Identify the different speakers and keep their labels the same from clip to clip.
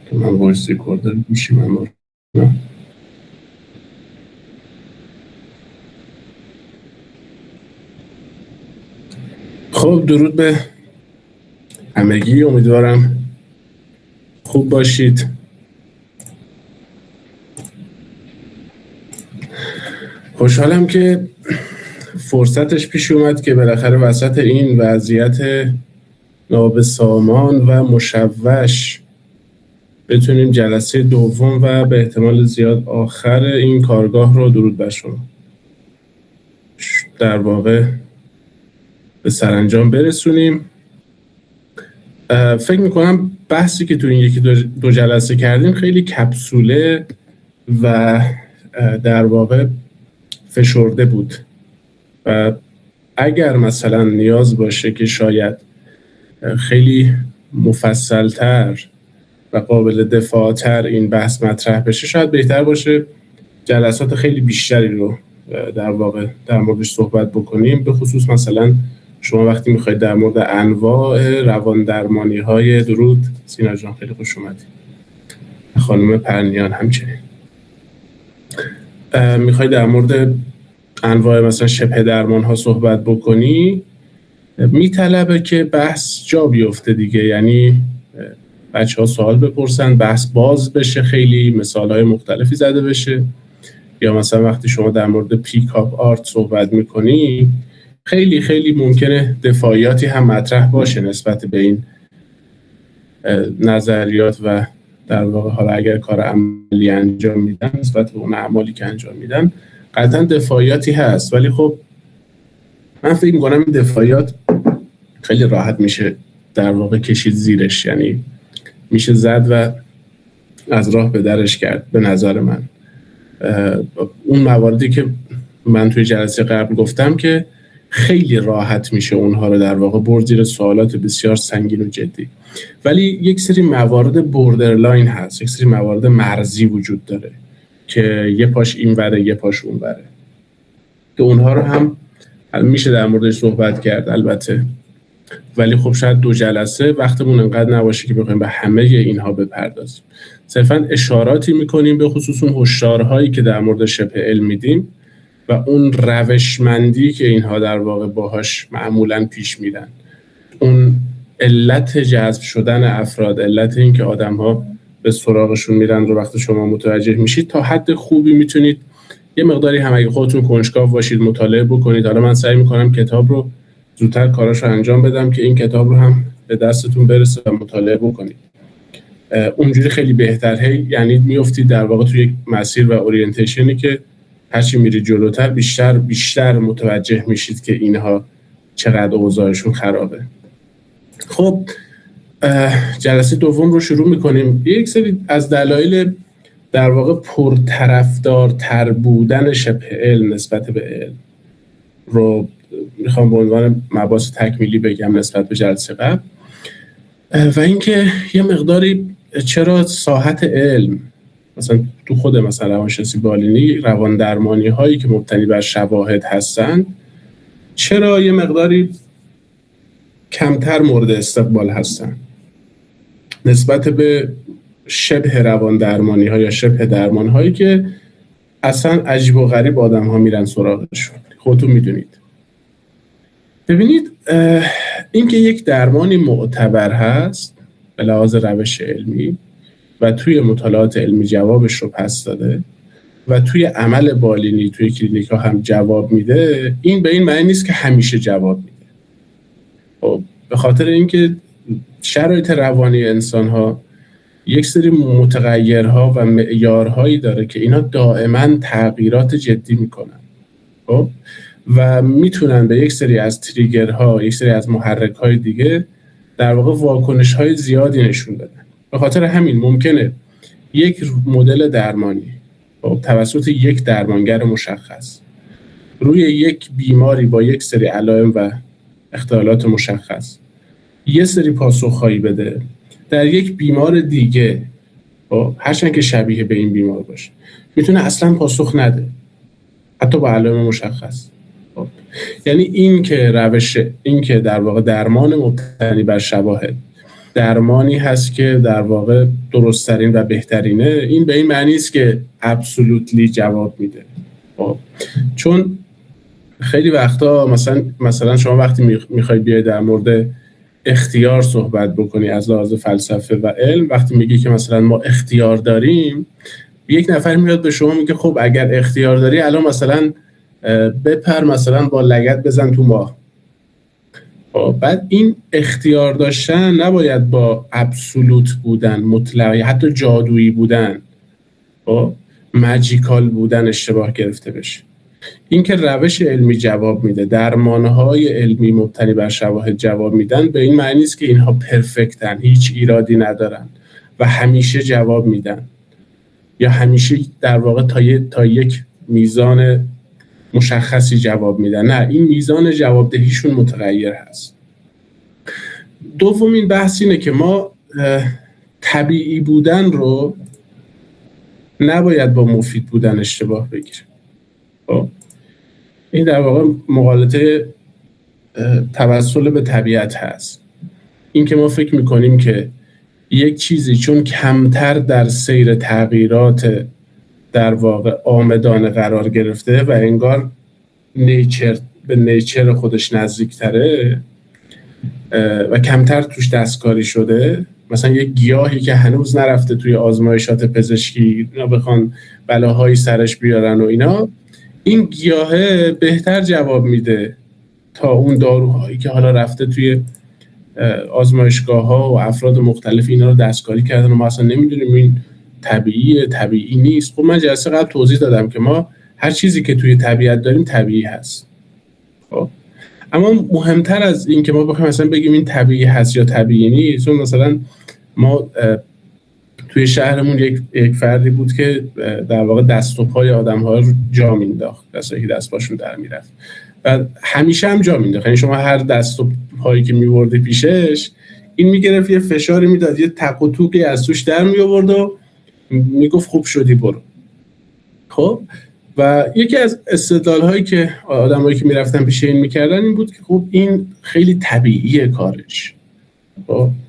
Speaker 1: که من وایس ریکوردر میشیم اما نه. خب درود به همگی، امیدوارم خوب باشید. خوشحالم که فرصتش پیش اومد که بالاخره وسط این وضعیت نابسامان و مشوش بتونیم جلسه دوم و به احتمال زیاد آخر این کارگاه رو درود بر شما در واقع به سرانجام برسونیم. فکر میکنم بحثی که تو این یکی دو جلسه کردیم خیلی کپسوله و در واقع فشرده بود و اگر مثلا نیاز باشه که شاید خیلی مفصلتر و قابل دفاعتر این بحث مطرح بشه، شاید بهتر باشه جلسات خیلی بیشتری رو در واقع در موردش صحبت بکنیم. به خصوص مثلا شما وقتی میخواید در مورد انواع روان درمانی های درود سینا جان خیلی خوش اومدید، خانم پرنیان همچنین میخواید در مورد انواع مثلا شبه درمان ها صحبت بکنی، میطلبه که بحث جا بیفته دیگه، یعنی بچه ها سوال بپرسن، بحث باز بشه، خیلی مثال های مختلفی زده بشه. یا مثلا وقتی شما در مورد پیکاپ آرت صحبت میکنی خیلی خیلی ممکنه دفاعیاتی هم مطرح باشه نسبت به این نظریات و در واقع حالا اگر کار عملی انجام میدن نسبت به اون اعمالی که انجام میدن قطعا دفاعیاتی هست، ولی خب من فکر میکنم این دفاعیات خیلی راحت میشه در واقع کشید زیرش، یعنی میشه زد و از راه به درش کرد. به نظر من اون مواردی که من توی جلسه قبل گفتم که خیلی راحت میشه اونها رو در واقع برد زیر سوالات بسیار سنگین و جدی، ولی یک سری موارد بوردرلاین هست، یک سری موارد مرزی وجود داره که یه پاش این وره یه پاش اون وره، که اونها رو هم میشه در موردش صحبت کرد البته، ولی خب شاید دو جلسه وقتمون انقدر نباشه که بخوایم به همه اینها بپردازیم. صرفا اشاراتی میکنیم به خصوص اون هشدارهایی که در مورد شبه علم میدیم و اون روشمندی که اینها در واقع باهاش معمولاً پیش میرن، اون علت جذب شدن افراد، علت این که آدم‌ها به سراغشون میرن رو وقتی شما متوجه میشید تا حد خوبی میتونید یه مقداری هم اگه خودتون کنجکاو باشید مطالعه بکنید. حالا من سعی میکنم کتاب رو زودتر کاراشو انجام بدم که این کتاب رو هم به دستتون برسه و مطالعه بکنید، اونجوری خیلی بهتره، یعنی میافتید در واقع توی یک مسیر و اورینتیشنی که هرچی میرید جلوتر بیشتر متوجه میشید که اینها چقدر اوضاعشون خرابه. خب جلسه دوم رو شروع میکنیم. یک سری از دلایل در واقع پرطرفدارتر بودن شبه علم نسبت به علم رو میخوام به عنوان مباحث تکمیلی بگم نسبت به جلسه قبل، و اینکه یه مقداری چرا ساحت علم مثلا تو خود مثلا روانشناسی بالینی روان درمانی هایی که مبتنی بر شواهد هستند چرا یه مقداری کمتر مورد استقبال هستن نسبت به شبه روان درمانی ها یا شبه درمان هایی که اصلا عجیب و غریب آدم ها میرن سراغشون. خودتون میدونید. ببینید این که یک درمانی معتبر هست به لحاظ روش علمی و توی مطالعات علمی جوابش رو پس داده و توی عمل بالینی توی کلینیک ها هم جواب میده، این به این معنی نیست که همیشه جواب میده. خب به خاطر اینکه شرایط روانی انسان ها یک سری متغیرها و معیارهایی داره که اینا دائما تغییرات جدی میکنن، خب و میتونن به یک سری از تریگرها، یک سری از محرک‌های دیگه در واقع واکنش‌های زیادی نشون بدن. به خاطر همین ممکنه یک مدل درمانی توسط یک درمانگر مشخص روی یک بیماری با یک سری علائم و اختلالات مشخص یه سری پاسخ‌هایی بده، در یک بیمار دیگه هرچند که شبیه به این بیمار باشه میتونه اصلا پاسخ نده، حتی با علائم مشخص. یعنی این که روش، این که در واقع درمان مبتنی بر شواهد درمانی هست که در واقع درست‌ترین و بهترینه، این به این معنی است که ابسولوتلی جواب میده. چون خیلی وقتا مثلا شما وقتی میخوای بیای در مورد اختیار صحبت بکنی از لحاظ فلسفه و علم، وقتی میگی که مثلا ما اختیار داریم، یک نفر میاد به شما میگه خب اگر اختیار داری الان مثلا بپر مثلا با لگد بزن تو ماه. بعد این اختیار داشتن نباید با ابسولوت بودن، مطلقی، حتی جادویی بودن، ماجیکال بودن اشتباه گرفته بشه. این که روش علمی جواب میده، درمانهای علمی مبتنی بر شواهد جواب میدن، به این معنی است که اینها پرفکتن، هیچ ایرادی ندارن و همیشه جواب میدن، یا همیشه در واقع تا یک میزان مشخصی جواب میدن. نه، این میزان جوابدهیشون متغیر هست. دومین بحث اینه که ما طبیعی بودن رو نباید با مفید بودن اشتباه بگیریم. این در واقع مغالطه توسل به طبیعت هست. این که ما فکر میکنیم که یک چیزی چون کمتر در سیر تغییرات در واقع آمدانه قرار گرفته و انگار به نیچر خودش نزدیکتره و کمتر توش دستکاری شده، مثلا یک گیاهی که هنوز نرفته توی آزمایشات پزشکی، اینا بخوان بلاهایی سرش بیارن و اینا، این گیاهه بهتر جواب میده تا اون داروهایی که حالا رفته توی آزمایشگاه ها و افراد مختلف اینا رو دستکاری کردن و ما اصلا نمیدونیم این طبیعی نیست. خب من جلسه قبل توضیح دادم که ما هر چیزی که توی طبیعت داریم طبیعی هست. خب اما مهمتر از این که ما بخوایم مثلا بگیم این طبیعی هست یا طبیعی نیست، چون مثلا ما توی شهرمون یک فردی بود که در واقع دست و پای آدم‌ها رو جا مینداخت، کسایی که دست پاشون در میرفت و همیشه هم جا مینداخت. یعنی شما هر دست و پایی که میوردی پیشش، این میگرفت یه فشاری میداد، یه تق و توقی از توش در میآورد و میگفت خوب شدی برو. خب و یکی از استدلال‌هایی که آدمایی که میرفتن پیش این میکردن این بود که خب این خیلی طبیعیه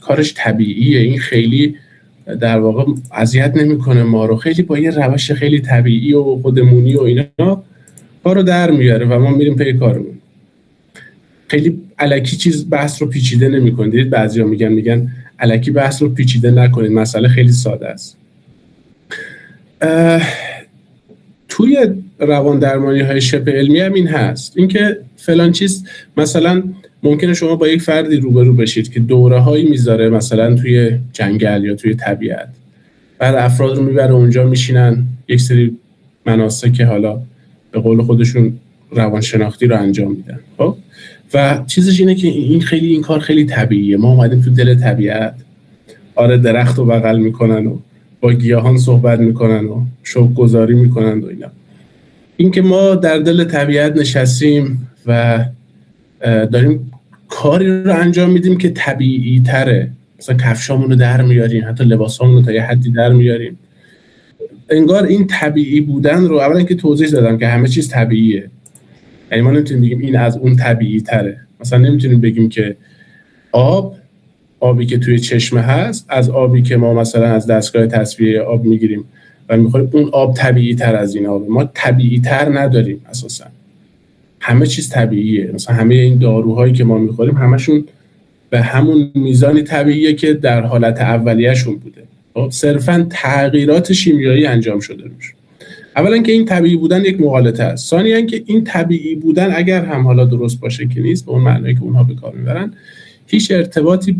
Speaker 1: کارش طبیعیه، این خیلی در واقع اذیت نمیکنه ما رو، خیلی با یه روش خیلی طبیعی و خودمونی و اینا کارو در میاره و ما میریم پی کارمون. خیلی الکی بحث رو پیچیده نمی‌کنید. دیدید بعضیا میگن الکی بحث رو پیچیده نکنید، مسئله خیلی ساده است. توی روان درمانی های شبه علمی هم این هست، اینکه فلان چیز، مثلا ممکنه شما با یک فردی روبرو بشید که دوره هایی میذاره مثلا توی جنگل یا توی طبیعت، بعد افراد رو میبره اونجا میشینن یک سری مناسک که حالا به قول خودشون روانشناختی رو انجام میدن. خب و چیزش اینه که این کار خیلی طبیعیه، ما اومدیم تو دل طبیعت، درخت رو بغل میکنن و با گیاهان صحبت میکنن و شوک‌گذاری میکنن و اینا. این که ما در دل طبیعت نشستیم و داریم کاری رو انجام میدیم که طبیعی تره، مثلا کفشامون رو در میاریم، حتی لباسامون رو تا یه حدی در میاریم، انگار این طبیعی بودن رو اولا که توضیح دادم که همه چیز طبیعیه، یعنی ما نمیتونیم بگیم این از اون طبیعی تره. مثلا نمیتونیم بگیم که آبی که توی چشمه هست از آبی که ما مثلا از دستگاه تصفیه آب میگیریم و میخوریم، اون آب طبیعی تر از این آب. ما طبیعی تر نداریم، اساسا همه چیز طبیعیه. مثلا همه این داروهایی که ما میخوریم همشون به همون میزانی طبیعیه که در حالت اولیه‌شون بوده، صرفا تغییرات شیمیایی انجام شده روش. اولا که این طبیعی بودن یک مغالطه است، ثانیاً که این طبیعی بودن اگر هم حالا درست باشه که نیست، به اون معنی که اونها به کار میبرن، هیچ ارتباطی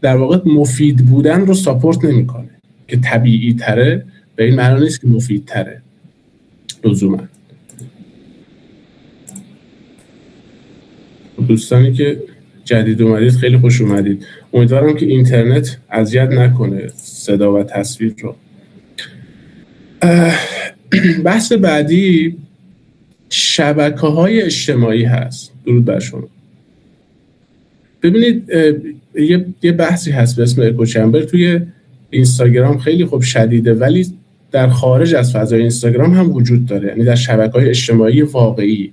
Speaker 1: در واقع مفید بودن رو ساپورت نمیکنه. که طبیعی تره به این معنی نیست که مفید تره لزوما. دوستانی که جدید اومدید خیلی خوش اومدید. امیدوارم که اینترنت اذیت نکنه صدا و تصویر رو. بحث بعدی شبکه‌های اجتماعی هست. درود بر شما. ببینید یه بحثی هست به اسم اکوچمبر توی اینستاگرام، خیلی خوب شدیده، ولی در خارج از فضای اینستاگرام هم وجود داره، یعنی در شبکه‌های اجتماعی واقعی.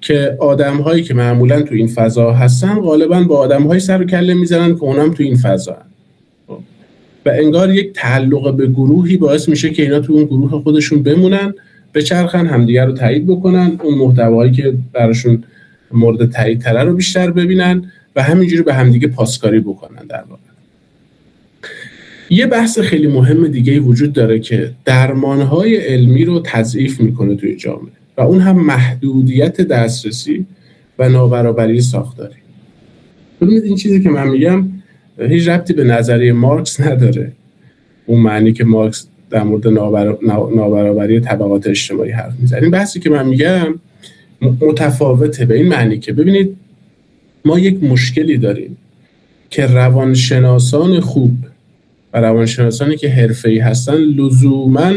Speaker 1: که آدم‌هایی که معمولاً تو این فضا هستن غالباً با آدم‌های سر و کله میزنن که اونام تو این فضا هستن و انگار یک تعلق به گروهی باعث میشه که اینا تو اون گروه خودشون بمونن، بچرخن، همدیگر رو تایید بکنن، اون محتوایی که براشون مورد تایید تره رو بیشتر ببینن و همینجوری به همدیگه پاسکاری بکنن. در واقع یه بحث خیلی مهم دیگه وجود داره که درمانهای علمی رو تضعیف میکنه توی جامعه و اون هم محدودیت دسترسی و نابرابری ساختاری. ببینید این چیزی که من میگم هیچ ربطی به نظریه مارکس نداره، اون معنی که مارکس در مورد نابرابری طبقات اجتماعی حرف میزنه. این بحثی که من میگم متفاوته به این معنی که ببینید ما یک مشکلی داریم که روانشناسان خوب و روانشناسانی که حرفه‌ای هستن لزوماً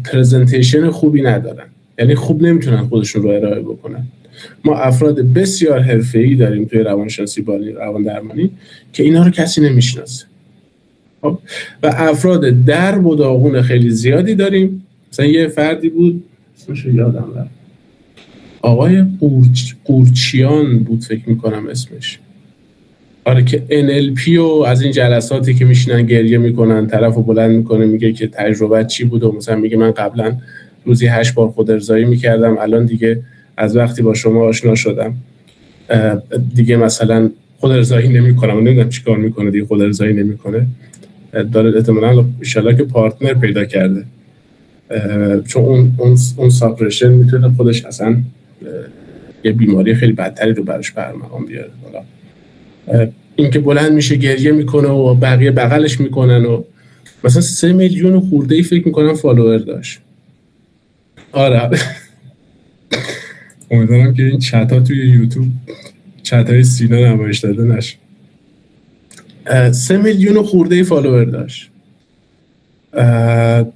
Speaker 1: پرزنتیشن خوبی ندارن، یعنی خوب نمیتونن خودشون رو ارائه بکنن. ما افراد بسیار حرفه‌ای داریم توی روانشناسی بالینی، روان درمانی که اینا رو کسی نمیشناسه و افراد درب و داغون خیلی زیادی داریم. مثلا یه فردی بود اسمش رو یادم رفت، آقای قورچیان بود فکر میکنم اسمش، آره، که NLP و از این جلساتی که میشینن گریه میکنن طرفو بلند میکنه میگه که تجربه چی بود و مثلا میگه من قبلا روزی 8 بار خود ارضایی میکردم، الان دیگه از وقتی با شما آشنا شدم دیگه مثلا خود ارضایی نمیکنم، نمیدونم چیکار میکنه دیگه، خود ارضایی نمیکنه، داره احتمالاً ان شاءالله که پارتنر پیدا کرده، چون اون ساپرشن میتونه خودش اصلا یه بیماری خیلی بدتری رو براش برمقام بیاره. این که بلند میشه گریه میکنه و بقیه بغلش میکنن و مثلا 3 میلیون خورده‌ای فکر میکنم فالوور داشت. آره امیدوارم که این چت ها توی یوتیوب چت های سینا نمایش داده نشه. 3 میلیون خورده‌ای فالوور داشت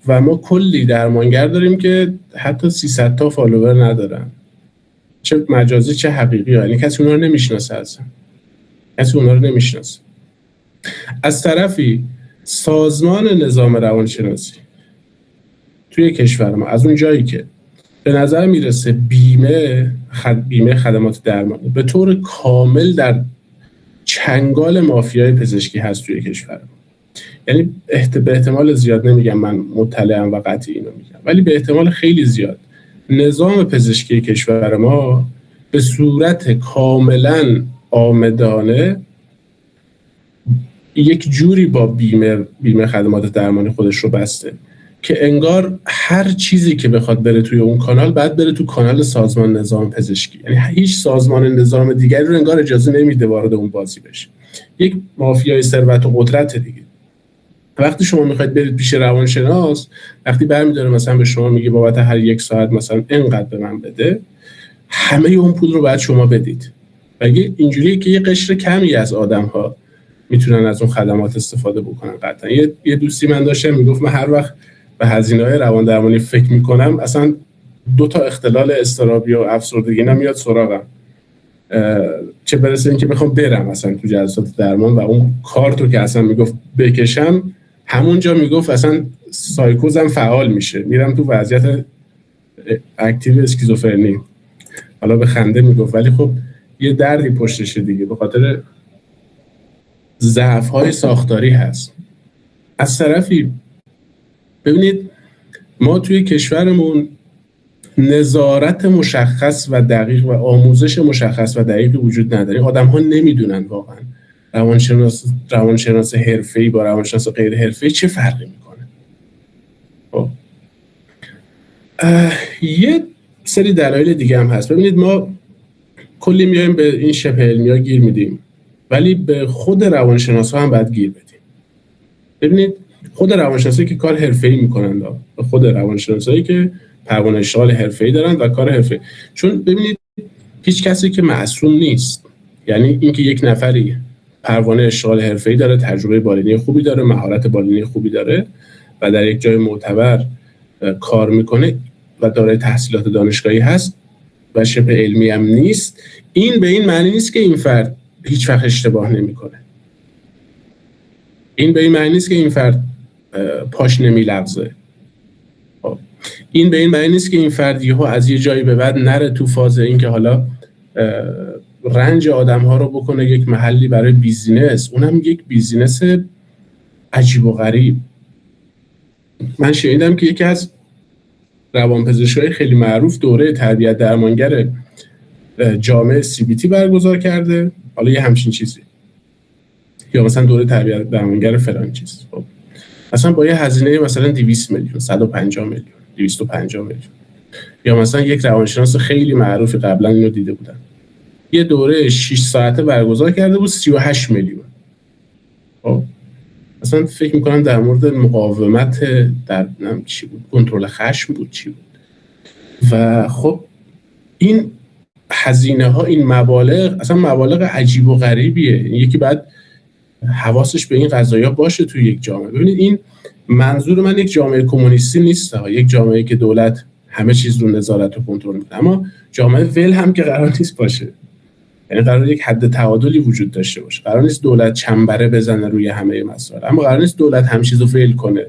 Speaker 1: و ما کلی درمانگر داریم که حتی 300 تا فالوور ندارن، چه مجازی چه حقیقی، یعنی کسی اونا رو نمیشناسه، اصلا کسی اونا رو نمیشناسه. از طرفی سازمان نظام روانشناسی توی کشور ما از اون جایی که به نظر میرسه بیمه خدمات درمانی به طور کامل در چنگال مافیای پزشکی هست توی کشور ما، یعنی به احتمال زیاد، نمیگم من مطلعم و قطعی اینو میگم، ولی به احتمال خیلی زیاد نظام پزشکی کشور ما به صورت کاملا عامدانه یک جوری با بیمه خدمات درمانی خودش رو بسته که انگار هر چیزی که بخواد بره توی اون کانال بعد بره تو کانال سازمان نظام پزشکی، یعنی هیچ سازمان نظام دیگری رو انگار اجازه نمیده وارد اون بازی بشه. یک مافیای ثروت و قدرت دیگه. وقتی شما میخواید برید پیش روانشناس، وقتی برمی‌داره مثلا به شما میگه بابت هر 1 ساعت مثلا اینقدر به من بده، همه اون پول رو باید شما بدید. اگه اینجوریه که یه قشر کمی از آدم‌ها میتونن از اون خدمات استفاده بکنن. قطعا یه دوستی من داشتم میگفت من هر وقت به هزینه‌های روان درمانی فکر میکنم اصلا 2 تا اختلال اضطرابی و افسردگی نمیاد سراغم، چه برسه این که بخوام برم اصلا تو جلسات درمان و اون کارتو که اصلا میگفت بکشم، همونجا میگفت اصلا سایکوزم فعال میشه، میرم تو وضعیت اکتیو اسکیزوفرنی. حالا به خنده میگفت ولی خب یه دردی پشتشه دیگه، به خاطر ضعف‌های ساختاری هست. از طرفی ببینید ما توی کشورمون نظارت مشخص و دقیق و آموزش مشخص و دقیقی وجود نداره. آدم‌ها نمیدونن واقعا روانشناس حرفه‌ای با روانشناس غیر حرفه‌ای چه فرقی میکنه. یه سری دلایل دیگه هم هست. ببینید ما کلی میایم به این شبه علمی‌ها گیر میدیم، ولی به خود روانشناسا هم باید گیر بدیم. ببینید خود روانشناسایی که کار حرفه‌ای میکنن، به خود روانشناسایی که پروانه اشتغال حرفه‌ای دارن و کار حرفه‌ای، چون ببینید هیچ کسی که معصوم نیست، یعنی اینکه یک نفری پروانه اشتغال حرفه‌ای داره، تجربه بالینی خوبی داره، مهارت بالینی خوبی داره و در یک جای معتبر کار میکنه و دارای تحصیلات دانشگاهی هست و شبه علمی هم نیست، این به این معنی نیست که این فرد هیچ وقت اشتباه نمیکنه. این به این معنی نیست که این فرد پاش نمیلغزه. این به این معنی نیست که این فرد یهو از یه جایی به بعد نره تو فاز این که حالا رنج آدم‌ها رو بکنه یک محلی برای بیزینس، اونم یک بیزینس عجیب و غریب. من شنیدم که یکی از روانپزشکای خیلی معروف دوره تربیت درمانگر جامعه CBT برگزار کرده، حالا یه همچین چیزی، یا مثلا دوره تربیت درمانگر فلان چیز. خب مثلا با یه هزینه مثلا 200 میلیون، 150 میلیون، 250 میلیون، یا مثلا یک روانشناس خیلی معروف قبلا اینو دیده بودن یه دوره 6 ساعته برگزار کرده بود 38 میلیون. خب مثلا فکر میکنم در مورد مقاومت در چی بود، کنترل خشم بود، چی بود. و خب این هزینه ها، این مبالغ اصلا مبالغ عجیب و غریبیه. یکی بعد حواسش به این قضايا باشه توی یک جامعه. ببینید این منظور من یک جامعه کمونیستی نیست ها، یک جامعه که دولت همه چیز رو نظارت و کنترل میکنه، اما جامعه ول هم که قرار نیست باشه. یعنی قرار یک حد تعادلی وجود داشته باشه. قرار نیست دولت چنبره بزنه روی همه مسائل، اما قرار نیست دولت همه چیزو ول کنه.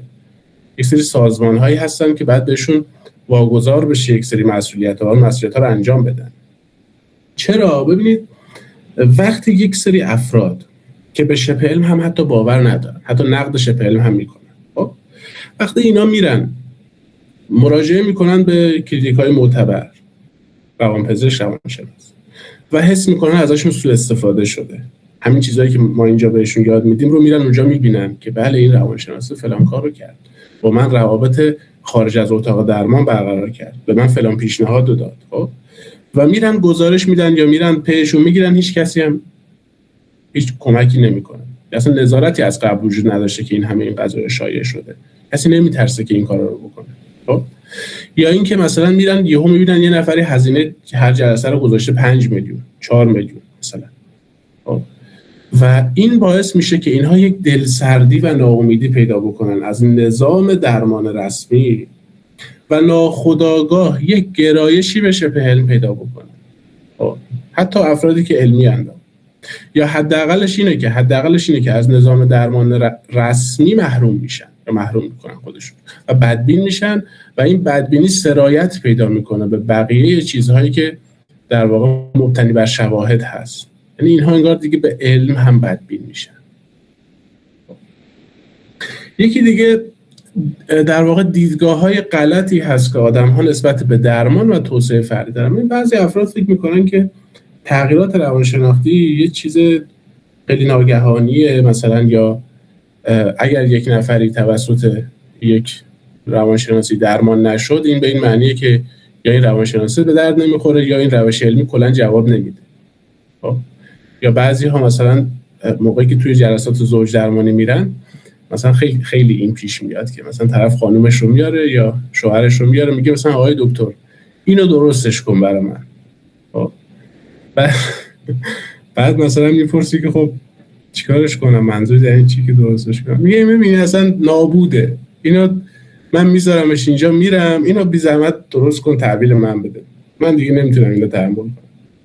Speaker 1: یک سری سازمان‌هایی هستن که بعد بهشون واگذار بشه یک سری مسئولیت‌ها رو انجام بدن. چرا؟ ببینید وقتی یک سری افراد که به شبه علم هم حتی باور ندارن، حتی نقد شبه علم هم میکنن، خب وقتی اینا میرن مراجعه میکنن به کلینیک‌های معتبر، روانپزشک، روانشناس، و حس میکنن ازشون سوء استفاده شده، همین چیزایی که ما اینجا بهشون یاد میدیم رو میرن اونجا میبینن که بله این روانشناس فلان کارو کرد، با من روابط خارج از اتاق درمان برقرار کرد، به من فلان پیشنهاد داد، خب و میرن گزارش میدن یا میرن پیشون میگیرن، هیچ کسی هم هیچ کمکی نمیکنه. اصلا نظارتی از قبل وجود نداشته که این همه این قضايا شایع شده، کسی نمیترسه که این کارا رو بکنه. خب یا اینکه مثلا میرن یهو میبینن یه نفری هزینه هر جلسه رو گذاشته 5 میلیون، 4 میلیون مثلا. خب و این باعث میشه که اینها یک دلسردی و ناامیدی پیدا بکنن از نظام درمان رسمی و ناخودآگاه یک گرایشی بشه به علم پیدا بکنن. خب حتی افرادی که علمی اندام، یا حداقلش اینه که از نظام درمان رسمی محروم میشن یا محروم میکنن خودشون و بدبین میشن و این بدبینی سرایت پیدا میکنه به بقیه چیزهایی که در واقع مبتنی بر شواهد هست. یعنی اینها انگار دیگه به علم هم بدبین میشن. یکی دیگه در واقع دیدگاه‌های غلطی هست که آدم‌ها نسبت به درمان و توسعه فردی دارن. این بعضی افراد فکر میکنن که تغییرات روانشناختی یه چیز خیلی ناگهانیه، مثلا یا اگر یک نفری توسط یک روانشناسی درمان نشد این به این معنیه که یا این روانشناسی به درد نمیخوره یا این روش علمی کلا جواب نمیده. خب یا بعضی ها مثلا موقعی که توی جلسات زوج درمانی میرن مثلا خیلی این پیش میاد که مثلا طرف خانومش رو میاره یا شوهرش رو میاره، میگه مثلا آقای دکتر اینو درستش کن برای من. خب بعد مثلا میپرسی که خب چیکارش کنم، منظور یعنی چی که درستش کنم؟ میگه ببین اصلا نابوده، اینو من میذارمش اینجا میرم اینو بی زحمت درست کن تحویل من بده، من دیگه نمیتونم اینو تحمل کنم.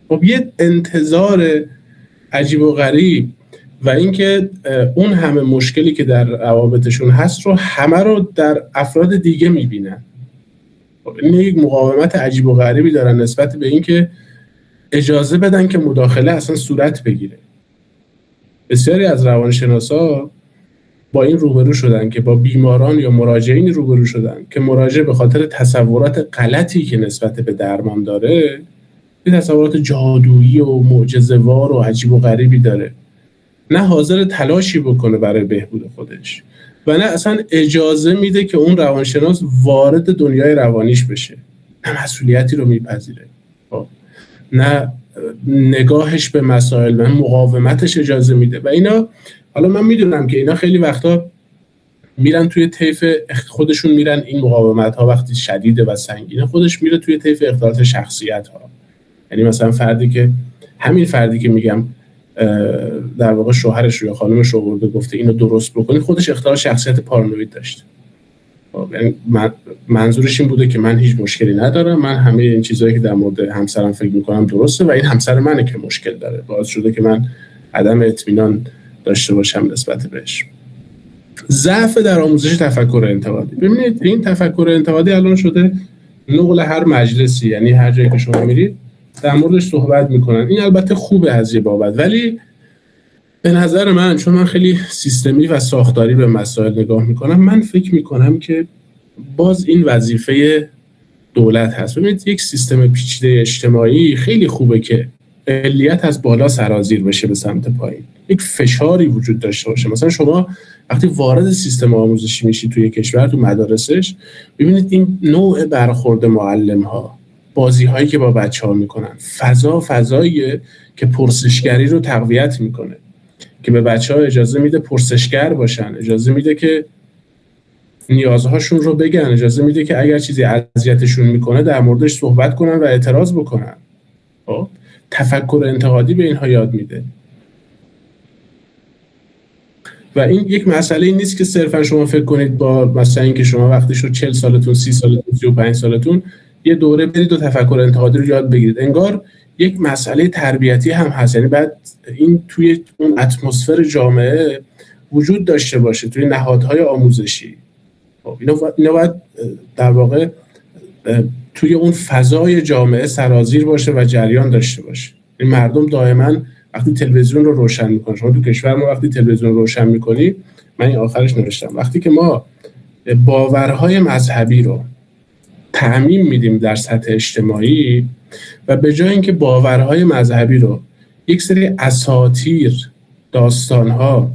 Speaker 1: خب یه انتظار عجیب و غریب و اینکه اون همه مشکلی که در روابطشون هست رو همه رو در افراد دیگه میبینن. خب این یک مقاومت عجیب و غریبی دارن نسبت به اینکه اجازه بدن که مداخله اصلا صورت بگیره. بسیاری از روانشناسا با این روبرو شدن که با بیماران یا مراجعین روبرو شدن که مراجع به خاطر تصورات غلطی که نسبت به درمان داره، یه تصورات جادویی و معجزه‌وار و عجیب و غریبی داره، نه حاضر تلاشی بکنه برای بهبود خودش و نه اصلا اجازه میده که اون روانشناس وارد دنیای روانیش بشه، نه مسئولیتی رو میپذیره، نه نگاهش به مسائل و مقاومتش اجازه میده. و اینا حالا من میدونم که اینا خیلی وقتا میرن توی طیف خودشون، میرن این مقاومت ها وقتی شدیده و سنگینه خودش میره توی طیف اختلالات شخصیت ها. یعنی مثلا همین فردی که میگم در واقع شوهرش رو یا خانمش رو آورده گفته اینو درست بکنی، خودش اختلال شخصیت پارانوید داشته. یعنی منظورش این بوده که من هیچ مشکلی ندارم، من همه این چیزایی که در مورد همسرم فکر میکنم درسته و این همسر منه که مشکل داره، باعث شده که من عدم اطمینان داشته باشم نسبت بهش. ضعف در آموزش تفکر انتقادی. ببینید این تفکر انتقادی الان شده نقل هر مجلسی، یعنی هر جایی که شما میرید در موردش صحبت میکنن. این البته خوبه از یه بابت، ولی به نظر من، چون من خیلی سیستمی و ساختاری به مسائل نگاه میکنم، من فکر میکنم که باز این وظیفه دولت هست. ببینید یک سیستم پیچیده اجتماعی خیلی خوبه که علیت از بالا سرازیر بشه به سمت پایین، یک فشاری وجود داشته باشه. مثلا شما وقتی وارد سیستم آموزشی میشی توی کشور، تو مدارسش، ببینید این نوع برخورد معلم ها، بازی هایی که با بچه ها میکنن، فضاییه که پرسشگری رو تقویت میکنه، که به بچه ها اجازه میده پرسشگر باشن، اجازه میده که نیازهاشون رو بگن، اجازه میده که اگر چیزی اذیتشون میکنه در موردش صحبت کنن و اعتراض بکنن. تفکر انتقادی به اینها یاد میده. و این یک مسئله نیست که صرفا شما فکر کنید با مثلا اینکه شما وقتی شد 40 سالتون، 30 سالتون، 35 سالتون یه دوره برید و تفکر انتقادی رو یاد بگیرید. انگار یک مسئله تربیتی هم هست، یعنی بعد این توی اون اتمسفر جامعه وجود داشته باشه، توی نهادهای آموزشی. اینا باید در واقع توی اون فضای جامعه سرازیر باشه و جریان داشته باشه. این مردم دائما وقتی تلویزیون رو روشن میکنن، شما تو کشور ما وقتی تلویزیون رو روشن میکنی، من این آخرش نوشتم، وقتی که ما باورهای مذهبی رو تعمیم میدیم در سطح اجتماعی و به جای اینکه باورهای مذهبی رو یک سری اساطیر، داستانها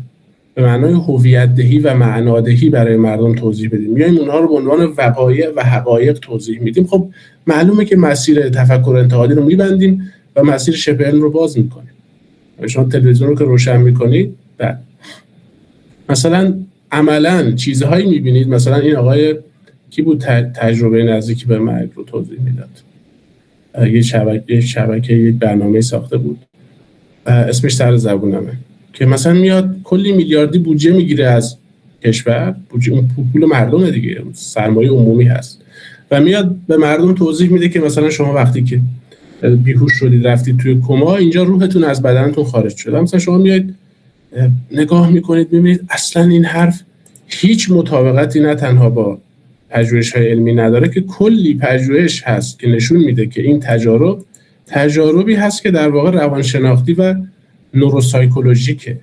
Speaker 1: به معنای هویت دهی و معنادهی برای مردم توضیح بدیم، میایم اونها رو به عنوان وقایع و حقایق توضیح میدیم، خب معلومه که مسیر تفکر انتقادی رو میبندیم و مسیر شبه علم رو باز میکنیم. شما تلویزیون رو که روشن میکنید، مثلا عملا چیزهایی میبینید، مثلا این آقای کی بود تجربه نزدیکی به مرگ رو توضیح میداد، یه شبکه یک برنامه ساخته بود، اسمش سر زبونمه، که مثلا میاد کلی میلیاردی بودجه میگیره از کشور، بودجه اون پول مردم دیگه، سرمایه عمومی هست، و میاد به مردم توضیح میده که مثلا شما وقتی که بیهوش شدید رفتید توی کما، اینجا روحتون از بدنتون خارج شده. مثلا شما میاد نگاه میکنید میبینید اصلا این حرف هیچ مطابقتی نه تنها با پژوهش‌های علمی نداره، که کلی پژوهش هست که نشون میده که این تجاربی هست که در واقع روانشناختی و نوروسایکولوژیکه.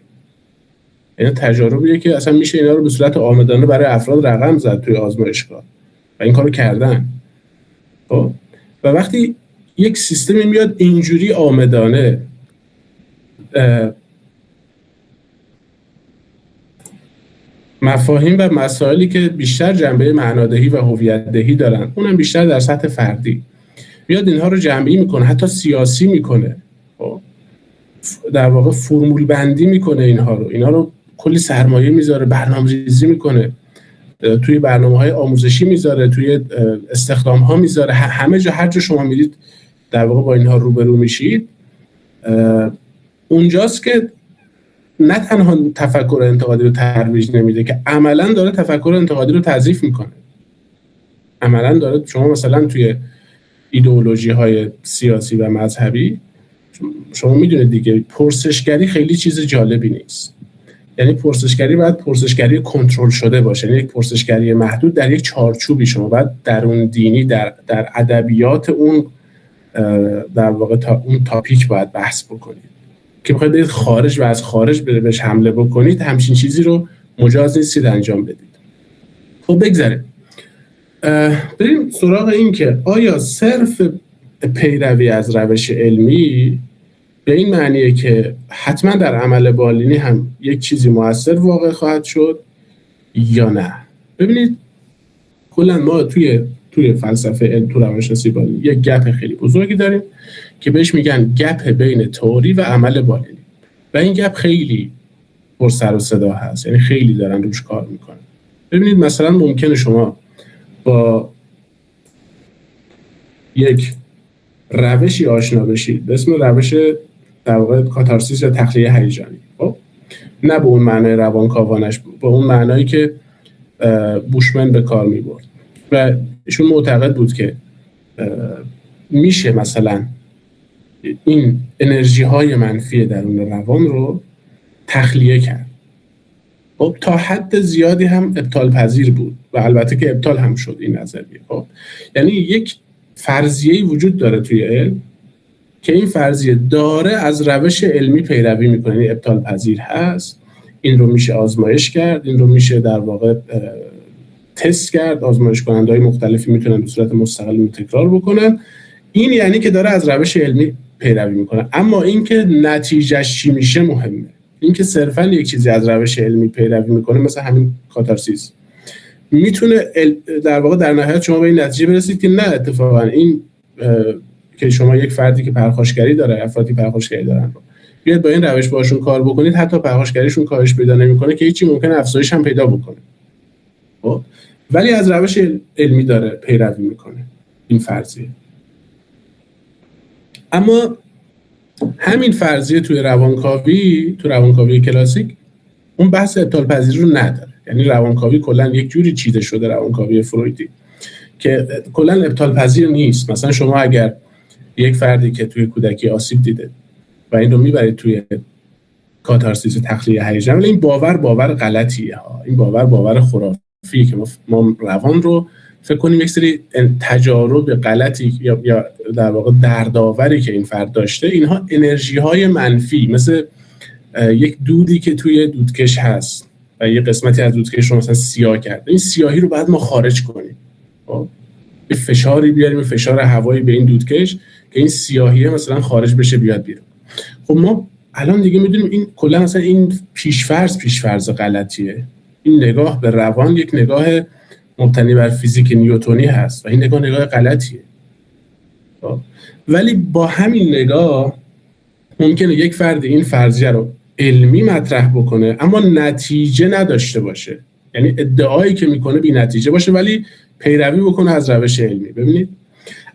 Speaker 1: یعنی تجاربیه که اصلا میشه اینا رو به صورت عامدانه برای افراد رقم زد توی آزمایشگاه و این کارو کردن. و وقتی یک سیستمی میاد اینجوری عامدانه مفاهیم و مسائلی که بیشتر جنبه معنادهی و هویت دهی دارن، اونم بیشتر در سطح فردی، میاد اینها رو جمعی میکنه، حتی سیاسی میکنه، در واقع فرمول بندی میکنه اینا رو کلی سرمایه میذاره، برنامه‌ریزی میکنه، توی برنامه‌های آموزشی میذاره، توی استخدام‌ها میذاره، همه جا هر جا شما میرید در واقع با اینها روبرو میشید. اونجاست که نه تنها تفکر انتقادی رو ترویج نمیده، که عملاً داره تفکر انتقادی رو تضعیف میکنه. عملاً داره، شما مثلا توی ایدئولوژی‌های سیاسی و مذهبی شما میدونید دیگه، پرسشگری خیلی چیز جالبی نیست. یعنی پرسشگری باید پرسشگری کنترل شده باشه، یعنی یک پرسشگری محدود در یک چارچوبی. شما باید درون دینی در ادبیات اون در واقع اون تاپیک باید بحث بکنید، که بخواید برید خارج و از خارج بهش حمله بکنید، همچین چیزی رو مجاز نیستید انجام بدید. خب بگذاریم بریم سراغ این که آیا صرف پیروی از روش علمی به این معنیه که حتما در عمل بالینی هم یک چیزی مؤثر واقع خواهد شد یا نه؟ ببینید کلا ما توی فلسفه علم، تو روانشناسی بالینی یک گپ خیلی بزرگی داریم که بهش میگن گپ بین تئوری و عمل بالینی، و این گپ خیلی پر سر و صدا هست، یعنی خیلی دارن روش کار میکنن. ببینید مثلا ممکنه شما با یک روشی آشنا بشید به اسم روش در واقع کاتارسیس یا تخلیه هیجانی، خب نه به اون معنای روانکاوانش، به اون معنایی که بوشمن به کار می‌برد، و ایشون معتقد بود که میشه مثلا این انرژی های منفی درون روان رو تخلیه کرد. خب تا حد زیادی هم ابطال پذیر بود و البته که ابطال هم شد این نظریه. خب یعنی یک فرضیه‌ای وجود داره توی علم که این فرضیه داره از روش علمی پیروی میکنه، یعنی ابطال پذیر هست، این رو میشه آزمایش کرد، این رو میشه در واقع تست کرد، آزمایش کننده‌های مختلفی میتونن به صورت مستقل تکرار بکنن، این یعنی که داره از روش علمی پیروی میکنه. اما اینکه نتیجهش چی میشه مهمه. اینکه صرفا یک چیزی از روش علمی پیروی میکنه، مثلا همین کاتارسیس، میتونه در واقع در نهایت شما به این نتیجه برسید که نه اتفاقا این که شما یک فردی که پرخاشگری داره، افرادی پرخاشگری دارن رو بیاد با این روش باشون کار بکنید، حتی پرخاشگریشون کاهش پیدا نمیکنه که هیچی، ممکنه افزایش هم پیدا بکنه. خب ولی از روش علمی داره پیروی میکنه این فرضیه. اما همین فرضیه توی روانکاوی کلاسیک اون بحث ابطال پذیری رو نداره. یعنی روانکاوی کلا یک جوری چیده شده، روانکاوی فرویدی، که کلا ابطال پذیر نیست. مثلا شما اگر یک فردی که توی کودکی آسیب دیده و این رو میبرید توی کاتارسیس و تخلیه هیجان، ولی این باور غلطیه ها، این باور خرافی که ما روان رو فکر کنیم یک سری تجارب غلطی یا در واقع دردآوری که این فرد داشته، اینها انرژی های منفی، مثل یک دودی که توی دودکش هست و یه قسمتی از دودکش رو مثلا سیاه کرده، این سیاهی رو بعد ما خارج کنیم، یه فشاری بیاریم، فشار هوایی به این دودکش که این سیاهیه مثلا خارج بشه بیاد بیرون. خب ما الان دیگه میدونیم این کلا مثلا این پیشفرض غلطیه. این نگاه به روان یک نگاه مبتنی بر فیزیک نیوتنی هست و این نگاه غلطیه. ولی با همین نگاه ممکنه یک فرد این فرضیه رو علمی مطرح بکنه اما نتیجه نداشته باشه، یعنی ادعایی که میکنه بی نتیجه باشه ولی پیروی بکنه از روش علمی. ببینید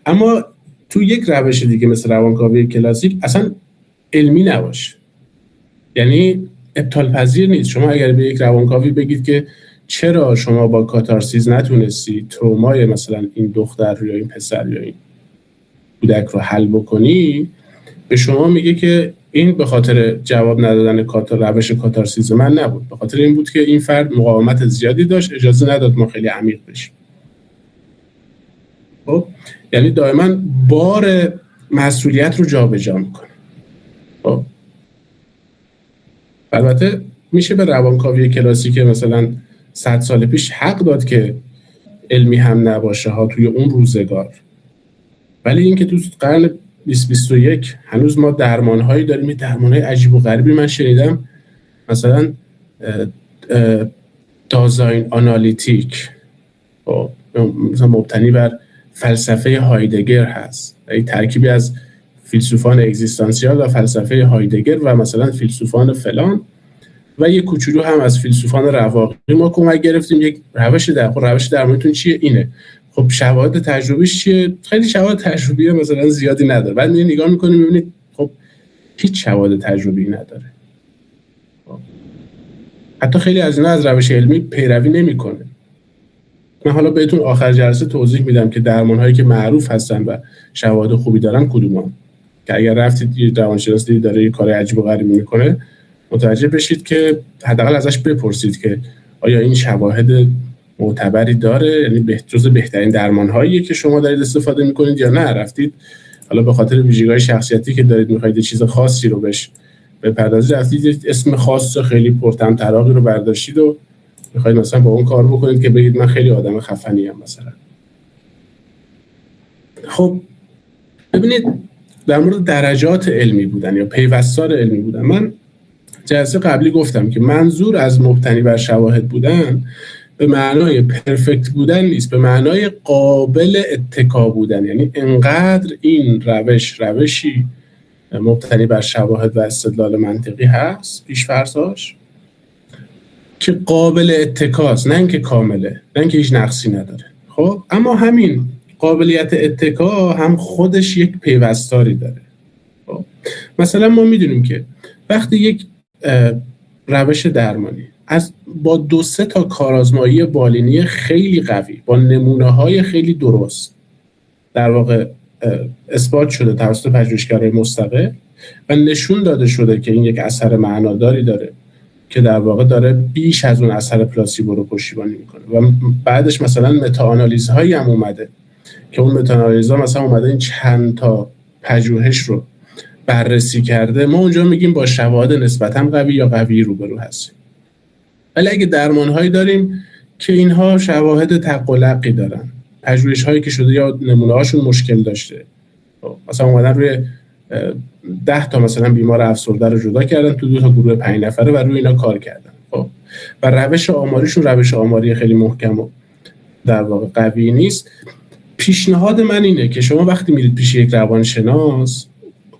Speaker 1: اما تو یک روش دیگه مثل روانکاوی کلاسیک اصلا علمی نباشه، یعنی ابطال پذیر نیست. شما اگر به یک روانکاوی بگید که چرا شما با کاتارسیس نتونستی ترومای مثلا این دختر یا این پسر یا این کودک رو حل بکنی، به شما میگه که این به خاطر جواب ندادن روش کاتارسیس من نبود، به خاطر این بود که این فرد مقاومت زیادی داشت، اجازه نداد ما خیلی عمیق بشیم. خب یعنی دائما بار مسئولیت رو جابجا میکنه. خب البته میشه به روانکاوی کلاسیک مثلا 100 سال پیش حق داد که علمی هم نباشه ها توی اون روزگار، ولی این که تو قرن 2021 هنوز ما درمانهایی داریم، درمانهای عجیب و غریبی من شنیدم، مثلا دازاین آنالیتیک مثلا مبتنی بر فلسفه هایدگر هست، این ترکیبی از فیلسوفان اگزیستانسیال و فلسفه هایدگر و مثلا فیلسوفان فلان و یک کوچولو هم از فیلسوفان رواقی ما کمک گرفتیم یک روش درمانتون چیه؟ اینه. خب شواهد تجربیش چیه؟ خیلی شواهد تجربی مثلا زیادی نداره. بعد نگاه می‌کنیم می‌بینید خب هیچ شواهد تجربی نداره. حتی خیلی از اینا از روش علمی پیروی نمی‌کنه. من حالا بهتون آخر جلسه توضیح میدم که درمان‌هایی که معروف هستن و شواهد خوبی دارن کدومان، که اگر رفتید یه روانشناس دیدید داره یه کار عجیب و غریبی میکنه متوجه بشید که حداقل ازش بپرسید که آیا این شواهد معتبری داره، یعنی جزو بهترین درمان‌هاییه که شما دارید استفاده میکنید یا نه رفتید حالا به خاطر ویژگی‌های شخصیتی که دارید میخواید چیز خاصی رو بهش بپردازید، رفتید اسم خاص خیلی پرطمطراقی رو برداشتید و میخواید مثلا با اون کار بکنید که بگید من خیلی آدم خفنی ام مثلا. خب ببینید در مورد درجات علمی بودن یا پیوستار علمی بودن، من جلسه قبلی گفتم که منظور از مبتنی بر شواهد بودن به معنای پرفکت بودن نیست، به معنای قابل اتکا بودن. یعنی انقدر این روشی مبتنی بر شواهد و استدلال منطقی هست پیش‌فرض‌هاش که قابل اتکاست، نه اینکه کامله، نه اینکه هیچ نقصی نداره. خب اما همین قابلیت اتکا هم خودش یک پیوستاری داره. خب مثلا ما میدونیم که وقتی یک روش درمانی با 2-3 تا کارآزمایی بالینی خیلی قوی با نمونه‌های خیلی درست در واقع اثبات شده توسط پژوهشگرای مستقل و نشون داده شده که این یک اثر معناداری داره که در واقع داره بیش از اون اثر پلاسیبو رو پشتیبانی میکنه. و بعدش مثلا متاآنالیزهایی هم اومده که اون متاآنالیزها مثلا اومده این چند تا پژوهش رو بررسی کرده. ما اونجا میگیم با شواهد نسبتاً قوی یا قوی روبرو هستیم. ولی اگه درمانهایی داریم که اینها شواهد تقلقی دارن، پژوهش‌هایی که شده یا نمونه‌هاشون مشکل داشته، مثلا اومدن روی 10 تا مثلا بیمار افسرده رو جدا کردن تو 2 تا گروه 5 نفره و روی اینا کار کردن، خب و روش آماریشون روش آماری خیلی محکم و در واقع قوی نیست. پیشنهاد من اینه که شما وقتی میرید پیش یک روانشناس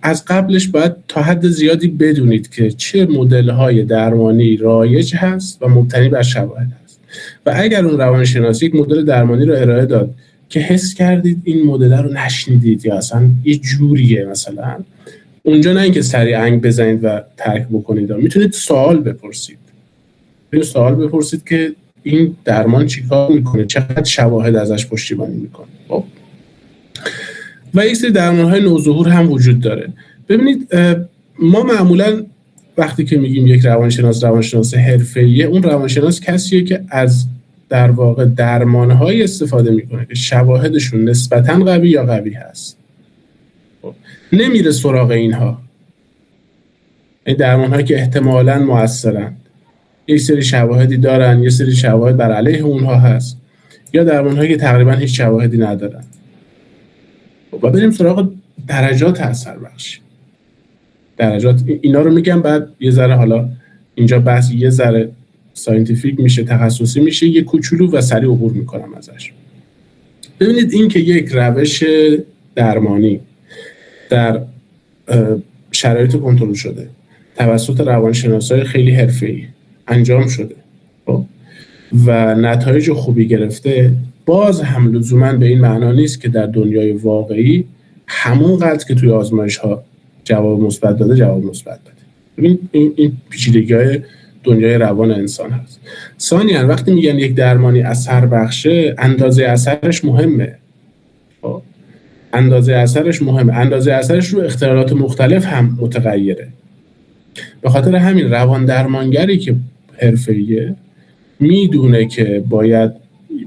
Speaker 1: از قبلش باید تا حد زیادی بدونید که چه مدل‌های درمانی رایج هست و مبتنی بر شواهد هست. و اگر اون روانشناس یک مدل درمانی رو ارائه داد که حس کردید این مدل رو نشنیدید یا اصلا یه جوریه، مثلا اونجا نه اینکه سریع انگ بزنید و ترک بکنید، میتونید سوال بپرسید. که این درمان چیکار میکنه، چقدر شواهد ازش پشتیبانی میکنه. خب و یک سری درمان‌های نوظهور هم وجود داره. ببینید ما معمولا وقتی که میگیم یک روانشناس حرفه‌ایه، اون روانشناس کسیه که از در واقع درمان‌های استفاده میکنه که شواهدشون نسبتاً قوی یا قوی هست. خب نمیره سراغ اینها، این درمان‌هایی که احتمالاً مؤثرن، یک سری شواهدی دارن، یه سری شواهد بر علیه اونها هست، یا درمان‌هایی که تقریباً هیچ شواهدی ندارن. و بریم سراغ درجات اثر بخش. درجات اینا رو میگم، بعد یه ذره حالا اینجا بحث یه ذره ساینتیفیک میشه، تخصصی میشه، یه کوچولو و سریع عبور میکنم ازش. ببینید این که یک روش درمانی در شرایط کنترل شده توسط روانشناسای خیلی حرفه‌ای انجام شده و نتایج خوبی گرفته، باز هم لزوما به این معنا نیست که در دنیای واقعی همون قدر که توی آزمایش‌ها جواب مثبت داده جواب مثبت بده. ببین این پیچیدگی‌های دنیای روان انسان هست. ثانیاً وقتی میگن یک درمانی اثر بخشه، اندازه اثرش مهمه. اندازه اثرش رو اختلالات مختلف هم متغیره. به خاطر همین روان درمانگری که حرفه‌ایه میدونه که باید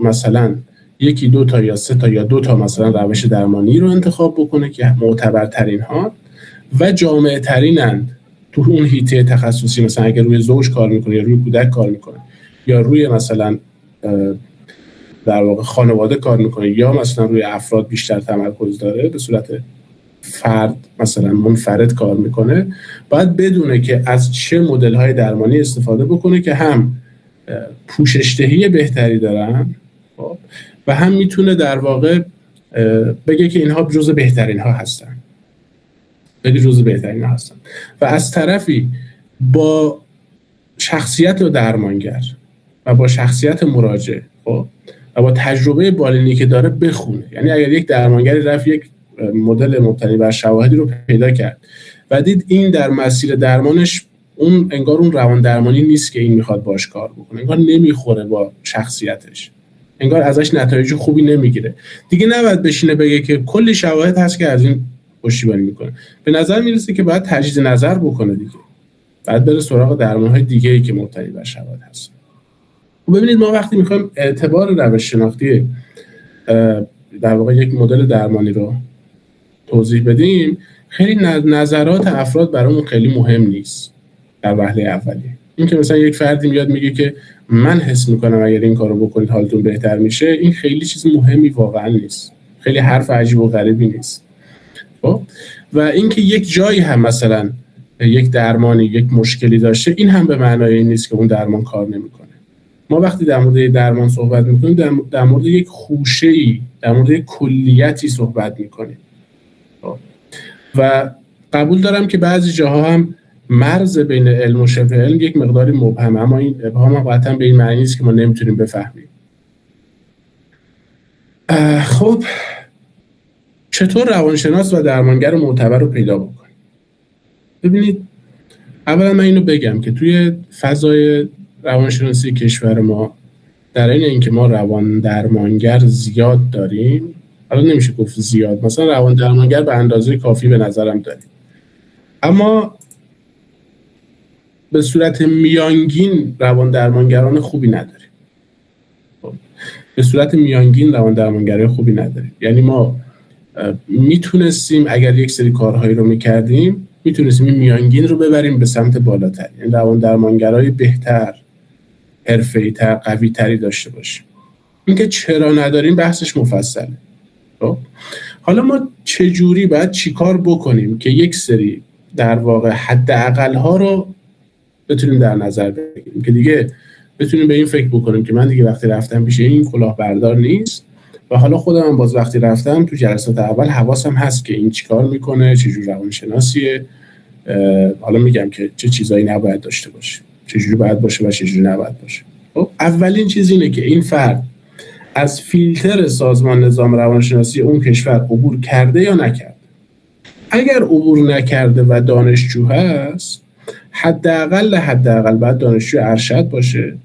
Speaker 1: مثلا 1 2 تا یا 3 تا یا 2 تا مثلا روش درمانی رو انتخاب بکنه که معتبرترین ها و جامع ترینند تو اون حیطه تخصصی. مثلا اگر روی زوج کار میکنه یا روی کودک کار میکنه یا روی مثلا در واقع خانواده کار میکنه یا مثلا روی افراد بیشتر تمرکز داره، به صورت فرد مثلا منفرد کار میکنه، باید بدونه که از چه مدل‌های درمانی استفاده بکنه که هم پوشش‌دهی بهتری دارن و هم میتونه در واقع بگه که اینها جزء بهترین ها هستن. و از طرفی با شخصیت درمانگر و با شخصیت مراجع و با تجربه بالینی که داره بخونه. یعنی اگر یک درمانگری رفت یک مدل مبتنی بر شواهدی رو پیدا کرد و دید این در مسیر درمانش اون انگار اون روان درمانی نیست که این میخواد باش کار بکنه، انگار نمیخوره با شخصیتش، انگار ازش نتایج خوبی نمیگیره، دیگه نباید بشینه بگه که کلی شواهد هست که از این پشتیبانی میکنه. به نظر میرسه که باید تجدید نظر بکنه دیگه، بعد بره سراغ درمان‌های دیگه‌ای که مبتنی بر شواهد هست. ببینید ما وقتی میخوایم اعتبار روش شناختی در واقع یک مدل درمانی رو توضیح بدیم، خیلی نظرات افراد برامون خیلی مهم نیست در وهله اولیه. این که مثلا یک فردی میاد میگه که من حس میکنم اگر این کارو بکنید حالتون بهتر میشه، این خیلی چیز مهمی واقعا نیست، خیلی حرف عجیب و غریبی نیست. خب و اینکه یک جایی هم مثلا یک درمانی یک مشکلی داشته، این هم به معنای این نیست که اون درمان کار نمیکنه. ما وقتی در مورد درمان صحبت میکنیم در مورد یک خوشه‌ای، در مورد یک کلیتی صحبت میکنیم و قبول دارم که بعضی جاها هم مرز بین علم و شبه علم یک مقداری مبهمه، اما این ابهام هم قطعا به این معنی نیست که ما نمیتونیم بفهمیم. خب چطور روانشناس و درمانگر معتبر رو پیدا بکنیم؟ ببینید اولا من اینو بگم که توی فضای روانشناسی کشور ما در این که ما روان درمانگر زیاد داریم، حالا نمیشه گفت زیاد، مثلا روان درمانگر به اندازه کافی به نظرم داریم، اما به صورت میانگین روان درمانگران خوبی نداریم. به صورت میانگین روان درمانگرای خوبی نداریم. یعنی ما میتونستیم اگر یک سری کارهایی رو میکردیم میتونستیم این میانگین رو ببریم به سمت بالاتر، یعنی روان درمانگرای بهتر، حرفه‌ای‌تر، قوی‌تری داشته باشیم. اینکه چرا نداریم بحثش مفصله. خب حالا ما چجوری باید چیکار بکنیم که یک سری در واقع حداقل‌ها رو بتونیم در نظر بگیریم که دیگه بتونیم به این فکر بکنیم که من دیگه وقتی رفتم پیش این کلاهبردار نیست و حالا خودم هم باز وقتی رفتم تو جلسات اول حواسم هست که این چیکار میکنه، چجور روانشناسیه، حالا میگم که چه چیزایی نباید داشته باشه، چجوری باید باشه و چجوری نباید باشه. خب اولین چیز اینه که این فرد از فیلتر سازمان نظام روانشناسی اون کشور عبور کرده یا نکرده. اگر عبور نکرده و دانشجو هست، حداقل باید دانشجو ارشد باشه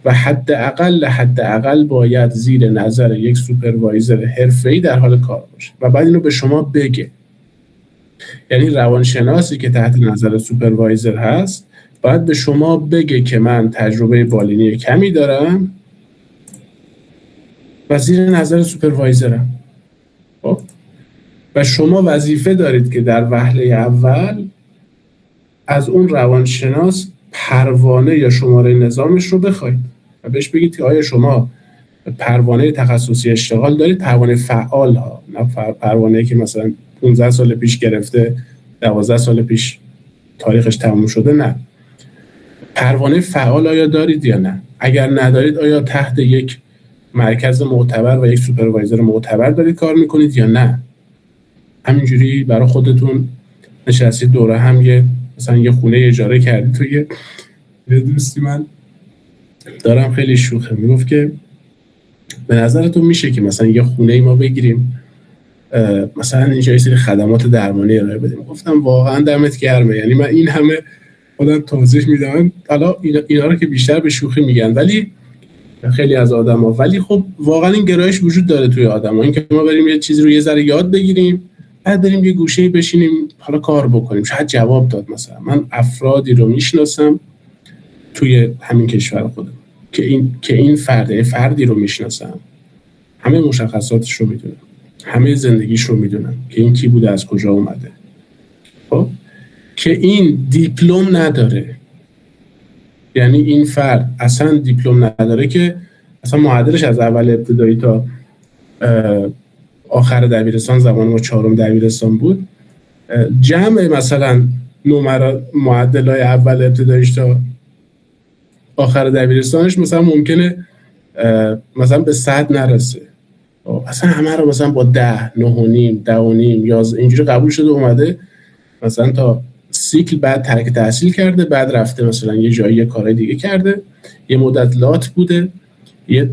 Speaker 1: و حداقل باید زیر نظر یک سوپروایزر حرفه‌ای در حال کار باشه و بعد اینو به شما بگه. یعنی روانشناسی که تحت نظر سوپروایزر هست باید به شما بگه که من تجربه بالینی کمی دارم و زیر نظر سوپروایزرم. خب و شما وظیفه دارید که در وهله اول از اون روانشناس پروانه یا شماره نظامش رو بخواید و بهش بگید که آیا شما پروانه تخصصی اشتغال دارید، پروانه فعال ها، نه پروانه‌ای که مثلا 15 سال پیش گرفته 12 سال پیش تاریخش تموم شده، نه، پروانه فعال آیا دارید یا نه. اگر ندارید آیا تحت یک مرکز معتبر و یک سوپروایزر معتبر دارید کار میکنید یا نه. همینجوری برای خودتون نشستید دوره هم مثلا یه خونه اجاره کردید. تو یه دوستی من دارم خیلی شوخه میگفت که به نظرتون میشه که مثلا یه خونه ای ما بگیریم مثلا اینجا یه سری خدمات درمانی ارائه بدیم. گفتم واقعا دمت گرمه، یعنی من این همه خودم توضیح میدم، حالا اینا رو که بیشتر به شوخی میگن ولی خیلی از آدما، ولی خب واقعا این گرایش وجود داره توی آدما، این که ما بریم یه چیزی رو یه ذره یاد بگیریم بعد بریم یه گوشه‌ای بشینیم حالا کار بکنیم. شاید جواب داد. مثلا من افرادی رو میشناسم توی همین کشور خودم که این فردی رو میشناسم، همه مشخصاتش رو میدونم، همه زندگیش رو میدونم که این کی بوده، از کجا اومده، خب که این دیپلم نداره. یعنی این فرد اصلا دیپلم نداره که اصلا معدلش از اول ابتدایی تا آخر دبیرستان، زمان ما 4م دبیرستان بود، جمع مثلا معدلای اول ابتداییش تا آخر دبیرستانش مثلا ممکنه مثلا به 100 نرسه، اصلا همه رو مثلا با 10، 9.5، 10.5 یا اینجوری قبول شده اومده مثلا تا سیکل بعد ترک تحصیل کرده، بعد رفته مثلا یه جایی یه کارهای دیگه کرده، یه مدت لات بوده، یه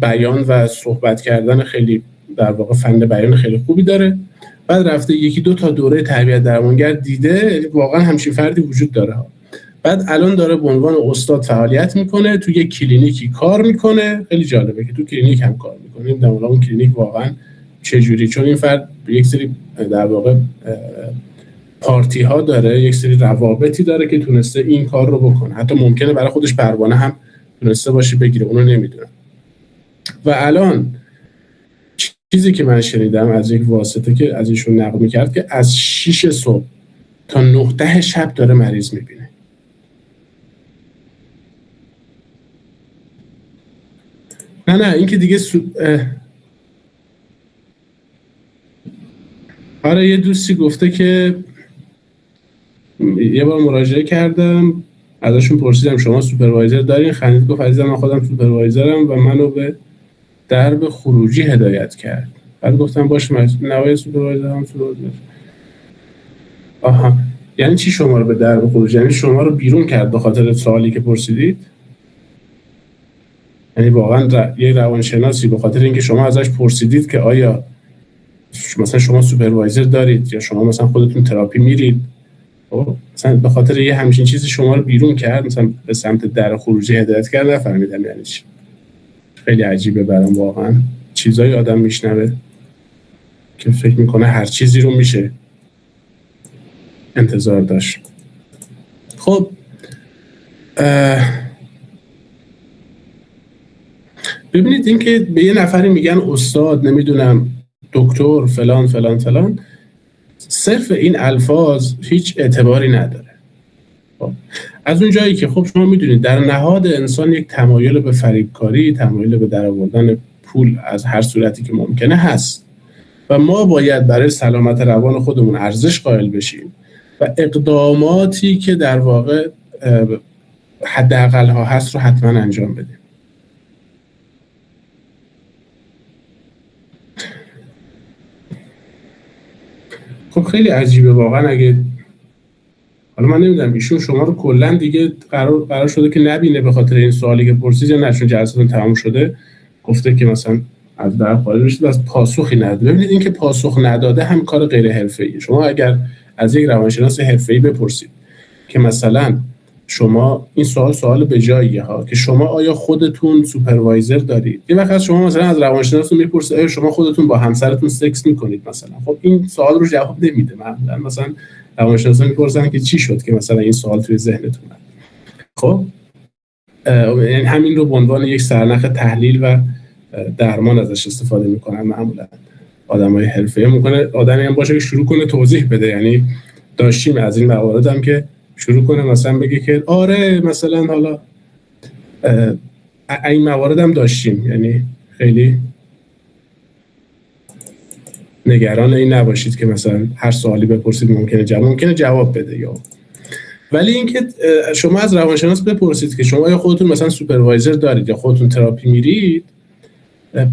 Speaker 1: بیان و صحبت کردن خیلی در واقع فن بیان خیلی خوبی داره، بعد رفته 1-2 تا دوره تربیت درمانگر دیده، واقعا همچین فردی وجود داره ها. بعد الان داره به عنوان استاد فعالیت میکنه، تو یک کلینیکی کار میکنه. خیلی جالبه که تو کلینیک هم کار میکنه. نمیدونم اون کلینیک واقعا چه جوری، چون این فرد یک سری در واقع پارتی ها داره، یک سری روابطی داره که تونسته این کار رو بکنه. حتی ممکنه برای خودش پروانه هم تونسته باشه بگیره، اونو نمیدونم. و الان چیزی که من شنیدم از یک واسطه که از ایشون نقل میکرد که از 6 صبح تا 9-10 شب داره مریض میبینه. نه این که دیگه آره یه دوستی گفته که یه بار مراجعه کردم ازشون پرسیدم شما سوپروایزر دارین؟ خندید گفت عزیزم من خودم سوپروایزرم و منو به درب خروجی هدایت کرد. بعد گفتم باشه من نوای سوپروایزرم سوپروایزر. آها یعنی چی شما رو به درب خروجی؟ یعنی شما رو بیرون کرد به خاطر سوالی که پرسیدید؟ یعنی واقعا یه روانشناسی به خاطر اینکه شما ازش پرسیدید که آیا مثلا شما سوپروایزر دارید یا شما مثلا خودتون تراپی میرید، مثلا به خاطر یه همچین چیزی شما رو بیرون کرد، مثلا به سمت در خروجی هدایت کرد؟ نفهمیدم یعنی چی. خیلی عجیبه برام واقعا. چیزایی آدم میشنوه که فکر میکنه هر چیزی رو میشه انتظار داشت. خب ببینید این که به یه نفری میگن استاد، نمیدونم دکتر، فلان فلان فلان، صرف این الفاظ هیچ اعتباری نداره. از اون جایی که خب شما میدونید در نهاد انسان یک تمایل به فریبکاری، تمایل به درآوردن پول از هر صورتی که ممکنه هست و ما باید برای سلامت روان خودمون ارزش قائل بشیم و اقداماتی که در واقع حداقل ها هست رو حتما انجام بدیم. خب خیلی عجیبه واقعا. اگه حالا من نمیدونم ایشون شما رو کلا دیگه قرار شده که نبینه به خاطر این سوالی که پرسید، یا نه چون جلسه‌تون تموم شده گفته که مثلا از در خارج شده، از پاسخی نداده. ببینید این که پاسخ نداده هم کار غیر حرفه‌ایه. شما اگر از یک روانشناس حرفه‌ای بپرسید که مثلا شما این سوال به جاییه ها که شما آیا خودتون سوپروایزر دارید، یه وقت شما مثلا از روانشناس میپرسید آیا شما خودتون با همسرتون سکس میکنید مثلا، خب این سوال رو جواب نمیده. مثلا روانشناسا میپرسن که چی شد که مثلا این سوال توی ذهنتون هست. خب یعنی همین رو به عنوان یک سرنخ تحلیل و درمان ازش استفاده میکنن معمولا آدمای حرفه‌ای. ممکنه آدمی هم باشه که شروع کنه توضیح بده، یعنی داشتیم از این موارد هم که شروع کنه مثلا بگه که آره مثلا حالا این موارد هم داشتیم. یعنی خیلی نگران این نباشید که مثلا هر سوالی بپرسید ممکنه جواب بده. یا ولی اینکه شما از روانشناس بپرسید که شما یا خودتون مثلا سوپروایزر دارید یا خودتون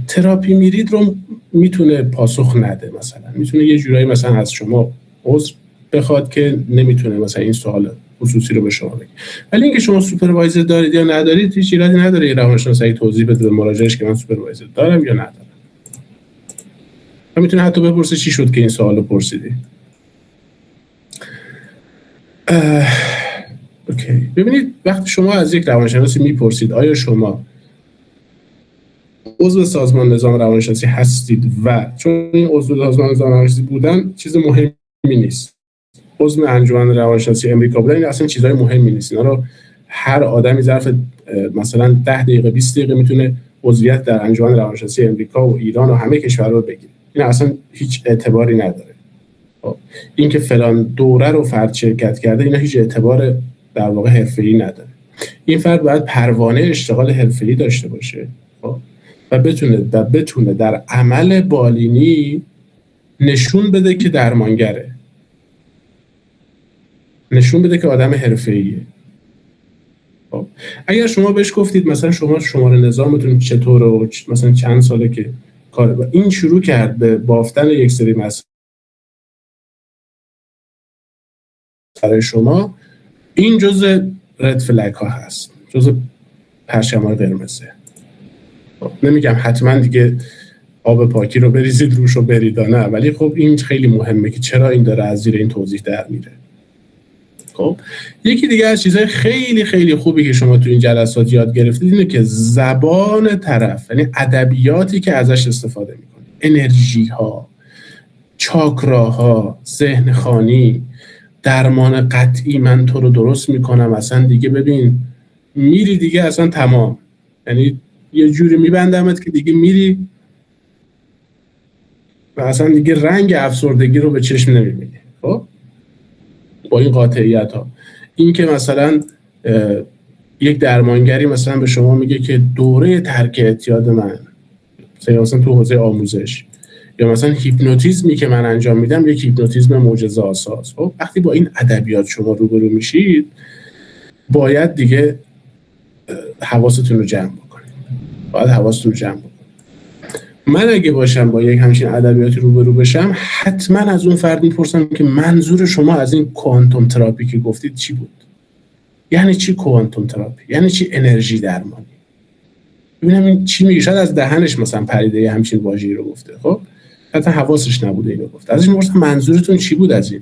Speaker 1: تراپی میرید رو میتونه پاسخ نده. مثلا میتونه یه جورایی مثلا از شما عذر بخواد که نمیتونه مثلا این سوال خصوصی رو به شما بگه. ولی اینکه شما سوپروایزر دارید یا ندارید هیچ ایرادی نداره. یه روانشناس توضیح بده به مراجعش که من سوپروایزر دارم یا ندارم. و میتونه حتی بپرسه چی شد که این سوال رو پرسیدی. اوکی. ببینید وقتی شما از یک روانشناسی میپرسید آیا شما عضو سازمان نظام روانشناسی هستید، و چون این عضو سازمان نظام روانشناسی بودن چیز مهمی نیست، عضو انجمن روانشناسی امریکا بودن این اصلا چیزای مهمی نیست. اینا رو هر آدمی ظرف مثلا 10 دقیقه 20 دقیقه میتونه عضویت در انجمن روانشناسی امریکا و ایران و همه کشورها رو بگیره. این اصلا هیچ اعتباری نداره. این که فلان دوره رو فرد شرکت کرده اینا هیچ اعتبار در واقع حرفه‌ای نداره. این فرد باید پروانه اشتغال حرفه‌ای داشته باشه و بتونه در عمل بالینی نشون بده که درمانگره، نشون بده که آدم حرفه‌ایه. اگر شما بهش گفتید مثلا شما شماره نظامتون چطوره و مثلا چند ساله که کاره و این شروع کرد به بافتن یک سری مسائل برای شما، این جزء رد فلگ ها هست، جزء پرچم‌های قرمزه. نمیگم حتما دیگه آب پاکی رو بریزید روش و بریدانه، ولی خب این خیلی مهمه که چرا این داره از زیر این توضیح در میره. خب یکی دیگه از چیزهای خیلی خیلی خوبی که شما تو این جلسات یاد گرفتید اینه که زبان طرف، یعنی ادبیاتی که ازش استفاده میکنه، انرژی ها، چاکراها، ذهن خوانی، درمان قطعی، من تو رو درست میکنم، اصلا دیگه ببین میری دیگه اصلا تمام، یعنی یه جوری میبندمت که دیگه میری و اصلا دیگه رنگ افسردگی رو به چشم نمیبینی. خب با این قاطعیت ها، این که مثلا یک درمانگری مثلا به شما میگه که دوره ترک اعتیاد من مثلا تو حوزه آموزش یا مثلا هیپنوتیزمی که من انجام میدم یک هیپنوتیزم معجزه آساس. خب وقتی با این ادبیات شما روبرو میشید باید دیگه حواستون رو جمع بکنید. من اگه باشم با یک همچین ادبیاتی روبرو بشم حتما از اون فرد میپرسم که منظور شما از این کوانتوم تراپی که گفتید چی بود؟ یعنی چی کوانتوم تراپی؟ یعنی چی انرژی درمانی؟ ببینم این چی میگه. شاید از دهنش مثلا پریده همچین واژه‌ای رو گفته، خب حتی حواسش نبوده اینو گفته. ازش میپرسم منظورتون چی بود از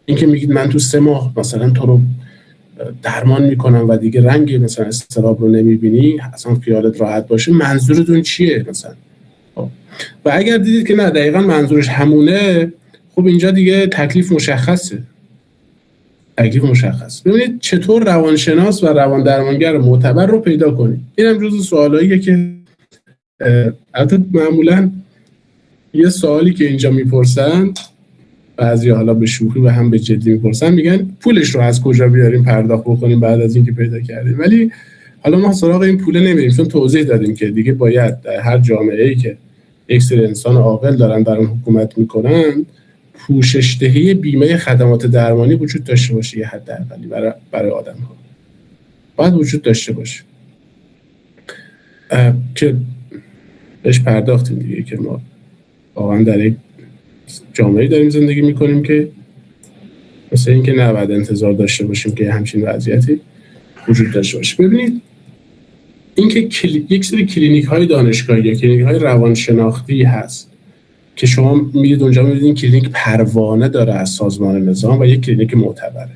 Speaker 1: این که میگید من تو 3 ماه مثلا تو رو درمان میکنم و دیگه رنگ مثلا استراب رو نمیبینی، اصلا خیالت راحت باشه، منظورتون چیه مثلا؟ و اگر دیدید که نه دقیقاً منظورش همونه، خب اینجا دیگه تکلیف مشخصه. تکلیف مشخص. ببینید چطور روانشناس و روان درمانگر معتبر رو پیدا کنید. اینم جزو سوالاییه که البته معمولا یه سوالی که اینجا میپرسن، بعضی حالا به شوخی و هم به جدی میپرسن، میگن پولش رو از کجا بیاریم پرداخت بکنیم بعد از اینکه پیدا کردیم. ولی حالا ما سراغ این پول نمیریم، چون توضیح دادیم که دیگه باید در هر جامعه‌ای که یک سری انسان عاقل دارن در اون حکومت میکنن، پوشش دهی بیمه خدمات درمانی وجود داشته باشه، یه حداقلی برای آدم‌ها باید وجود داشته باشه که بهش پرداختیم دیگه، که ما واقعا در یک جامعه‌ای داریم زندگی میکنیم که مثل این که نباید انتظار داشته باشیم که همچین وضعیتی وجود داشته باشه. ببینید اینکه یک سری کلینیک‌های دانشگاهی یا کلینیک‌های روانشناختی هست که شما میرید اونجا می‌بینید این کلینیک پروانه داره از سازمان نظام و یک کلینیک معتبره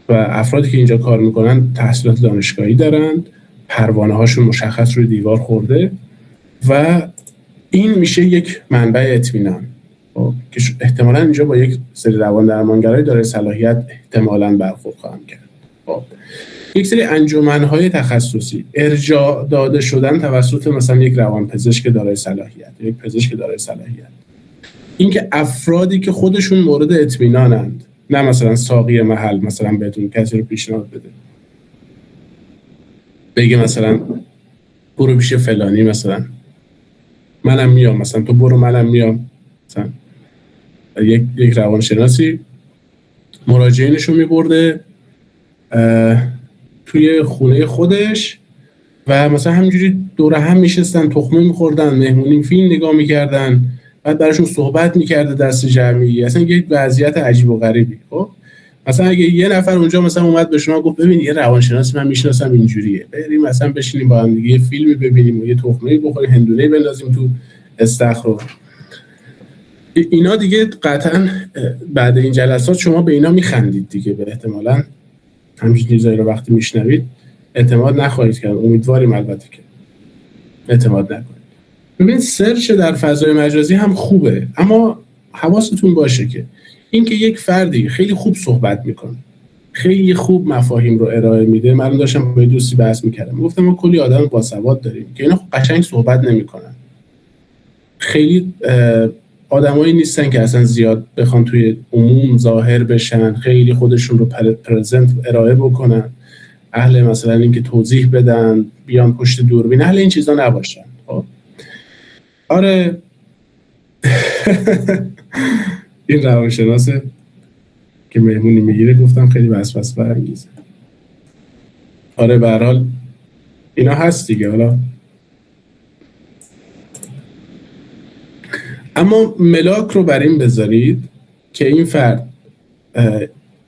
Speaker 1: و افرادی که اینجا کار میکنن تحصیلات دانشگاهی دارن، پروانه هاشون مشخص روی دیوار خورده و این میشه یک منبع اطمینان که احتمالاً اینجا با یک سری روان درمانگرای داره صلاحیت احتمالاً برخورد خواهم کرد. یک سری انجمن‌های تخصصی ارجاع داده شدن توسط مثلا یک روانپزشک دارای صلاحیت، یک پزشک دارای صلاحیت. اینکه افرادی که خودشون مورد اطمینانند، نه مثلا ساقی محل مثلا بهتون کسی رو پیشنهاد بده بگه مثلا برو پیش فلانی، مثلا منم میام، مثلا تو برو منم میام، مثلا یک روانشناسی مراجعینشو میبرده توی خونه خودش و مثلا همینجوری دور هم میشستن، تخمه میخوردن، مهمونی فیلم نگاه میکردن، بعد براشون صحبت میکرده دست جمعی. اصلا یک وضعیت عجیب و غریبی. خب مثلا اگه یه نفر اونجا مثلا اومد به شما گفت ببین یه روانشناس من میشناسم اینجوریه، بریم مثلا بشینیم با هم دیگه یه فیلمی ببینیم و یه تخمه بخوریم، هندونه بندازیم تو استخر، اینا دیگه قطعا بعد این جلسات شما به اینا میخندید دیگه، به احتمالاً همچین چیزایی رو وقتی میشنوید اعتماد نخواهید کرد. امیدواریم البته که اعتماد نکنید. ببین سرچ در فضای مجازی هم خوبه، اما حواستون باشه که اینکه یک فردی خیلی خوب صحبت میکنه، خیلی خوب مفاهیم رو ارائه میده. من داشتم با دوستی بحث میکردم، گفتم ما کلی آدم باسواد داریم که اینا قشنگ صحبت نمیکنن، خیلی آدمایی نیستن که اصلا زیاد بخوان توی عموم ظاهر بشن، خیلی خودشون رو پرزنت ارائه بکنن، اهل مثلا اینکه توضیح بدن، بیان پشت دوربین، اهل این چیزا نباشن. آره این روانشناسه که مهمونی میگیره گفتم خیلی وسوسه برانگیزه. آره به هر حال اینا هست دیگه. حالا اما ملاک رو بر این بذارید که این فرد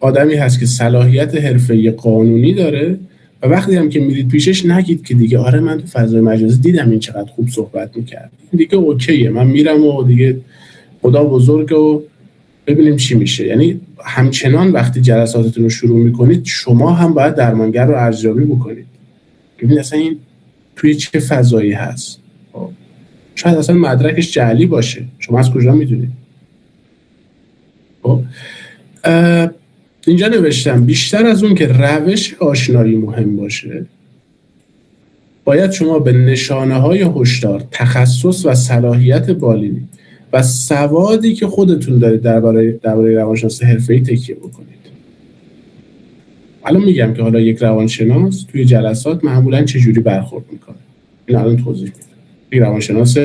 Speaker 1: آدمی هست که صلاحیت حرفه‌ای قانونی داره و وقتی هم که میرید پیشش نگید که دیگه آره من تو فضای مجازی دیدم این چقدر خوب صحبت میکرد، دیگه اوکیه من میرم و دیگه خدا بزرگه و ببینیم چی میشه. یعنی همچنان وقتی جلساتتون رو شروع میکنید شما هم باید درمانگر رو ارزیابی بکنید، ببینید اصلا این توی چه فضایی هست. شاید اصلا مدرکش جعلی باشه، شما از کجا میدونید؟ اینجا نوشتم بیشتر از اون که روش آشنایی مهم باشه، باید شما به نشانه‌های هشدار، تخصص و صلاحیت بالینی و سوادی که خودتون دارید درباره روانشناسی حرفه‌ای تکیه بکنید. الان میگم که حالا یک روانشناس توی جلسات معمولاً چجوری برخورد میکنه. این الان توضیح میدم. یک روانشناس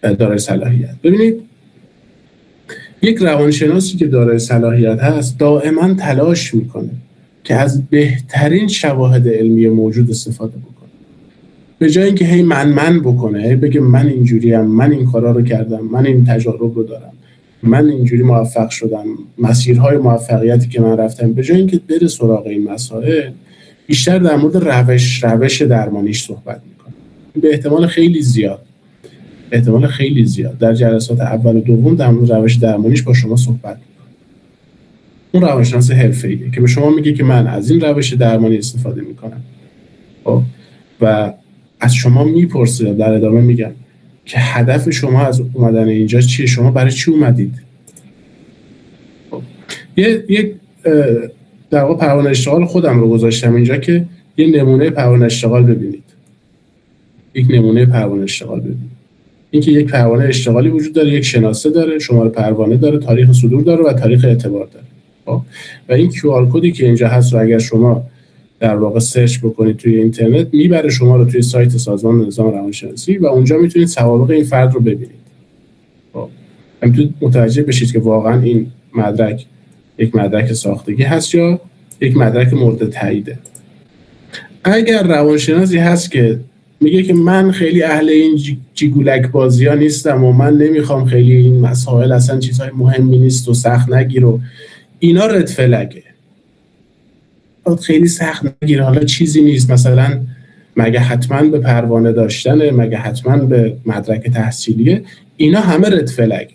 Speaker 1: دارای صلاحیت. ببینید یک روانشناسی که دارای صلاحیت هست دائما تلاش میکنه که از بهترین شواهد علمی موجود استفاده بکنه، به جای اینکه هی من بکنه، هی بگه من اینجوریم، من این کارا رو کردم، من این تجارب رو دارم، من اینجوری موفق شدم، مسیرهای موفقیتی که من رفتم، به جای اینکه بره سراغ این مسائل بیشتر در مورد روش درمانیش صحبت میکنه. به احتمال خیلی زیاد در جلسات اول و دوم در مورد روش درمانیش با شما صحبت میکنه. اون روانشناس حرفه‌ایه که به شما میگه که من از این روش درمانی استفاده میکنم و از شما میپرسه، در ادامه میگم که هدف شما از اومدن اینجا چیه، شما برای چی اومدید. یک در واقع پروانه اشتغال خودم رو گذاشتم اینجا که یه نمونه پروانه اشتغال ببینید. یک نمونه پروانه اشتغال ببینید. اینکه یک پروانه اشتغالی وجود داره، یک شناسه داره، شماره پروانه داره، تاریخ صدور داره و تاریخ اعتبار داره. و این QR کدی که اینجا هست رو اگر شما در واقع سرچ بکنید توی اینترنت میبره شما رو توی سایت سازمان نظام روانشناسی و اونجا میتونید سوابق این فرد رو ببینید. میتونید متوجه بشید که واقعا این مدرک یک مدرک ساختگی هست یا یک مدرک مورد تاییده. اگر روانشناسی هست که میگه که من خیلی اهل این جیگولک بازی ها نیستم و من نمیخوام خیلی این مسائل اصلا چیزهای مهمی نیست و سخت نگیر و اینا رد فلگه، خیلی سخت نگیر، حالا چیزی نیست، مثلا مگه حتما به پروانه داشتنه، مگه حتما به مدرک تحصیلیه، اینا همه رد فلگه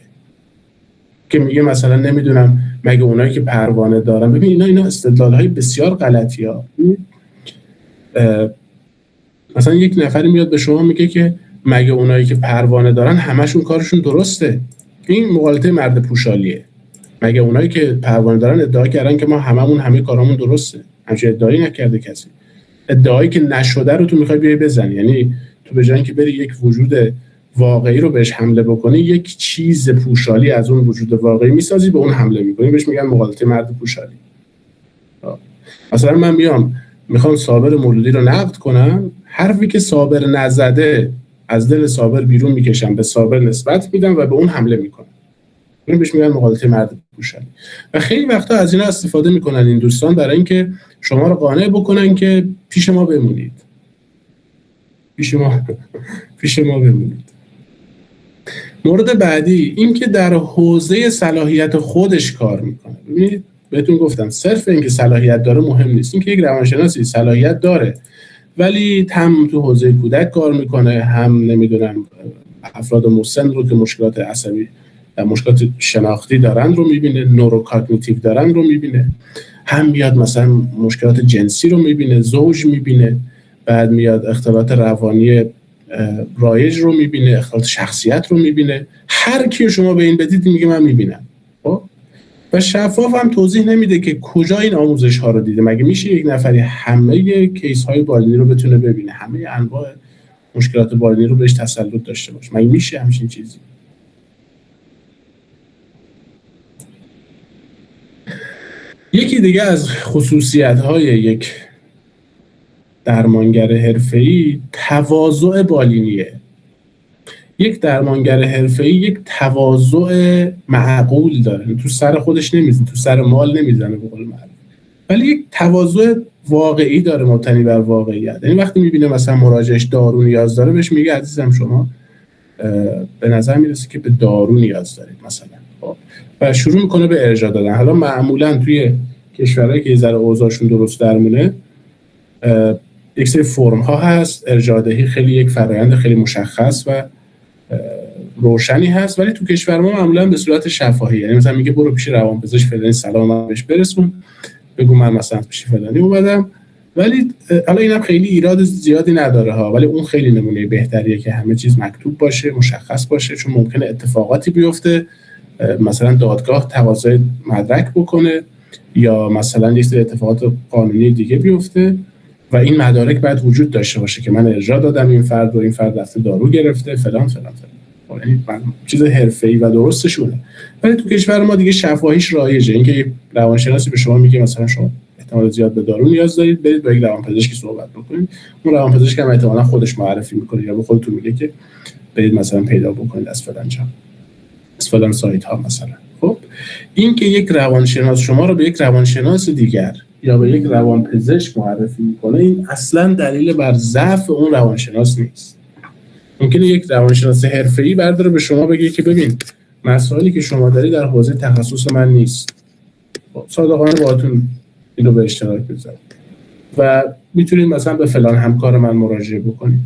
Speaker 1: که میگه مثلا نمیدونم مگه اونایی که پروانه دارن. ببین اینا استدلال‌های بسیار غلطی ها. مثلا یک نفری میاد به شما میگه که مگه اونایی که پروانه دارن همشون کارشون درسته. این مغالطه مرد پوشالیه. مگه اونایی که پروانه دارن ادعا کردن که ما همه کارامون درسته. همچین ادعایی نکرده کسی. ادعایی که نشده رو تو میخوای بیای بزنی. یعنی تو به جای اینکه بری یک وجود واقعی رو بهش حمله بکنی، یک چیز پوشالی از اون وجود واقعی میسازی، به اون حمله میکنی، بهش میگن مغالطه مرد پوشالی. مثلا من میخوام صابر مولودی رو نقد کنم، حرفی که صابر نزده از دل صابر بیرون میکشم، به صابر نسبت میدم و به اون حمله میکنم. این بهش میگن مغالطه مرد پوشالی. و خیلی وقتا از اینا استفاده میکنن این دوستان برای اینکه شما رو قانع بکنن که پیش ما بمونید. پیش ما بمونید. مورد بعدی این که در حوزه صلاحیت خودش کار میکنه. ببینید بهتون گفتم صرف اینکه صلاحیت داره مهم نیست. اینکه یک روانشناسی صلاحیت داره ولی هم تو حوزه کودک کار میکنه، هم نمیدونم افراد مسن رو که مشکلات عصبی و مشکلات شناختی دارن رو میبینه، نوروکاگنیتیو دارن رو میبینه، هم میاد مثلا مشکلات جنسی رو میبینه، زوج میبینه، بعد میاد اختلالات روانی رایج رو میبینه، اختلالات شخصیت رو میبینه. هر کی شما به این بدید میگه من میبینم. و شفاف هم توضیح نمیده که کجا این آموزش ها رو دیده. مگه میشه یک نفری همه کیس های بالینی رو بتونه ببینه، همه انواع مشکلات بالینی رو بهش تسلط داشته باشه؟ مگه میشه همچین چیزی؟ یکی دیگه از خصوصیت های یک درمانگر حرفه‌ای تواضع بالینیه. یک درمانگر حرفه‌ای یک تواضع معقول داره، تو سر خودش نمیزنه، تو سر مال نمیزنه به قول معروف، ولی یک تواضع واقعی داره مبتنی بر واقعیت. یعنی وقتی میبینه مثلا مراجعش دارو نیاز داره بهش میگه عزیزم شما به نظر میرسه که به دارو نیاز دارید مثلا، و شروع میکنه به ارجاع دادن. حالا معمولا توی کشورهایی که یه ذره اوضاعشون درست درمونه یک سری فرم ها هست، ارجاع دهی خیلی یک فرآیند خیلی مشخص و روشنی هست، ولی تو کشور ما معمولا به صورت شفاهی. یعنی مثلا میگه برو پیش روانپزشک فلانی سلام بهش برسون، بگو من مثلا پیش فلانی اومدم. ولی حالا اینم خیلی ایراد زیادی نداره ها، ولی اون خیلی نمونه بهتریه که همه چیز مکتوب باشه، مشخص باشه، چون ممکنه اتفاقاتی بیفته، مثلا دادگاه تقاضای مدرک بکنه یا مثلا یه سری اتفاقات قانونی دیگه بیفته و این مدارک باید وجود داشته باشه که من ارجاع دادم این فرد و این فرد رفته دارو گرفته فلان فلان فلان. یعنی چیز حرفه‌ای و درستشونه. ولی تو کشور ما دیگه شفاهیش رایجه. اینکه روانشناسی به شما میگه مثلا شما احتمال زیاد به دارو نیاز دارید، برید با یک روانپزشکی صحبت بکنید. اون روانپزشک هم احتمالاً خودش معرفی میکنه یا به خودتون میگه که برید مثلا پیدا بکنید از فلان جا، از فلان سایت ها مثلا. خب این که یک روانشناس شما رو به یک روانشناس دیگر یا به یک روانپزشک معرفی میکنه، این اصلا دلیل بر ضعف اون روانشناس نیست. ممکنه یک روانشناس حرفه‌ای برداره به شما بگه که ببین مسائلی که شما داری در حوزه تخصص من نیست، صادقانه باهاتون اینو به اشتراک بذارید و میتونید مثلا به فلان همکار من مراجعه بکنید،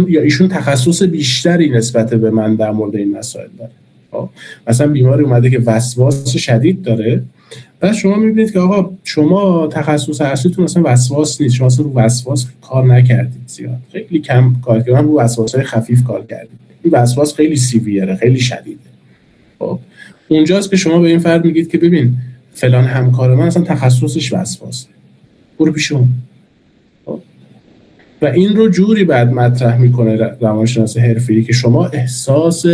Speaker 1: ایشون تخصص بیشتری نسبت به من در مورد این مسائل داره. مثلا بیماری اومده که وسواس شدید داره و شما میبینید که آقا شما تخصص اصلیتون مثلا وسواس نیست، شما اصلا رو وسواس کار نکردید، زیاد خیلی کم کار کردید، رو وسواس‌های خفیف کار کردید. این وسواس خیلی سیویره، خیلی شدیده. خب اونجاست که شما به این فرد میگید که ببین فلان همکار من اصلا تخصصش وسواسه، برو پیش اون. و این رو جوری بعد مطرح میکنه روانشناس حرفه‌ای که شما احساس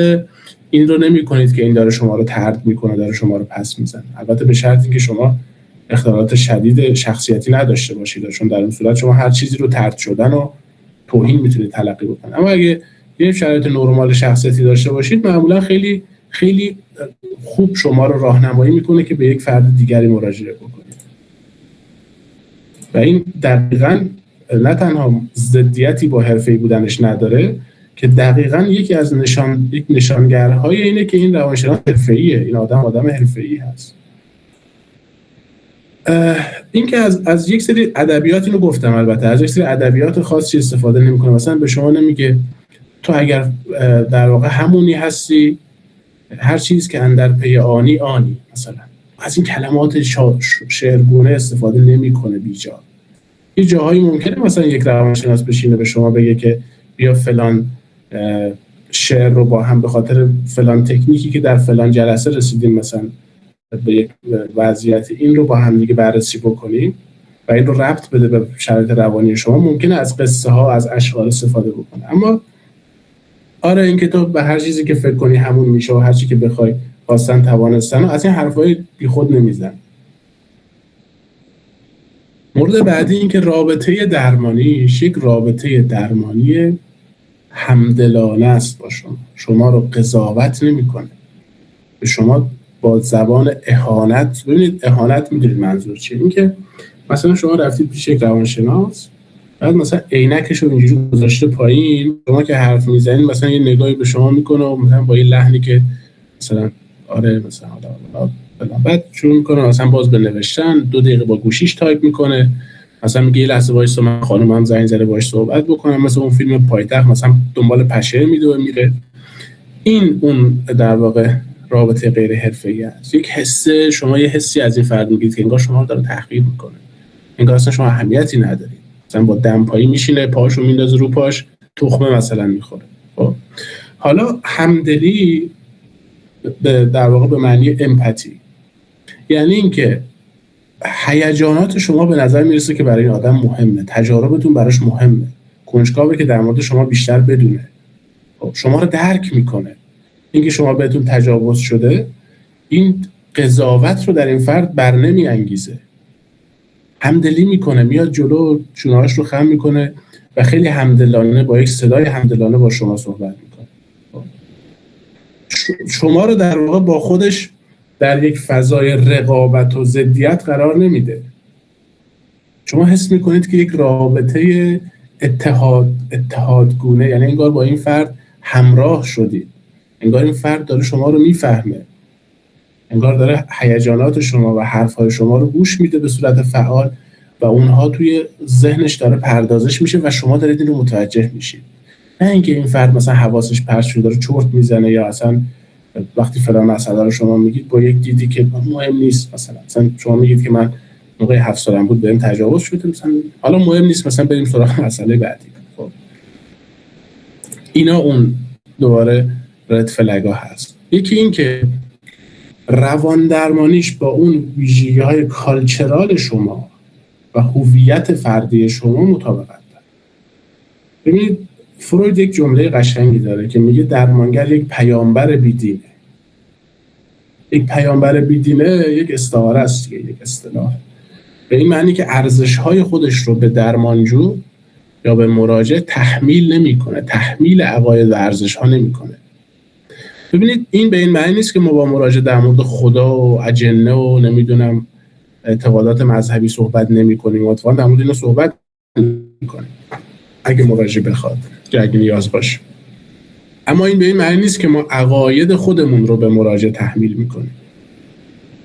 Speaker 1: این رو نمی‌کنید که این داره شما رو طرد میکنه، داره شما رو پس میزنه. البته به شرطی که شما اختلالات شدید شخصیتی نداشته باشید، چون در اون صورت شما هر چیزی رو طرد شدن و توهین میتونید تلقی بکنید. اما اگه یه شرایط نرمال شخصیتی داشته باشید، معمولا خیلی خیلی خوب شما رو راهنمایی میکنه که به یک فرد دیگری مراجعه بکنید. و این دقیقاً نه تنها ضدیتی با حرفه‌ای بودنش نداره، که دقیقاً یکی از نشانگرهای اینه که این روانشناس حرفه‌ایه، این آدم حرفه‌ای هست. این که از یک سری ادبیات، اینو گفتم البته، از یک سری ادبیات خاصی استفاده نمی‌کنه. مثلا به شما نمیگه تو اگر در واقع همونی هستی، هر چیز که اندر پی آنی آنی، مثلا از این کلمات شعرگونه استفاده نمی‌کنه بیجا. یه جاهایی ممکنه مثلا یک روانشناس بشینه به شما بگه که بیا فلان شعر رو با هم به خاطر فلان تکنیکی که در فلان جلسه رسیدیم مثلا به یک وضعیت، این رو با هم دیگه بررسی بکنیم و این رو ربط بده به شرایط روانی شما. ممکنه از قصه ها، از اشعار استفاده بکنه، اما آره این که تو به هر چیزی که فکر کنی همون میشه و هر چی که بخوای خواستن توانستن و از این حرفای بی خود نمیزن. مورد بعدی این که رابطه درمانیش یک رابطه درمانی همدلانه است با شما رو قضاوت نمی‌کنه، به شما با زبان اهانت، ببینید اهانت می‌دونید منظور چیه؟ این که مثلا شما رفتید پیش یک روانشناس، بعد مثلا عینکش رو اینجوری گذاشته پایین، شما که حرف میزنید مثلا یه نگاهی به شما میکنه و مثلا با یه لحنی که مثلا آره مثلا بعد شروع میکنه مثلا باز به نوشتن، 2 دقیقه با گوشیش تایپ میکنه، مثلا میگه یه لحظه وایسا من خانومم زنگ زده باهاش صحبت بکنم، مثلا اون فیلم پایتخت مثلا دنبال پشه میده و میره. این اون در واقع رابطه غیر حرفه‌ای است. یک حسه، شما یه حسی از این فرد میگیرید که انگار شما رو داره تحقیر میکنه، انگار اصلا شما اهمیتی ندارید، مثلا با دمپایی میشینه، پاشو میندازه رو پاش، تخمه مثلا میخوره. خب حالا همدلی در واقع به معنی امپاتی، یعنی اینکه هیجانات شما به نظر میرسه که برای این آدم مهمه، تجاربتون براش مهمه، کنجکاوه که در مورد شما بیشتر بدونه، شما رو درک میکنه. اینکه شما بهتون تجاوز شده، این قضاوت رو در این فرد بر نمی انگیزه، همدلی میکنه، میاد جلو، چونهاش رو خم میکنه و خیلی همدلانه با یک صدای همدلانه با شما صحبت میکنه. شما رو در واقع با خودش در یک فضای رقابت و ضدیت قرار نمیده. شما حس میکنید که یک رابطه اتحادگونه، یعنی انگار با این فرد همراه شدید، انگار این فرد داره شما رو میفهمه، انگار داره هیجانات شما و حرفهای شما رو گوش میده به صورت فعال و اونها توی ذهنش داره پردازش میشه و شما دارید این رو متوجه میشید. نه اینکه این فرد مثلا حواسش پرت شده داره چرت میزنه، یا اصلا وقتی فلان مسئله رو شما میگید با یک دیدی که مهم نیست، مثلا شما میگید که من موقع 7 سالم بود بهم تجاوز شده، مثلا حالا مهم نیست، مثلا بریم سراغ مسئله بعدی. خب اینا اون دوباره رد فلگا هست. یکی این که روان درمانیش با اون ویژگی‌های کالچرال شما و هویت فردی شما مطابقت داره. ببینید فروید یک جمله قشنگی داره که میگه درمانگر یک پیامبر بیدینه. یک پیامبر بیدینه یک استعاره است، یک اصطلاح، به این معنی که ارزش‌های خودش رو به درمانجو یا به مراجع تحمیل نمی‌کنه، تحمیل عقاید و ارزش‌ها نمی‌کنه. ببینید این به این معنی نیست که ما با مراجع در مورد خدا و اجنه و نمیدونم اعتقادات مذهبی صحبت نمی‌کنیم، اتفاقاً در مورد اینا صحبت می‌کنیم اگه مراجع بخواد، یا اگه نیاز باشه. اما این به این معنی نیست که ما عقاید خودمون رو به مراجع تحمیل می‌کنیم.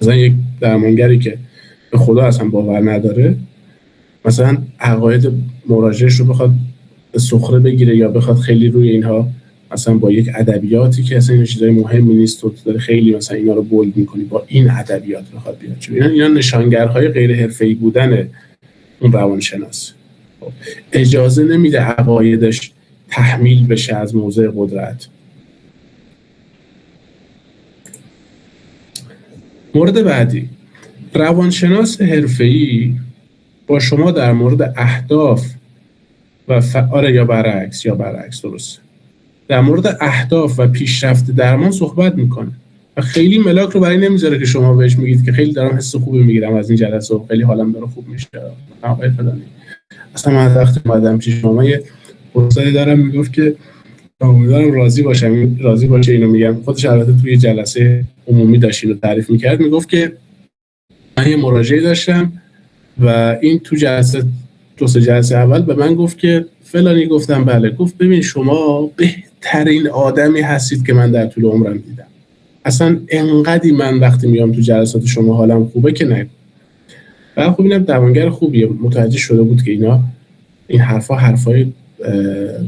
Speaker 1: مثلا یک درمانگری که به خدا اصلا باور نداره، مثلا عقاید مراجعش رو بخواد به سخره بگیره یا بخواد خیلی روی اینها مثلا با یک ادبیاتی که اصلا این چیزای مهمی نیست تو داره خیلی مثلا اینا رو بولد می‌کنی، با این ادبیات بخواد بیاد، چون اینا نشانگرهای غیر حرفه‌ای بودن اون روانشناس. اجازه نمیده عقایدش تحمیل بشه از موضع قدرت. مورد بعدی روانشناس حرفه‌ای با شما در مورد اهداف و آره یا برعکس درست، در مورد اهداف و پیشرفت درمان صحبت میکنه و خیلی ملاک رو برای نمیذاره که شما بهش میگید که خیلی دارم حس خوبی میگیرم از این جلسه و خیلی حالم داره خوب میشه. آقای فلانی اصلا من وقتی اومدم پیش شما یه پرسشی دارم، میگفت که امیدوارم راضی باشه اینو میگم. خودش البته توی جلسه عمومی داشت اینو تعریف میکرد، میگفت که من یه مراجعه داشتم و این تو جلسه دو سه جلسه اول به من گفت که فلانی. گفتم بله. گفت ببین شما بهترین آدمی هستید که من در طول عمرم دیدم، اصلا انقدی من وقتی میام تو جلسات شما حالم خوبه که نگو. و خب اینم درمانگر خوبیه، متوجه شده بود که این حرفای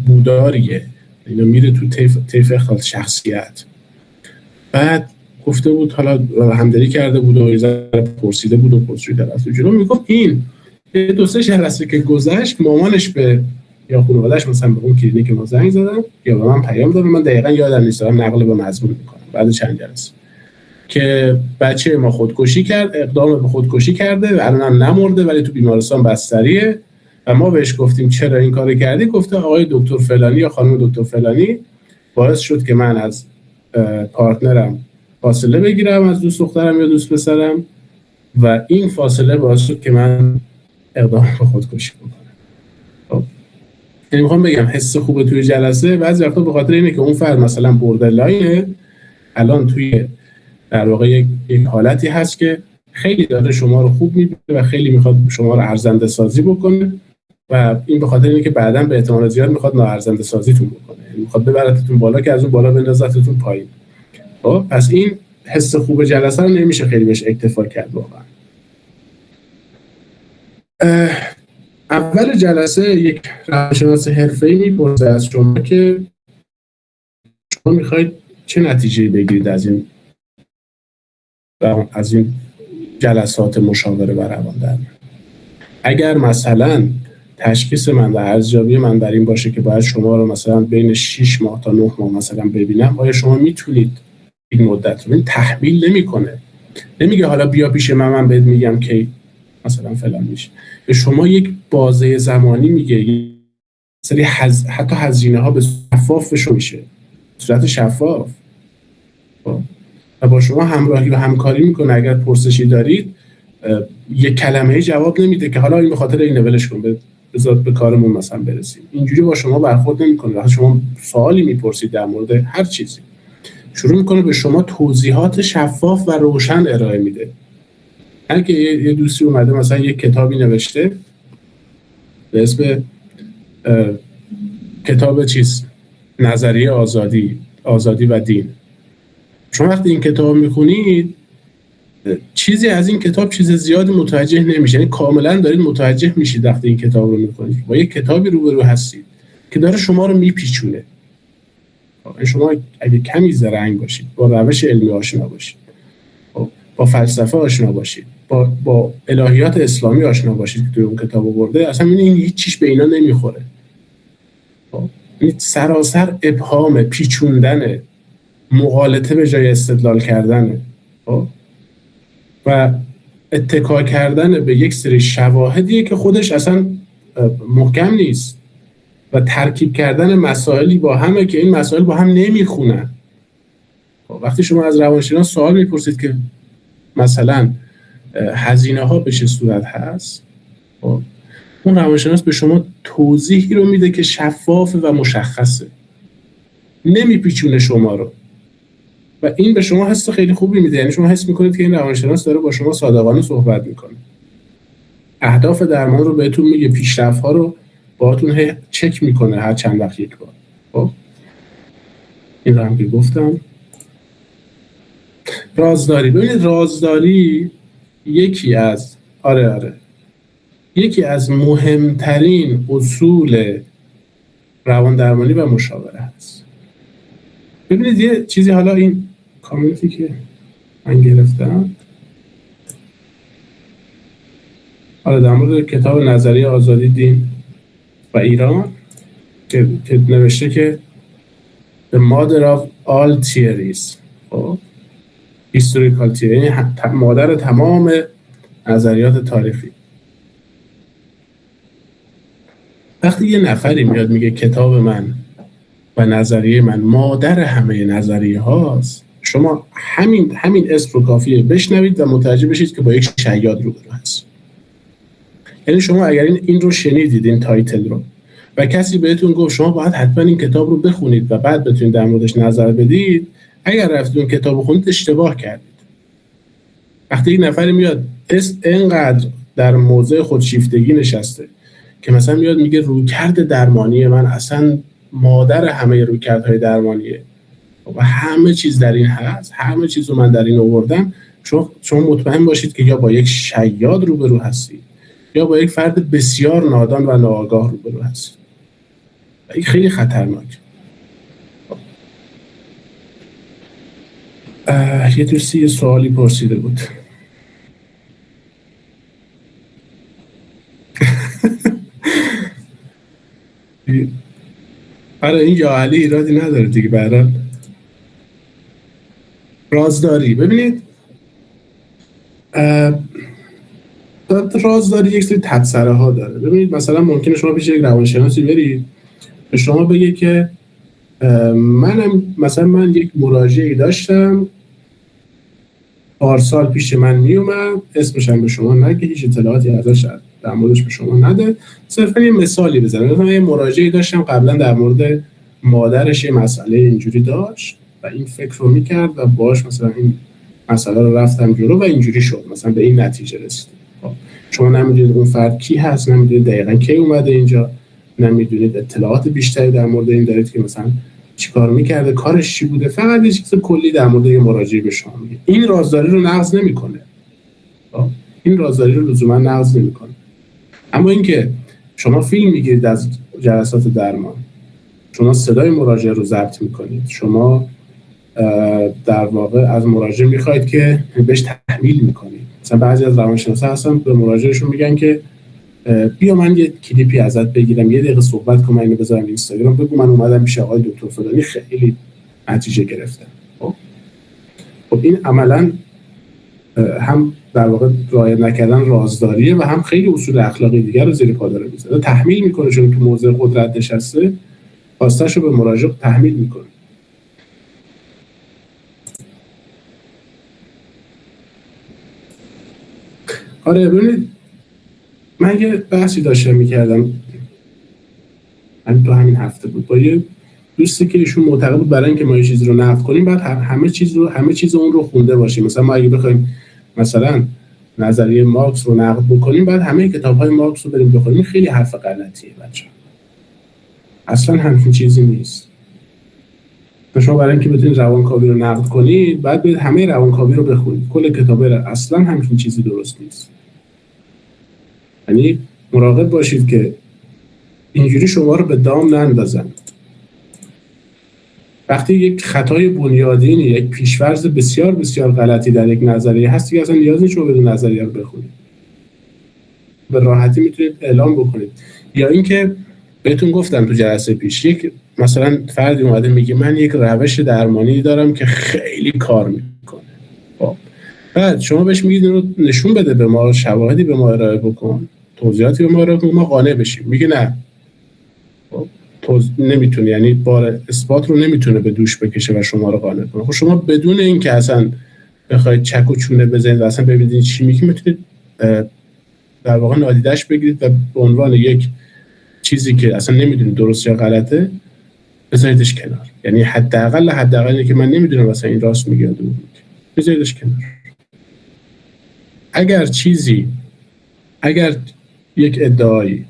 Speaker 1: بوداریه، اینا میره تو طیف اختلال شخصیت. بعد گفته بود، حالا همدلی کرده بود و پرسیده بود و پرسیده از جلو، میگفت این دو سه جلسه که گذشت مامانش به یا خانواده‌اش مثلا به اون کلینیک ما زنگ زدن یا به من پیام دادن، من دقیقاً یادم نیست، دارم نقل به مضمون میکنم، بعد چند جلسه که بچه ما خودکشی کرد، اقدام به خودکشی کرده و الان نمرده ولی تو بیمارستان بستریه و ما بهش گفتیم چرا این کارو کردی؟ گفته آقای دکتر فلانی یا خانم دکتر فلانی باعث شد که من از پارتنرم فاصله بگیرم، از دوست دخترم یا دوست پسرم، و این فاصله باعث شد که من اقدام به خودکشی بکنم. یعنی میخوام بگم حس خوبه توی جلسه بعضی وقتا به خاطر اینه که اون فرد مثلا بوردرلاینه، الان توی در واقع یک حالتی هست که خیلی داره شما رو خوب میبینه و خیلی میخواد شما رو ارزنده سازی بکنه و این به خاطر اینه که بعداً به احتمال زیاد میخواد ناارزنده سازیتون بکنه، یعنی میخواد ببرتتون بالا که از اون بالا بندازتتون پایین. خب پس این حس خوب جلسه رو نمیشه خیلی بهش اکتفا کرد واقعا. اول جلسه یک روانشناس حرفه‌ای میپرسه از شما که شما میخواید چه نتیجه‌ای بگیرید از این جلسات مشاوره و روان درمان. اگر مثلا تشخیص من و ارزیابی من بر این باشه که باید شما رو مثلا بین 6 ماه تا 9 ماه مثلا ببینم، آیا شما میتونید این مدت رو؟ این تحمیل نمیکنه، نمیگه حالا بیا پیش من بهت میگم که مثلا فلان میشه، به شما یک بازه زمانی میگه، سری حتی هزینه ها به شفاف بشه میشه، صورت شفاف، و با شما همراهی و همکاری میکنه. اگر پرسشی دارید یک کلمه جواب نمیده که حالا این به خاطر این ولش کن بذار به کارمون مثلا برسیم، اینجوری با شما برخورد نمیکنه. وقتی شما سوالی میپرسید در مورد هر چیزی، شروع میکنه به شما توضیحات شفاف و روشن ارائه میده. اگه یه دوستی اومده مثلا یک کتابی نوشته به اسم کتاب نظریه آزادی و دین، شما وقتی این کتاب میخونید چیزی از این کتاب چیز زیادی متوجه نمیشه، یعنی کاملا دارید متوجه میشید وقتی این کتاب رو میخونید با یک کتابی روبرو هستید که داره شما رو میپیچونه. شما اگه کمی زرنگ باشید، با روش علمی آشنا باشید، با فلسفه آشنا باشید، با الهیات اسلامی آشنا باشید که توی اون کتاب آورده، اصلا این هیچ چیز به اینا نمیخوره. این سراسر ابهام، پیچوندن، مغالطه به جای استدلال کردن و اتکا کردن به یک سری شواهدیه که خودش اصلا محکم نیست و ترکیب کردن مسائلی با همه که این مسائل با هم نمیخونن. وقتی شما از روانشناس سوال میپرسید که مثلا هزینه ها به چه صورت هست، اون روانشناس به شما توضیحی رو میده که شفافه و مشخصه، نمیپیچونه شما رو و این به شما حس خیلی خوبی میده. یعنی شما حس میکنید که این روانشناس داره با شما صادقانه صحبت میکنه، اهداف درمان رو بهتون میگه، پیشرفت ها رو باهاتون چک میکنه هر چند وقت یک بار. خب این رو هم که گفتم. رازداری، ببینید رازداری یکی از مهمترین اصول روان درمانی و مشاوره هست. ببینید یه چیزی، حالا این کامنتی که من گرفتم حالا در مورد کتاب نظریه آزادی، دین و ایران که نوشته که The Mother of All Theories، historical theory، یعنی مادر تمام نظریات تاریخی. وقتی یه نفری میاد میگه کتاب من و نظریه من مادر همه نظریه هاست، شما همین اسم رو کافیه بشنوید و متوجه بشید که با یک شیاد روبرو هست. یعنی شما اگر این رو شنیدید، این تایتل رو، و کسی بهتون گفت شما باید حتما این کتاب رو بخونید و بعد بتونید در موردش نظر بدید، اگر رفتید اون کتاب رو خوندید اشتباه کردید. وقتی یک نفری میاد اینقدر در موضع خودشیفتگی نشسته که مثلا میاد میگه رویکرد درمانی من اصلا مادر همه رویکردهای درمانیه و همه چیز در این هست، همه چیز رو من در این آوردم، شما مطمئن باشید که یا با یک شیاد روبرو هستید یا با یک فرد بسیار نادان و ناآگاه روبرو هستید. این خیلی خطرناک. یه دوستی یه سوالی پرسیده بود. برای این یا علی ایرادی نداره دیگه. برای رازداری، ببینید رازداری یک سری تبصره ها داره. ببینید مثلا ممکنه شما پیش یک روانشناسی برید به شما بگه که من یک مراجعی داشتم پارسال پیش من میومد، اسمش هم به شما نگه، هیچ اطلاعاتی ازش در موردش به شما نده، صرفا یه مثالی بزنم. مثلا یه مراجعی داشتم قبلا در مورد مادرش یه مسئله اینجوری داشت و این فکر رو میکرد و باش مثلا این مسئله رو رفتم جلو و اینجوری شد، مثلا به این نتیجه رسید. شما نمیدونید اون فرد کی هست، نمیدونید دقیقاً کی اومده اینجا، نمیدونید اطلاعات بیشتری در مورد این دارید که مثلا چیکار میکرده، کارش چی بوده، فقط یه چیز کلی در مورد یه مراجعه به شما میگه. این رازداری رو نقض نمیکنه. این رازداری رو لزوما نقض نمیکنه. اما اینکه شما فیلم میگیرید از جلسات درمان، شما صدای مراجعه رو ضبط میکنید، شما در واقع از مراجعه میخواید که بهش تحمیل میکنید. مثلا بعضی از روانشناسا هستن به مراجعهشون میگن که بیا من یه کلیپی ازت بگیرم، یه دقیقه صحبت کنم، اینو بذارم اینستاگرام، بگو من اومدم پیش آقای دکتر فلانی خیلی نتیجه گرفتم. خب این عملاً هم در واقع رعایت نکردن رازداریه و هم خیلی اصول اخلاقی دیگر رو زیر پا داره میذاره. تحمیل میکنه، چون تو موضع قدرت نشسته، خواستش رو به مراجع تحمیل میکنه. آره ببینید من یه بحثی داشتم میکردم همین هفته بود با یه دوستی که ایشون معتقد بود برای اینکه ما یه چیزی رو نقد کنیم بعد همه چیز اون رو خونده باشیم. مثلا ما اگه بخوایم مثلا نظریه مارکس رو نقد بکنیم بعد همه کتاب‌های مارکس رو بریم بخونیم، این خیلی حرف غلطیه بچه‌ها. اصلا همچین چیزی نیست. شما برای اینکه بتونید روانکاوی رو نقد کنید بعد برید همه روانکاوی رو بخونید، کل کتابا رو. اصلا همچین چیزی درست نیست. یعنی مراقب باشید که اینجوری شما رو به دام نندازن. وقتی یک خطای بنیادینی، یک پیش‌فرض بسیار بسیار غلطی در یک نظریه هست که اصلا نیاز نیست شما بدون نظریه رو بخونید، به راحتی میتونید اعلام بکنید. یا اینکه بهتون گفتم تو جلسه پیش، یک مثلا فردی اومده میگه من یک روش درمانی دارم که خیلی کار میکنه، خب بعد شما بهش میگید رو نشون بده به ما، شواهدی به ما ارائه بکن، توضیحاتی به ما ارائه کن، ما قانع بشیم. میگه نه، نمیتونه، یعنی بار اثبات رو نمیتونه به دوش بکشه و شما رو قانع کنه. خب شما بدون اینکه اصلا بخواید چک و چونه بزنید و اصلا ببینید چی میگه، میتونید در واقع نادیدش بگیرید و به عنوان یک چیزی که اصلا نمیدونید درست یا غلطه بذاریدش کنار. یعنی حداقل اینه که من نمیدونم مثلا این راست میگه یا دروغ میگه، بذاریدش کنار. اگر یک ادعایی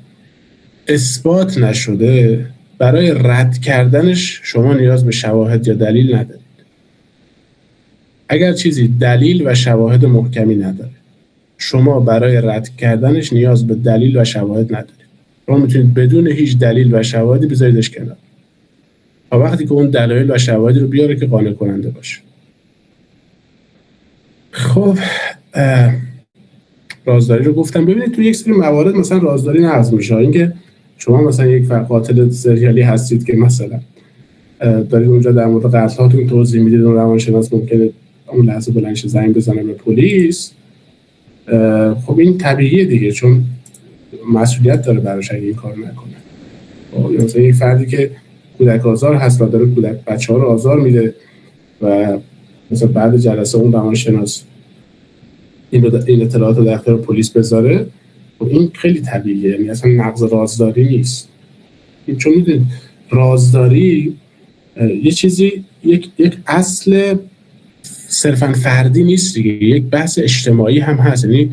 Speaker 1: اثبات نشده، برای رد کردنش شما نیاز به شواهد یا دلیل ندارید. اگر چیزی دلیل و شواهد محکمی نداره، شما برای رد کردنش نیاز به دلیل و شواهد ندارید. شما میتونید بدون هیچ دلیل و شواهدی بذاریدش کنار تا وقتی که اون دلایل و شواهدی رو بیاره که قانع کننده باشه. خب رازداری رو گفتم. ببینید تو یک سری موارد مثلا رازداری نقض میشه. اینکه شما مثلا یک قاتل سریالی هستید که مثلا دارید اونجا در مورد قتلاتون توضیح میدید، اون روانشناس ممکنه اون لحظه بلندش زنگ بزنه به پلیس خب این طبیعیه دیگه، چون مسئولیت داره براش اگه این کار نکنه. مثلا یک فردی که کودک آزار هست و داره بچه‌ها رو آزار میده و مثلا بعد جلسه اون روانشناس این اطلاعات رو در اختیار پلیس بذاره، خب این خیلی طبیعیه، یعنی اصلا نقض رازداری نیست. چون میدونید رازداری یه چیزی یک اصل صرفا فردی نیست دیگه، یک بحث اجتماعی هم هست. یعنی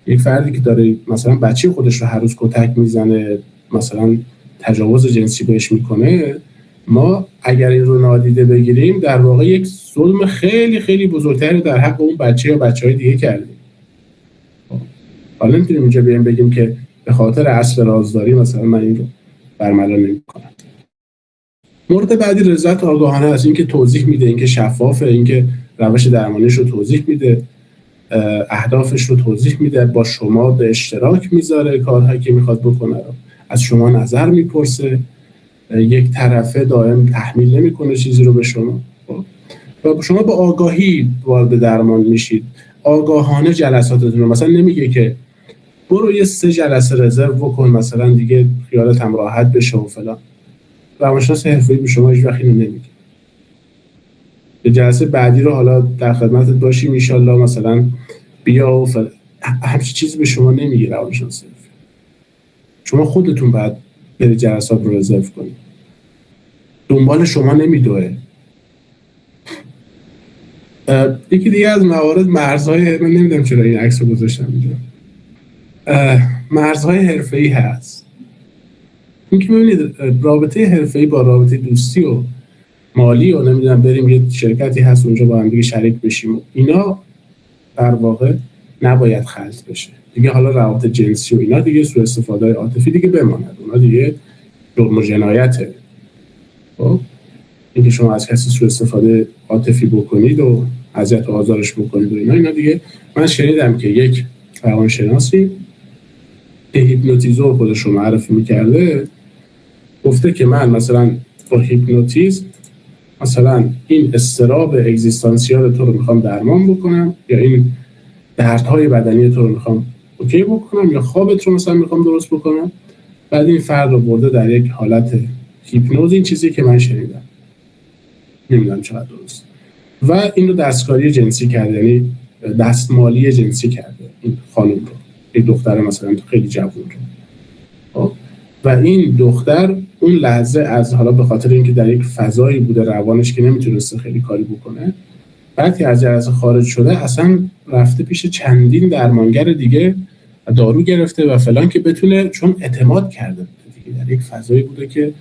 Speaker 1: یک فردی که داره مثلا بچه خودش رو هر روز کتک میزنه، مثلا تجاوز جنسی بهش میکنه، ما اگر این رو نادیده بگیریم در واقع یک ظلم خیلی خیلی بزرگتری در حق اون بچه یا بچهای دیگه کردیم. حالا نمیتونیم اینجا بگیم که به خاطر اصل رازداری مثلا من این رو برملا نمیکنم. مورد بعدی رضایت آگاهانه است. این که توضیح میده، این که شفافه، این که روش درمانیش رو توضیح میده، اهدافش رو توضیح میده، با شما به اشتراک میذاره کارهایی که میخواد بکنه رو، از شما نظر میپرسه، یک طرفه دائم تحمیل نمیکنه چیزی رو به شما و شما با آگاهی وارد درمان میشید. آگاهانه جلساتتون رو مثلا نمیگه که برو یه 3 جلسه رزرو بکن مثلا دیگه خیالت هم راحت بشه و فلان. روانشناس حرفه‌ای به شما هیچ وقت اینو نمیگه. به جلسه بعدی رو حالا در خدمتت باشیم ان شاءالله مثلا بیا و همچین چیزی به شما نمیگه روانشناس حرفه‌ای. شما خودتون باید برید جلسات رو رزرو کنید. دنبال شما نمیدوه. یکی دیگه از موارد مرزهای، من نمیدونم چرا این عکس رو گذاشتم اینجا، مرزهای حرفه‌ای هست. این که ببینید رابطه حرفه‌ای با رابطه دوستی و مالی و نمیدونم بریم یه شرکتی هست اونجا با هم دیگه شریک بشیم و اینا در واقع نباید خلط بشه دیگه. حالا روابط جنسی و اینا دیگه سوء استفاده عاطفی دیگه بماند، اونا دیگه جرم و جنایته. خب اینکه شما از کسی سوء استفاده عاطفی بکنید و اذیت و آزارش بکنید و اینا دیگه. من شنیدم که یک روانشناسی که هیپنوتیزور خودش رو معرفی میکرده گفته که من مثلا با هیپنوتیزم مثلا این اضطراب اگزیستانسیال تو رو میخوام درمان بکنم، یا این دردهای بدنی تو رو میخوام اوکی بکنم، یا خوابت رو مثلا میخوام درست بکنم. بعد این فرد رو برده در یک حالت هیپنوز، این چیزی که من شنیدم نمیدونم چقدر درست، و این رو دستکاری جنسی کرده، یعنی دستمالی جنسی کرده این خانم رو، این دختر مثلا خیلی جوون رو. و این دختر اون لحظه از حالا به خاطر اینکه در یک فضایی بوده روانش که نمیتونسته خیلی کاری بکنه، بعد که از جلسه خارج شده اصلا رفته پیش چندین درمانگر دیگه دارو گرفته و فلان که بتونه، چون اعتماد کرده بوده دیگه، در یک فضایی بوده که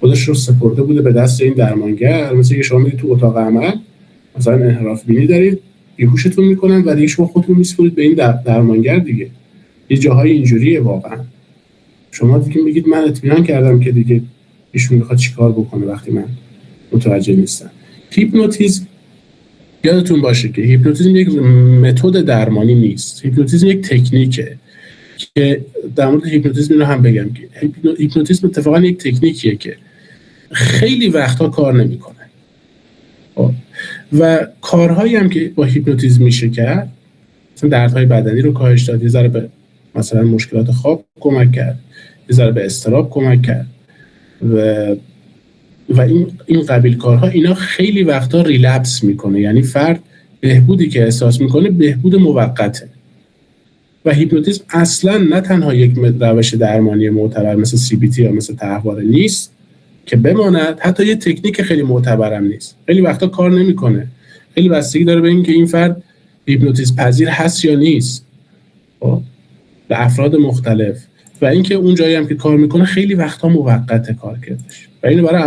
Speaker 1: خودش رو سپرده بوده به دست این درمانگر. مثلا که شما میرید تو اتاق عمل مثلا انحراف بینی دارید، بیهوشتون میکنن و دیگه شما خودتون میسپرید به این درمانگر دیگه. یه جاهای اینجوریه واقعا. شما دیگه میگید من اطمینان کردم که دیگه ایشون میخواد چیکار بکنه وقتی من متوجه نیستم. هیپنوتیزم یادتون باشه که هیپنوتیزم یک متد درمانی نیست. هیپنوتیزم یک تکنیکه که در مورد هیپنوتیزم اینو هم بگم که هیپنوتیزم اتفاقا یک تکنیکیه که خیلی وقتا کار نمیکنه و کارهایی هم که با هیپنوتیزم میشه کرد، مثلا دردهای بدنی رو کاهش داد، یه ذره به مثلا مشکلات خواب کمک کرد، یه ذره به اضطراب کمک کرد و این قبیل کارها، اینا خیلی وقتا ریلپس میکنه. یعنی فرد بهبودی که احساس میکنه بهبود موقته و هیپنوتیزم اصلا نه تنها یک روش درمانی معتبر مثل CBT یا مثل تحواره نیست که بماند، حتی یه تکنیک خیلی معتبرم نیست. خیلی وقتا کار نمیکنه. خیلی بستگی داره به اینکه این فرد هیپنوتیزم پذیر هست یا نیست به افراد مختلف، و اینکه اون جایی هم که کار میکنه خیلی وقتا موقته کار کردش. و اینو برای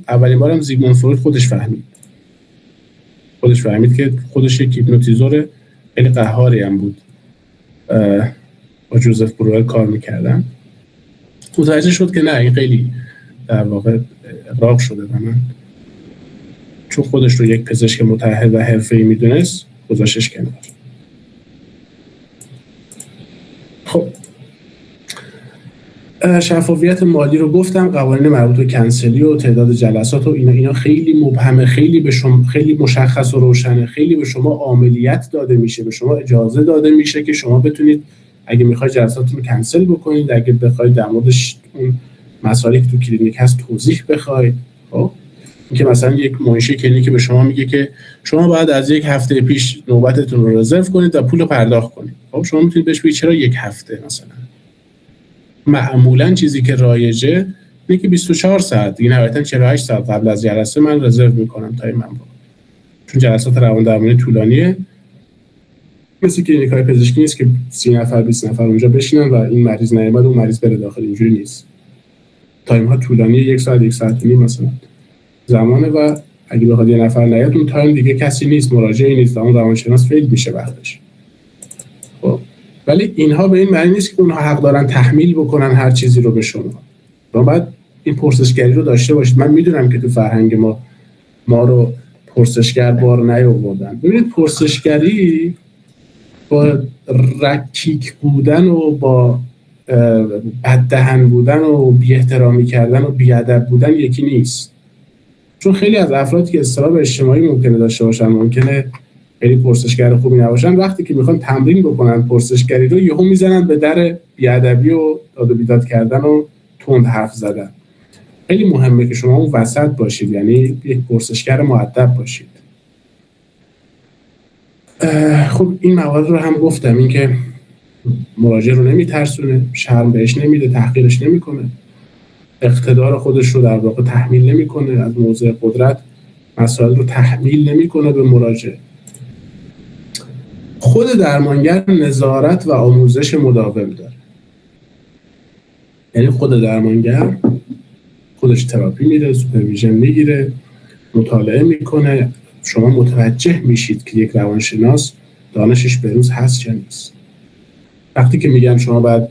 Speaker 1: اولین بارم زیگموند فروید خودش فهمید که خودش یک هیپنوتیزور خیلی قهاری هم بود، با جوزف بروئر کار میکردن. متوجه شد که نه، این خیلی در واقع اغراق شده و من چون خودش رو یک پزشک متعهد و حرفه‌ای میدونست گذاشتش کنار. خب شفافیت مالی رو گفتم، قوانین مربوط به کنسلی و تعداد جلسات و اینا خیلی مبهمه، خیلی به شما خیلی مشخص و روشنه، خیلی به شما عاملیت داده میشه، به شما اجازه داده میشه که شما بتونید اگه میخواید جلساتتون رو کنسل بکنید، اگه بخواید در مورد اون مسائلی که تو کلینیک هست توضیح بخواید. خب اینکه مثلا یک منشی کلینیک به شما میگه که شما باید از یک هفته پیش نوبتتون رو رزرو کنید و پول رو پرداخت کنید. خب شما میتونید بهش بگید چرا یک هفته مثلا. معمولا چیزی که رایجه اینه که 24 ساعت، دیگه نهایتا 48 ساعت قبل از جلسه من رزرو میکنم تا این من چون جلسات روان طولانیه، مثل کلینیک‌های پزشکی نیست که 30 نفر 20 نفر اونجا بشینن و این مریض نیامد اون مریض بره داخل، اینجوری نیست. تایم‌ها طولانیه، 1 ساعت 1 ساعت و نیم مثلا زمانه و اگه بخواد یه نفر نیاد اون تایم دیگه کسی نیست، مراجعی نیست، اون روانشناس فیل میشه وقتش. خب ولی اینها به این معنی نیست که اونها حق دارن تحمیل بکنن هر چیزی رو به شما. شما باید این پرسشگری رو داشته باشید. من میدونم که تو فرهنگ ما رو پرسشگر بار نیاوردن. ببینید پرسشگری با رکیک بودن و با بددهن بودن و بی احترامی کردن و بی ادب بودن یکی نیست. چون خیلی از افرادی که اضطراب اجتماعی ممکنه داشته باشن، ممکنه خیلی پرسشگر خوبی نباشن، وقتی که میخوان تمرین بکنن پرسشگری رو یهو میزنن به در بی ادبی و داد و بیداد کردن و تند حرف زدن. خیلی مهمه که شما اون وسط باشید، یعنی یک پرسشگر مؤدب باشید. خب این موارد رو هم گفتم، این که مراجع رو نمیترسونه، شرم بهش نمیده، تحقیرش نمیکنه، اقتدار خودش رو در واقع تحمیل نمیکنه، از موضع قدرت مسائل رو تحمیل نمیکنه به مراجع. خود درمانگر نظارت و آموزش مداوم داره، یعنی خود درمانگر خودش تراپی میره، سوپرویژن میگیره، مطالعه میکنه. شما متوجه میشید که یک روانشناس دانشش به روز هست یا نیست. وقتی که میگم شما باید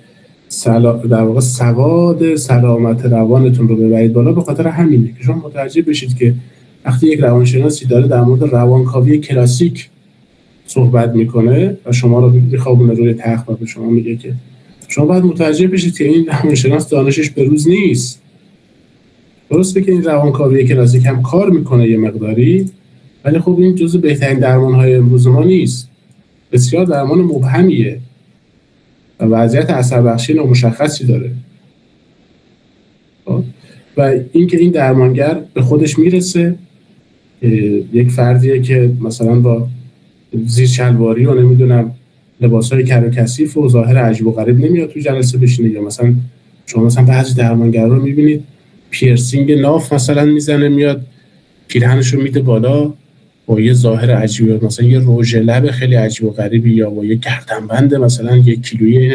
Speaker 1: در واقع سواد سلامت روانتون رو ببرید بالا، به خاطر همینه که شما متوجه بشید که وقتی یک روانشناسی داره در مورد روانکاوی کلاسیک صحبت میکنه و شما رو میخوابونه روی تخت و به شما میگه که شما باید متوجه بشید که این روانشناس دانشش به روز نیست. درسته که این روانکاوی کلاسیک هم کار میکنه یه مقداری، ولی خب این جزو بهترین درمان‌های امروز ما نیست. بسیار درمان مبهمیه و وضعیت اثر بخشی نامشخصی داره. و اینکه این درمانگر به خودش میرسه، یک فردیه که مثلا با زیر شلواری و نمیدونم لباسای کر و کثیف و ظاهر عجیب و غریب نمیاد تو جلسه بشینه، یا مثلا شما مثلا بعضی درمانگرا رو میبینید پیرسینگ ناف مثلا میزنه، میاد پیرهنش رو میده بالا با یه ظاهر عجیب، مثلا یه رژ لب خیلی عجیب و غریبی، یا با یه گردنبند مثلا 1 کیلویی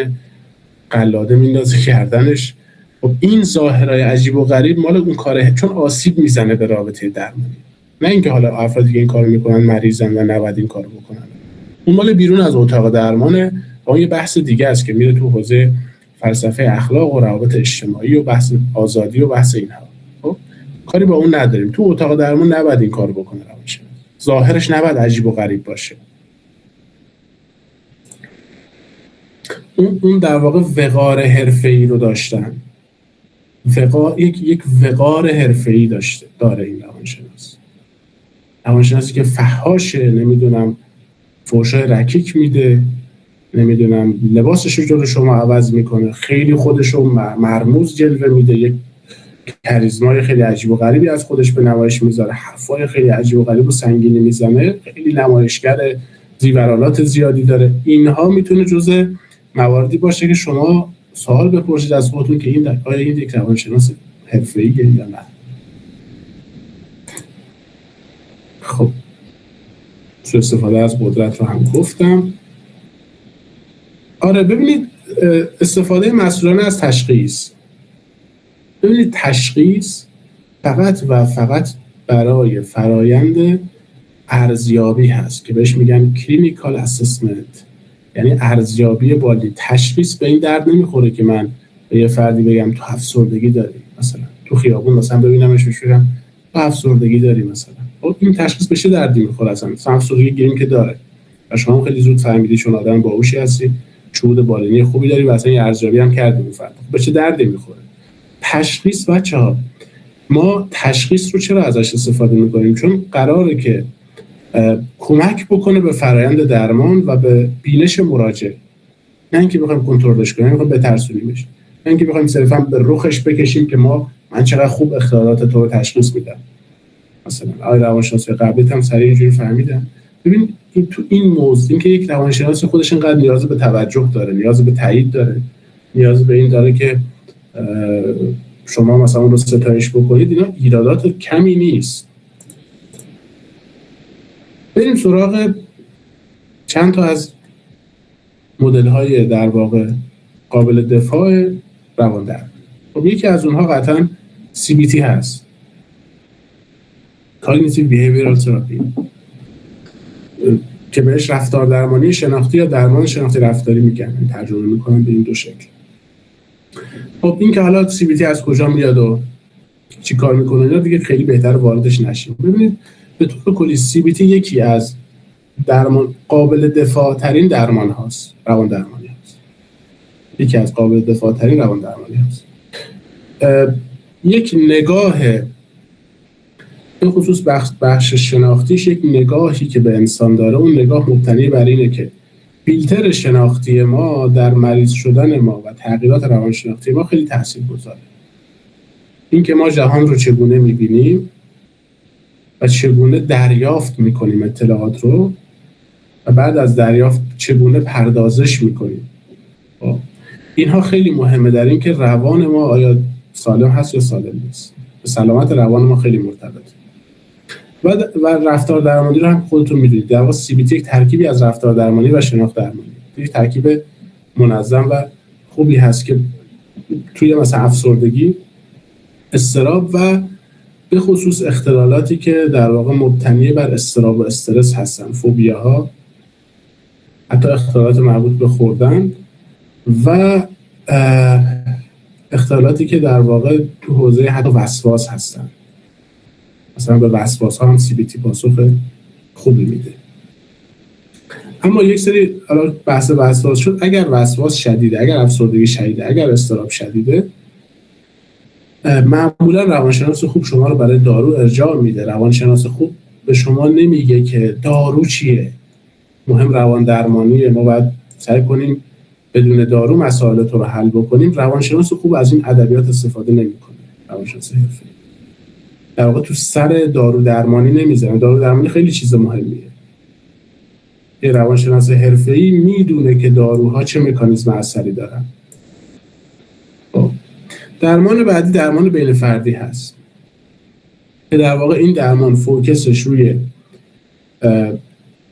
Speaker 1: قلاده میندازه گردنش. خب این ظاهرای عجیب و غریب مال اون کاره، چون آسیب میزنه به رابطه درمانی. نه اینکه حالا افرادی که این کارو میکنن مریضن و نباید این کارو بکنن، اون مال بیرون از اتاق درمانه. اون یه بحث دیگه است که میره تو حوزه فلسفه اخلاق و روابط اجتماعی و بحث آزادی و بحث اینها. خب کاری با اون نداریم. تو اتاق درمان نباید این کارو بکنه، ظاهرش نباید عجیب و غریب باشه. اون در واقع وقار حرفه‌ای رو داشتن، یک وقار حرفه‌ای داره این روانشناسی که فحاشه، نمیدونم فحشای رکیک میده، نمیدونم لباسش رو جلو شما عوض میکنه، خیلی خودش رو مرموز جلوه میده، یک کاریزمای خیلی عجیب و غریبی از خودش به نمایش میذاره، حرفای خیلی عجیب و غریب و سنگینی میزنه، خیلی نمایشگر زیورالات زیادی داره. اینها میتونه جزء مواردی باشه که شما سوال بپرسید از خودتون که آیا این یک روانشناس حرفه‌ایه یا نه. خب سوء استفاده از قدرت رو هم گفتم. آره ببینید، استفاده مسئولانه از تشخیص. ببینید تشخیص فقط و فقط برای فرایند ارزیابی هست که بهش میگن کلینیکال اسسمنت، یعنی ارزیابی بالی. تشخیص به این درد نمیخوره که من به یه فردی بگم تو افسردگی داری، مثلا تو خیابون مثلا ببینمش بگم تو افسردگی داری مثلا. این تشخیص به چه دردی میخوره؟ اصلا افسردگی گیریم که داره و شما خیلی زود فهمیدی چون آدم باهوشی هستی، شهود بالینی خوبی داری و اصلا یه ارزیابی هم کردیم فرد به چه دردی میخوره. تشخیص بچه‌ها، ما تشخیص رو چرا ازش استفاده میکنیم؟ چون قراره که کمک بکنه به فرآیند درمان و به بینش مراجع، نه اینکه بخوایم کنترلش کنیم، بخوایم بترسونیمش، نه اینکه بخوایم صرفا به رخش بکشیم که من چقدر خوب اختلالات تو رو تشخیص میدم. مثلا روانشناس قبلیت هم سریع اینجوری فهمیدن. ببین تو این موضوع، این که یک روانشناس خودش اینقدر نیاز به توجه داره، نیاز به تایید داره، نیاز به این داره که شما مثلا اون رو ستایش بکنید، اینا ایرادات کمی نیست. بریم سراغ چند تا از مدل‌های در واقع قابل دفاع رواندرمانی. خب یکی از اونها قطعاً CBT هست، Cognitive Behavioral Therapy، که بهش رفتار درمانی شناختی یا درمان شناختی رفتاری میگن، ترجمه میکنن به این دو شکل. خب این که حالا CBT از کجا میاد و چی کار میکنه اینا دیگه خیلی بهتر واردش نشیم. ببینید به طور کلی CBT یکی از درمان قابل دفاع ترین درمان هاست، روان درمانی هست، یکی از قابل دفاع ترین روان درمانی هست. یک نگاه به خصوص بخش شناختیش، یک نگاهی که به انسان داره، اون نگاه مبتنی بر اینه که فیلتر شناختی ما در مریض شدن ما و تغییرات روانشناختی ما خیلی تاثیرگذاره. این که ما جهان رو چگونه می‌بینیم و چگونه دریافت می‌کنیم اطلاعات رو و بعد از دریافت چگونه پردازش می‌کنیم، اینها خیلی مهمه در این که روان ما آیا سالم هست یا سالم نیست. به سلامت روان ما خیلی مرتبطه. و رفتار درمانی رو هم خودتون میدونید، در واقع CBT یک ترکیبی از رفتار درمانی و شناخت درمانی، یک ترکیب منظم و خوبی هست که توی مثلا افسردگی، اضطراب و به خصوص اختلالاتی که در واقع مبتنی بر اضطراب و استرس هستن، فوبیاها، حتی اختلالات مربوط به خوردن و اختلالاتی که در واقع تو حوزه حتی وسواس هستن، مثلا به وسواس ها هم CBT پاسخ خوبی میده. اما یک سری حالا بحث وسواس شد، اگر وسواس شدیده، اگر افسردگی شدیده، اگر اضطراب شدیده، معمولا روانشناس خوب شما رو برای دارو ارجاع میده. روانشناس خوب به شما نمیگه که دارو چیه، مهم روان درمانیه، ما باید سعی کنیم بدون دارو مسائل تو رو حل بکنیم. روانشناس خوب از این ادبیات استفاده نمیکنه. روانشناس حرفه‌ای در واقع تو سر دارو درمانی نمیزنه. دارو درمانی خیلی چیز مهمیه. یه روانشناس حرفه‌ای میدونه که داروها چه مکانیزم اثری دارن. درمان بعدی درمان بین فردی هست که در واقع این درمان فوکسش روی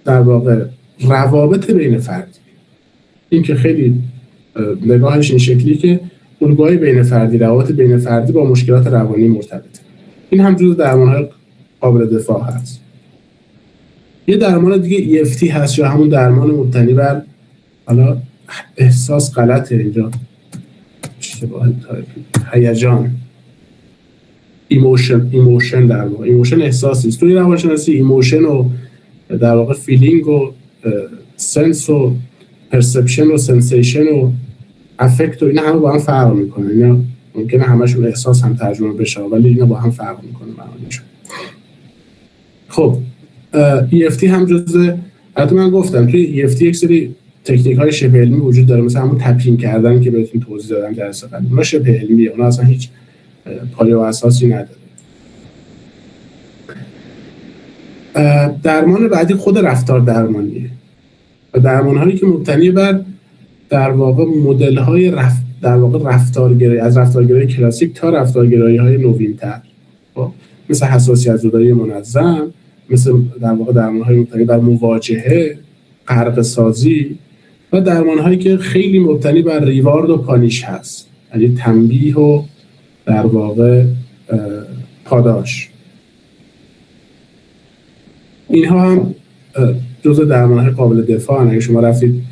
Speaker 1: در واقع روابط بین فردی، این که خیلی نگاهش این شکلی که الگوهای بین فردی، روابط بین فردی با مشکلات روانی مرتبطه. این هم جزو درمان‌های قابل دفاع هست. یه درمان دیگه EFT هست یا همون درمان مبتنی بر، حالا احساس غلطه اینجا، هیجان، ایموشن، در واقع ایموشن احساسی است. توی روانشناسی ایموشن و در واقع فیلینگ و سنس و پرسپشن و سنسیشن و افکت و اینا همه با هم فرق میکنه. اینا ممکنه همشون احساس هم ترجمه بشه ولی اینا با هم فرق میکنه معانیشون. خب EFT هم جزء، البته من گفتم توی EFT یک سری تکنیک های شبه علمی وجود داره، مثلا همون تپینگ کردن که بهتون توضیح دادم درس قبل، اونا شبه علمیه، اونا اصلا هیچ پایه و اساسی نداره. درمان بعدی خود رفتار درمانیه و درمان هایی که مبتنی بر در واقع مدل های در واقع رفتارگرایی، از رفتارگرایی کلاسیک تا رفتارگرایی های نوین‌تر، مثل حساسیت زدایی منظم، مثل در واقع درمان های مبتنی بر مواجهه، غرق سازی و درمان هایی که خیلی مبتنی بر ریوارد و پانیش هست، یعنی تنبیه و در واقع پاداش. اینها هم جزء درمان های قابل دفاع هستند. اگه شما رفتید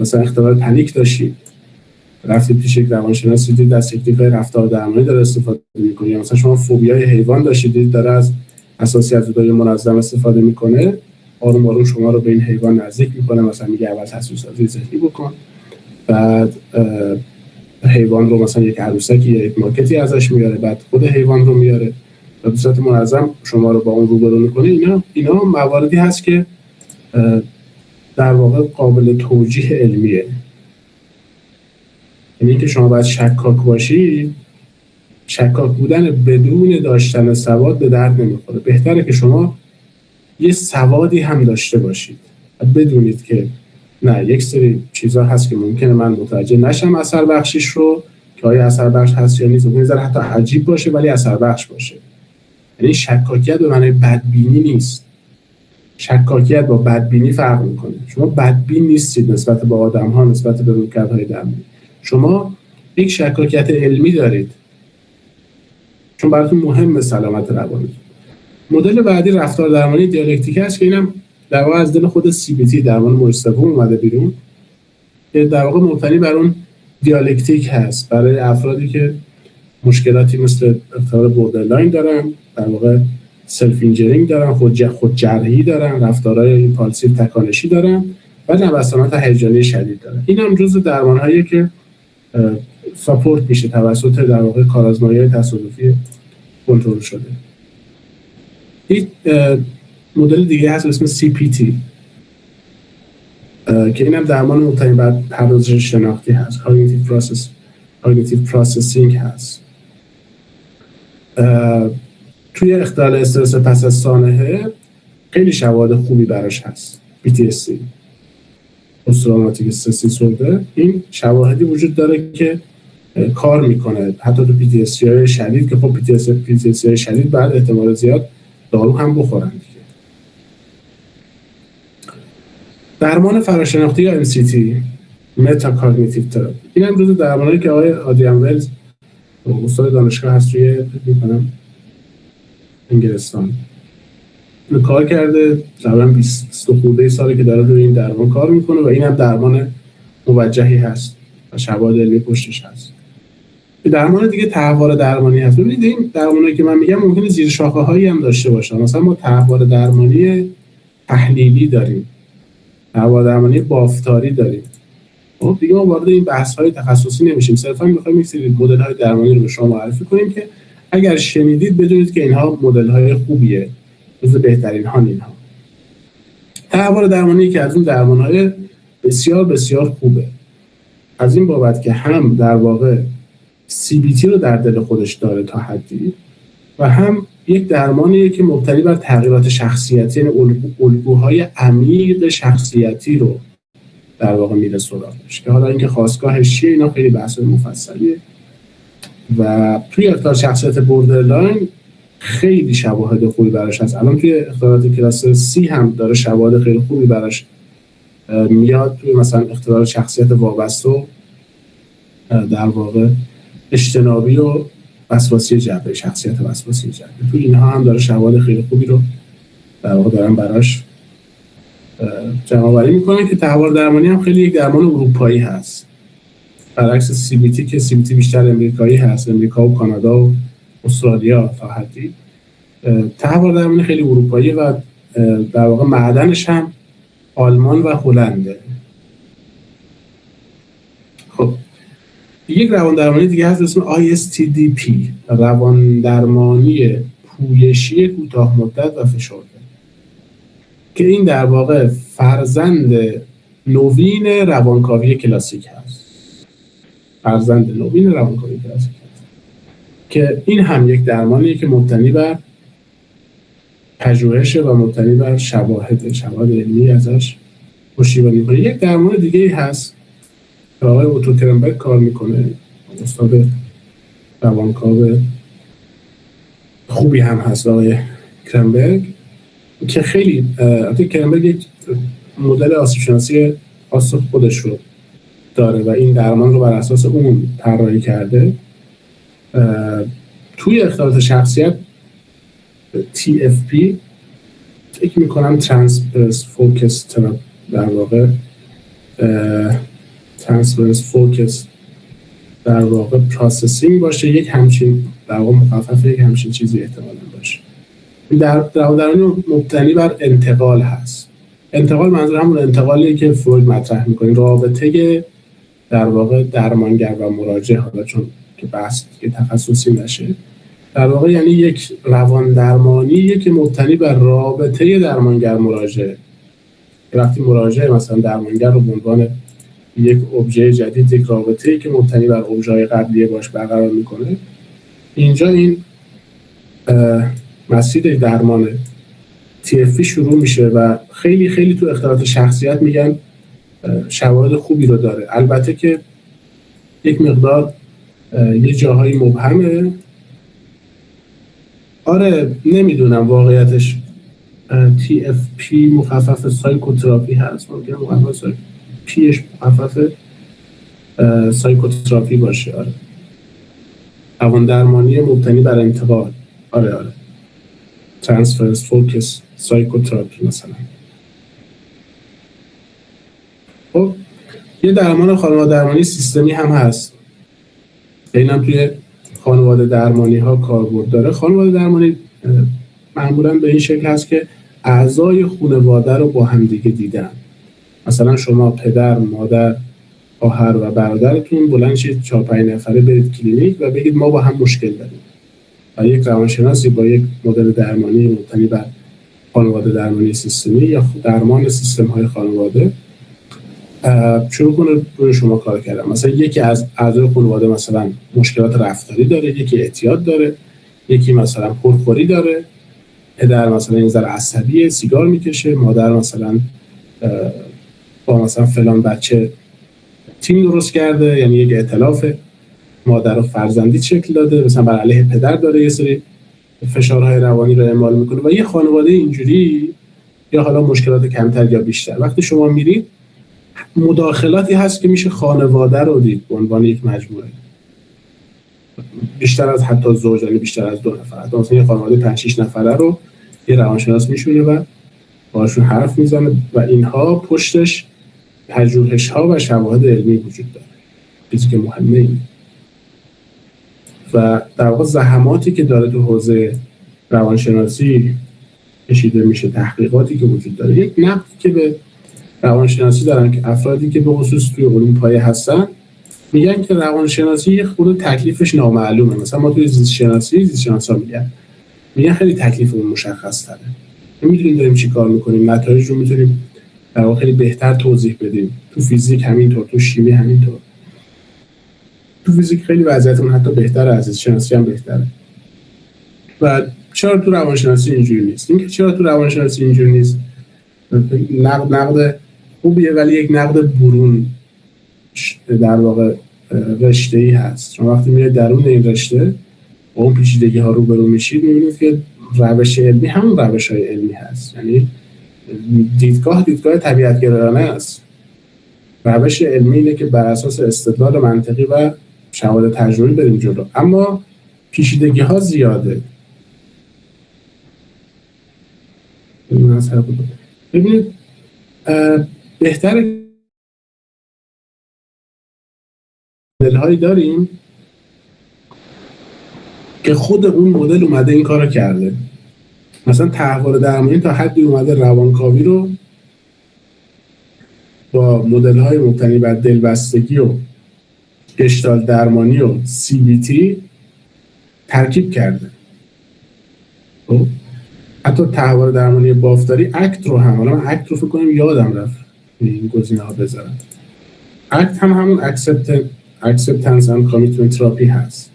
Speaker 1: مثلا اختلال پنیک داشتید، رفتید پیش یک روانشناس، دیدید از تکنیک‌های رفتار درمانی داره استفاده می‌کنه، یا مثلا شما فوبیای حیوان داشتید، دیدید داره از حساسیت زدایی منظم استفاده می‌کنه، آروم آروم شما رو به این حیوان نزدیک می‌کنه، مثلا میگه اول تصویر سازی ذهنی بکن، بعد حیوان رو مثلا یک عروسکی یا یک ماکتی ازش میاره، بعد خود حیوان رو میاره و به صورت منظم شما رو با اون روبرو میکنه. اینا مواردی هست که در واقع قابل توجیه علمیه. یعنی اینکه شما باید شکاک باشی، شکاک بودن بدون داشتن سواد به درد نمیخوره. بهتره که شما یه سوادی هم داشته باشید و بدونید که نه، یک سری چیزا هست که ممکنه من متوجه نشم اثر بخشیش رو، که آیا اثر بخش هست یا نیست، ممکنه ذره حتی عجیب باشه ولی اثر بخش باشه. یعنی شکاکیت به معنی بدبینی نیست. شکاکیت با بدبینی فرق میکنه. شما بدبین نیستید نسبت به آدم‌ها، نسبت به رویکردهای درمانی. شما یک شکاکیت علمی دارید چون براتون مهمه سلامت روانی. مدل بعدی رفتار درمانی دیالکتیک است که اینم در واقع از دل خود CBT درمان موج سوم اومده بیرون، که در واقع مبتنی بر اون دیالکتیک هست برای افرادی که مشکلاتی مثل اختلال بوردرلاین دارن، در واقع سلف اینجرینگ دارن، خود جرحی دارن، رفتارهای ایمپالسیو تکانشی دارن و نوسانات هیجانی شدید دارن. این هم جزء درمان‌هایی که ساپورت میشه توسط در واقع کارآزمایی‌های تصادفی کنترل شده. یک مدل دیگه هست به اسم CPT که اینم درمان مبتنی بر پردازش شناختی هست، cognitive processing هست. توی اختلال استرس پس از سانحه خیلی شواهد خوبی براش هست. PTSD، پست تروماتیک استرس دیسوردر، این شواهدی وجود داره که کار میکنه حتی تو PTSD های شدید، که خب PTSD های شدید بعد احتمال زیاد دارو هم بخورن دیگه. درمان فراشناختی یا MCT، متاکاگنیتیو تراپی، این هم جزو درمانایی که آقای آدریان ولز استاد دانشگاه هست توی میکنم انگلستان کار کرده، تقریبا 20 خورده ساله که داره روی این درمان کار میکنه و این هم درمان موجهی هست و شواهد علمی پشتش هست. درمان دیگه تحول درمانی هست. ببینید این درمانی که من میگم ممکنه زیر شاخه هایی هم داشته باشه. مثلا ما تحول درمانی تحلیلی داریم، تحول درمانی بافتاری داریم. خب دیگه ما وارد این بحث های تخصصی نمیشیم، صرفا میخوایم یک سری مدل های درمانی رو به شما معرفی کنیم که اگر شنیدید بدونید که اینها مدل های خوبیه، جزو بهترین ها اینها. تحول درمانی که از اون درمان های بسیار بسیار خوبه، از این بابت که هم در واقع CBT رو در دل خودش داره تا حدی و هم یک درمانیه که مبتنی بر تغییرات شخصیتی، یعنی الگوهای عمیق شخصیتی رو در واقع میره سراغش، که حالا اینکه خاستگاهش چیه اینا خیلی بحث مفصلیه. و توی اختلال شخصیت بوردرلاین خیلی شواهد خوبی براش هست. الان توی اختلالات کلاس C هم داره شواهد خیلی خوبی براش میاد. توی مثلا اختلال شخصیت وابسته در واقع اجتنابی و وسواسی جبهه، شخصیت وسواسی جبهه، تو اینها هم داره شواهد خیلی خوبی رو در واقع دارن براش جمع‌آوری میکنن که تحول درمانی هم خیلی یک درمان اروپایی هست، برعکس CBT که CBT بیشتر امریکایی هست، امریکا و کانادا و استرالیا تا حدی. تحول درمانی خیلی اروپایی و در واقع معدنش هم آلمان و هلنده. خب یک روان درمانی دیگه هست اسم ISTDP، روان درمانی پویشی کوتاه مدت و فشرده، که این در واقع فرزند نوین روانکاوی کلاسیک هست. که این هم یک درمانیه که مبتنی بر پژوهش و مبتنی بر شواهد علمی ازش پشتیبانی می‌کنه. یک درمان دیگه هست که آقای اوتو کرنبرگ کار میکنه، استاد روانکاو خوبی هم هست آقای کرنبرگ، که خیلی کرنبرگ یک مدل آسیب شناسی خاص خودش رو داره و این درمان رو بر اساس اون طراحی کرده. توی اختلالات شخصیت TFP فکر میکنم ترانسفرس فوکس در واقع ترانسفرس فوکس در واقع پروسسینگ باشه، یک همچین در واقع مخفف یک همچین چیزی احتمالاً باشه. در درمانی مبتنی بر انتقال هست. انتقال منظور همون انتقالیه که فروید مطرح میکنه، رابطه در واقع درمانگر و مراجع، حالا چون که بحث که تخصصی نشه، در واقع یعنی یک روان درمانی که مبتنی بر رابطه درمانگر مراجع. وقتی مراجع مثلا درمانگر رو به عنوان یک ابژه جدید، یک رابطه‌ای که مبتنی بر ابژه‌های قبلی باش برقرار میکنه، اینجا این مسیر درمان TFP شروع میشه و خیلی خیلی تو اختلالات شخصیت میگن شواهد خوبی رو داره. البته که یک مقدار یه جاهایی مبهمه. آره نمیدونم واقعیتش TFP مخفف سایکوتراپی هست، ممکنه مخفف پیش مخفف سایکوتراپی باشه. آره روان درمانی مبتنی بر انتقال. آره ترانسفرنس فوکس سایکوتراپی مثلا. خب یه درمان خانواده درمانی سیستمی هم هست، اینم توی خانواده درمانی ها کاربرد داره. خانواده درمانی معمولا به این شکل هست که اعضای خانواده رو با هم دیگه دیدن. مثلا شما پدر، مادر، خواهر و برادرتون بلند شید 4-5 نفره برید کلینیک و بگید ما با هم مشکل داریم و یک روانشناسی با یک مدل درمانی مبتنی بر خانواده درمانی سیستمی یا درمان سیستم های خانواده شروع کنه روی شما کار کردن. مثلا یکی از اعضای خانواده مثلا مشکلات رفتاری داره، یکی اعتیاد داره، یکی مثلا پرخوری داره، پدر مثلا این ذره عصبیه، سیگار میکشه، مادر مثلا با مثلا فلان بچه تیم درست کرده، یعنی یک ائتلاف مادر و فرزندی شکل داده، مثلا بر علیه پدر داره یه سری فشارهای روانی رو اعمال میکنه و یه خانواده اینجوری یا حالا مشکلات کمتر یا بیشتر. وقتی شما میرید مداخلاتی هست که میشه خانواده رو دید به عنوان یک مجموعه، بیشتر از حتی زوج، یعنی بیشتر از 2 نفر. مثلا یه خانواده 5-6 نفره رو یه روانشناس میشونه و باشون حرف میزنه و اینها پشتش پژوهش‌ها و شواهد علمی وجود داره، چیزی که مهمه اینه. و در واقع زحماتی که داره تو حوزه روانشناسی کشیده میشه، تحقیقاتی که وجود داره. یک نقد که به روانشناسی دارن که افرادی که به خصوص توی علوم پایه هستن میگن که روانشناسی یه خورده تکلیفش نامعلومه. مثلا ما توی زیستشناسا میگن خیلی تکلیفمون مشخص تره، نمیدونیم داریم چی کار میکنیم، نتایج رو میتونیم در واقع خیلی بهتر توضیح بدیم. تو فیزیک همینطور، تو شیمی همینطور. تو فیزیک خیلی وضعیتمون حتی بهتره، از زیستشناسی هم بهتره. و چرا تو روانشناسی اینجوری نیست؟ اینکه چرا تو روانشناسی اینجوری نیست نقد خوبیه، ولی یک نقد برون در واقع رشته‌ای هست. شما وقتی میرید درون این رشته با اون پیچیدگی ها روبرو میشید، میبینید که روش علمی همون روش های علمی هست، یعنی دیدگاه طبیعت گرایانه است. روش علمی اینه که بر اساس استدلال منطقی و شواهد تجربی بریم جلو، اما پیچیدگی ها زیاده. ببینید بهتره مدل‌هایی داریم که خود اون مدل اومده این کارو کرده. مثلا تحول درمانی تا حدی اومده روانکاوی رو با مدل‌های مبتنی بر دلبستگی و گشتالت درمانی و CBT ترکیب کرده. حتی تحول درمانی بافتاری ACT رو هم، حالا من ACT رو فکر کنم یادم رفت این گزینه‌ها بذارم. ACT هم همون Acceptance and Commitment Therapy هست،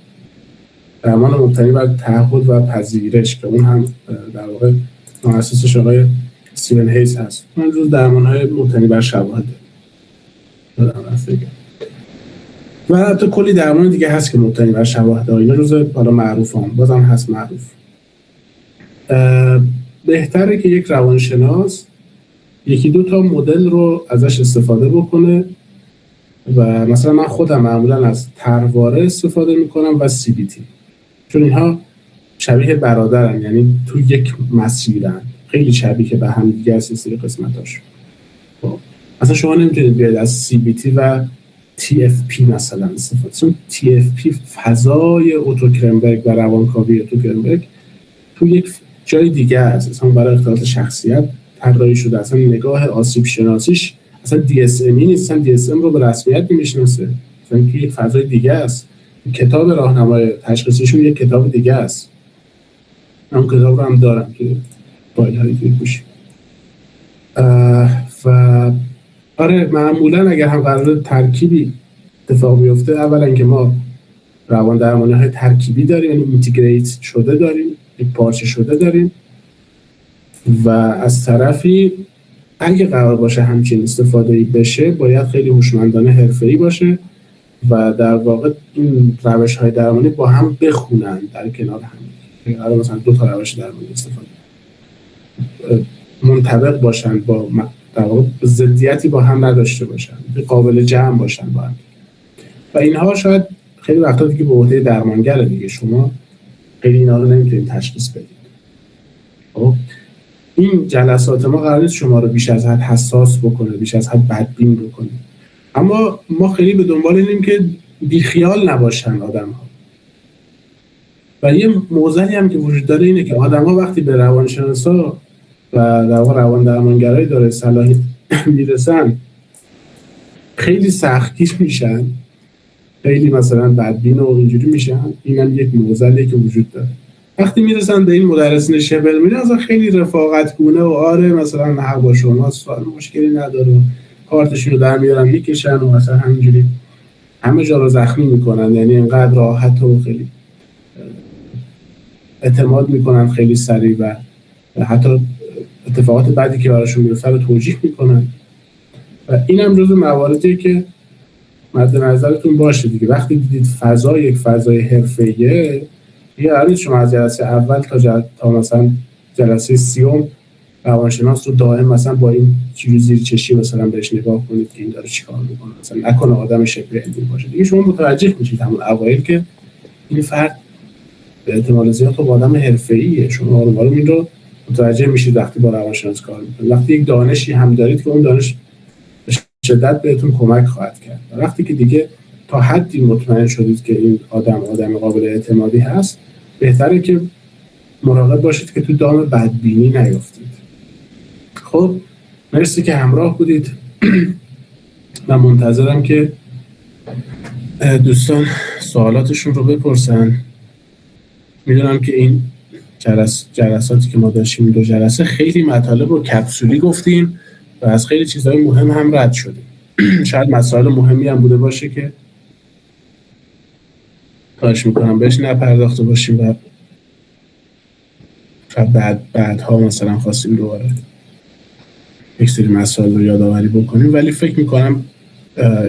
Speaker 1: درمان مبتنی بر تعهد و پذیرش که اون هم در واقع مؤسسش آقای استیون هیز هست. اون جز درمان‌های مبتنی بر شواهده. و حتی کلی درمان دیگه هست که مبتنی بر شواهده. اینا جزء حالا معروفان، بازم هست معروف. بهتره که یک روانشناس 1-2 مدل رو ازش استفاده بکنه و مثلا من خودم معمولا از طرحواره استفاده میکنم و CBT، چون اینها شبیه برادرن، یعنی تو یک مسیرن، خیلی شبیه به هم دیگه از سری قسمتاش. مثلا شما نمیتونید بیاید از CBT و TFP مثلا استفاده، چون TFP فضای اوتو کرنبرگ و روانکاوی اوتو کرنبرگ تو یک جای دیگه است، اصلا برای اختلالات شخصیت طراحی شده، اصلا نگاه آسیب شناسیش اصلا DSM نیستن، DSM رو به رسمیت نمیشناسه، مثلا یک فضای دیگه است. کتاب راهنمای تشخیصشون یک کتاب دیگه است. من کتاب رو هم دارم که فایل هایی توی گوشی. و آره معمولا اگر هم قرار ترکیبی اتفاق بیفته، اولا که ما روان درمانی های ترکیبی داریم، یعنی اینتگریت شده داریم، یک پارچه شده داریم، و از طرفی اگه قرار باشه همچین استفاده‌ای بشه باید خیلی هوشمندانه حرفه‌ای باشه و در واقع این روش‌های درمانی با هم بخونن در کنار هم. قرار مثلا 2 تا روش درمانی استفاده منطبق باشن، با در واقع ضدیتی با هم نداشته باشن، قابل جمع باشن با هم. و اینها شاید خیلی وقتا دیگه به عهده درمانگره دیگه، شما خیلی اینا رو نمیتونید تشخیص بدید. خب این جلسات ما قرار نیست شما رو بیش از حد حساس بکنه، بیش از حد بدبین بکنه، اما ما خیلی به دنبال اینیم که بیخیال نباشن آدم‌ها. و یه موضوعی هم که وجود داره اینه که آدم‌ها وقتی به روانشناسا و در واقع روان درمانگرای داره صلاحی میرسن خیلی سختگیر میشن، خیلی مثلا بدبین و اینجوری میشن. اینم یک موضوعی که وجود داره. وقتی میرسن به این مدرسین شبه علمی اصلا خیلی رفاقتگونه و آره مثلا نه با شما سوال مشکلی نداره، کارتشون رو در میارن میکشن و مثلا همینجوری همه جا رو زخمی میکنن، یعنی اینقدر راحت و خیلی اعتماد میکنن خیلی سریع و حتی اتفاقات بعدی که براشون میفته رو توجیه میکنن. و اینم جزو مواردیه که مد نظرتون باشه دیگه. وقتی دیدید فضا یک فضای حرفه‌ایه، یه عرض شما از جلسه اول تا مثلا جلسه 30 روانشناس رو دائم مثلا با این چیزی زیر چشی مثلا بهش نگاه کنید که این داره چیکار میکنه، مثلا نکنه آدم شبه علمی باشه دیگه. شما متوجه میشید همون اوایل که این فرد به احتمال زیاد خب آدم حرفه‌ایه. شما آروم آروم این رو متوجه میشید وقتی با روانشناس کار میکنید. وقتی یک دانشی هم دارید که اون دانش به شدت بهتون کمک خواهد کرد. وقتی که دیگه تا حدی مطمئن شدید که این آدم قابل اعتمادی هست، بهتره که مراقب باشید که تو دام بدبینی نیفتید. خب مرسی که همراه بودید. من منتظرم که دوستان سوالاتشون رو بپرسن. میدونم که این جلساتی که ما داشتیم، 2 جلسه، خیلی مطالب رو کپسولی گفتیم و از خیلی چیزهای مهم هم رد شدیم. شاید مسائل مهمی هم بوده باشه که خواهش میکنم بهش نپرداخته باشیم و بعدها مثلا خواستیم دوباره یک سری مسائل رو یادآوری بکنیم، ولی فکر میکنم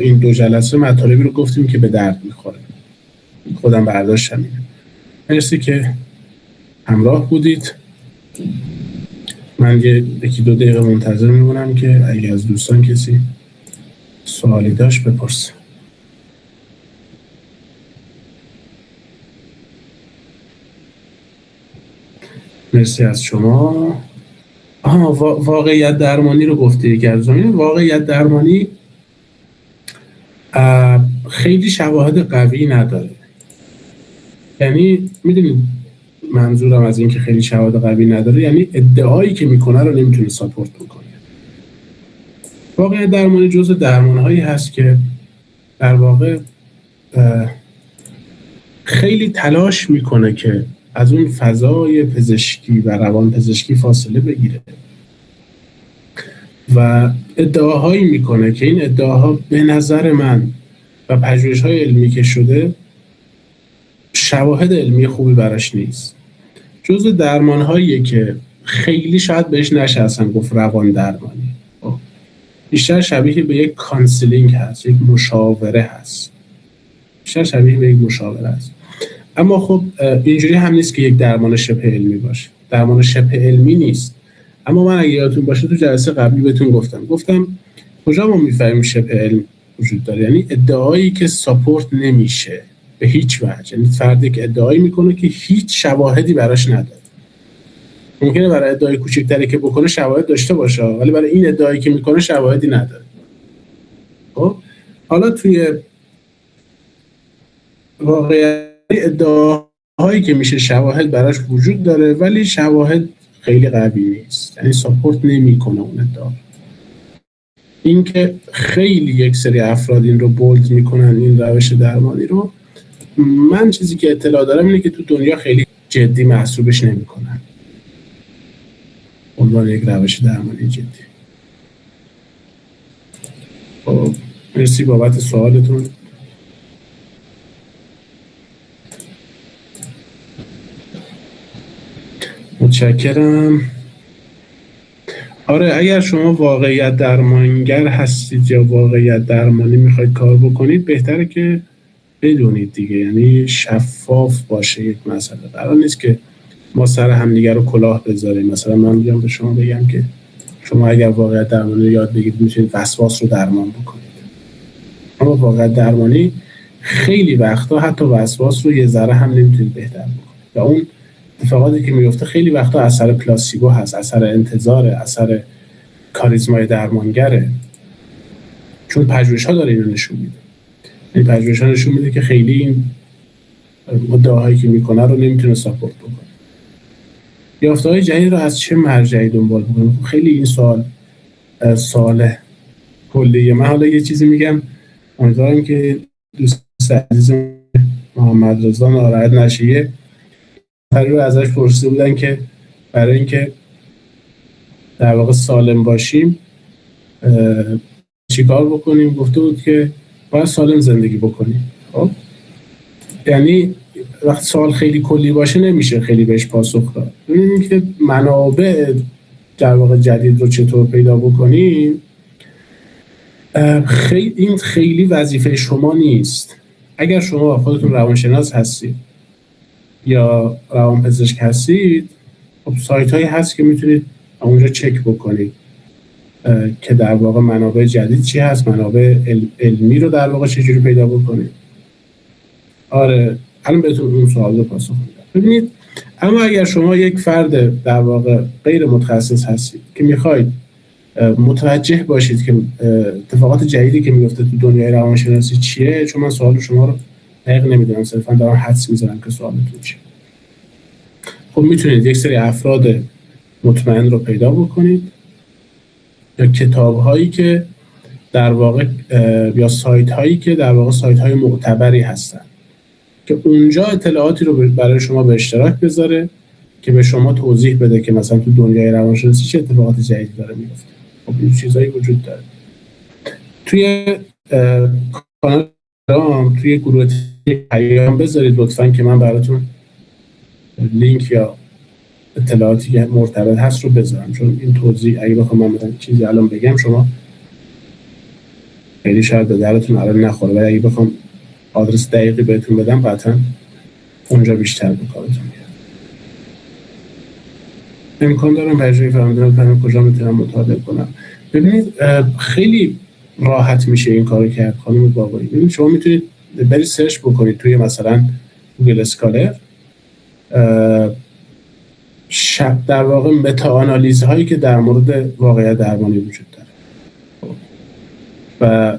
Speaker 1: این 2 جلسه مطالبی رو گفتیم که به درد میخوره. خودم برداشتم اینه. مرسی که همراه بودید. من 1-2 دقیقه منتظر میمونم که اگه از دوستان کسی سوالی داشت بپرسه. مرسی از شما. واقعیت درمانی رو گفته یکی از زمین. واقعیت درمانی خیلی شواهد قوی نداره. یعنی میدونید منظورم از این که خیلی شواهد قوی نداره یعنی ادعایی که میکنه رو نمیتونه ساپورت بکنه. واقعیت درمانی جزء درمانهایی هست که در واقع خیلی تلاش میکنه که از اون فضای پزشکی و روان پزشکی فاصله بگیره و ادعاهایی میکنه که این ادعاها به نظر من و پژوهش‌های علمی که شده شواهد علمی خوبی براش نیست. جزء درمان‌هاییه که خیلی شاید بهش نشه اصلا گفت روان درمانی. بیشتر شبیه به یک کانسلینگ هست، یک مشاوره هست. اما خب اینجوری هم نیست که یک درمان شبه علمی باشه. درمان شبه علمی نیست. اما من اگه یادتون باشه تو جلسه قبلی بهتون گفتم کجا ما میفهمیم شبه علم وجود داره؟ یعنی ادعایی که ساپورت نمیشه به هیچ وجه. یعنی فردی که ادعایی میکنه که هیچ شواهدی براش نداره. ممکنه برای ادعای کوچکتری که بکنه شواهد داشته باشه، ولی برای این ادعایی که میکنه شواهدی نداره. خب حالا توی واقعیت ادعاهایی که میشه شواهد براش وجود داره، ولی شواهد خیلی قوی نیست، یعنی ساپورت نمیکنه اون ادعا. اینکه خیلی یک سری افراد این رو بولد میکنن این روش درمانی رو، من چیزی که اطلاع دارم اینه که تو دنیا خیلی جدی محسوبش نمیکنن عنوان یک روش درمانی جدی. خب مرسی بابت سوالتون. متشکرم. آره اگر شما واقعیت درمانگر هستید یا واقعیت درمانی میخواید کار بکنید، بهتره که بدونید دیگه، یعنی شفاف باشه. یک مسئله قرار نیست که ما سر همدیگه رو کلاه بذاریم. مثلا من بیام به شما بگم که شما اگر واقعیت درمانی رو یاد بگیرید میتونید وسواس رو درمان بکنید، اما واقعیت درمانی خیلی وقتا حتی وسواس رو یه ذره هم نمیتونید بهتر بکنید و اون اتفاقاتی که میفته خیلی وقتا اثر پلاسیبو هست، اثر انتظاره، اثر کاریزمای درمانگره، چون پژوهش‌ها داره اینو نشون میده. این پژوهش‌ها نشون میده که خیلی این ادعاهایی که میکنه رو نمیتونه ساپورت بکنه. یافته‌های جدید رو از چه مرجعی دنبال بکنیم؟ خیلی این سوال کلیه. من حالا یه چیزی میگم، امیدوارم که دوست عزیز محمد رضا ناراحت نشه. رو ازش پرسیده بودن که برای اینکه در واقع سالم باشیم چیکار بکنیم، گفته بود که باید سالم زندگی بکنیم. خب یعنی وقتی سوال خیلی کلی باشه نمیشه خیلی بهش پاسخ داد. ببینیم که منابع در واقع جدید رو چطور پیدا بکنیم. این خیلی وظیفه شما نیست. اگر شما خودتون روانشناس هستید یا روانپزشک هستید، خب سایت هایی هست که میتونید اونجا چک بکنید که در واقع منابع جدید چی هست، منابع علمی رو در واقع چجوری پیدا بکنید. آره الان بهتون اون سوال رو پاسخ میدم. ببینید، اما اگر شما یک فرد در واقع غیر متخصص هستید که میخواید متوجه باشید که اتفاقات جدیدی که میفته تو دنیای روانشناسی چیه، چون من سوال شما رو دقیق نمیدونم، صرفا دارم حدس میزنم که سوالتون چیه. خب میتونید یک سری افراد مطمئن رو پیدا بکنید یا کتاب هایی که در واقع یا سایت هایی که در واقع سایت های معتبری هستن که اونجا اطلاعاتی رو برای شما به اشتراک بذاره که به شما توضیح بده که مثلا تو دنیای روانشناسی چه اتفاقات جدیدی داره میفته. خب این چیزایی وجود داره. توی کانال تلگرام توی گروه پیام بذارید لطفاً که من براتون لینک یا اطلاعاتی که مرتبط هست رو بذارم، چون این توضیح اگه بخوام من مثلا چیزی الان بگم شما خیلی شاید به درتون الان نخوره، ولی اگه بخوام آدرس دقیقی بهتون بدم قطعا اونجا بیشتر به کارتون میاد. امکان دارم برای فهمیدن کجا میتونم مطالعه کنم. ببینید خیلی راحت میشه این کارو کرد خانم بابایی. ببینید شما میتونید برید سرچ بکنید توی مثلا گوگل اسکالر در واقع متا آنالیز هایی که در مورد واقعیت درمانی وجود داره و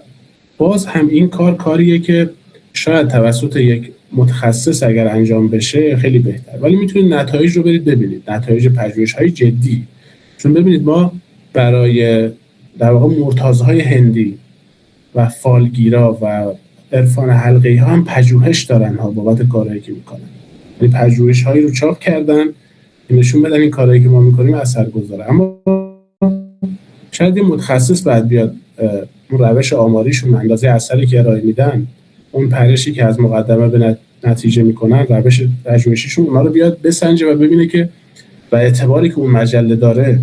Speaker 1: باز هم این کاریه که شاید توسط یک متخصص اگر انجام بشه خیلی بهتر، ولی میتونید نتایج رو برید ببینید، نتایج پژوهش‌های جدی. چون ببینید ما برای در واقع مرتازهای هندی و فالگیرا و عرفان حلقه‌ای ها هم پژوهش دارن ها بابت کارهایی که میکنن. یعنی پژوهش‌هایی رو چاپ کردن که نشون بدن این کارهایی که ما میکنیم اثرگذاره. اما شاید یه متخصص بعد بیاد اون روش آماریشون، اندازه اثری که ارائه میدن، اون پرشی که از مقدمه به نتیجه میکنن، روش پژوهشیشون، اونا رو بیاد بسنجه و ببینه که و اعتباری که اون مجله داره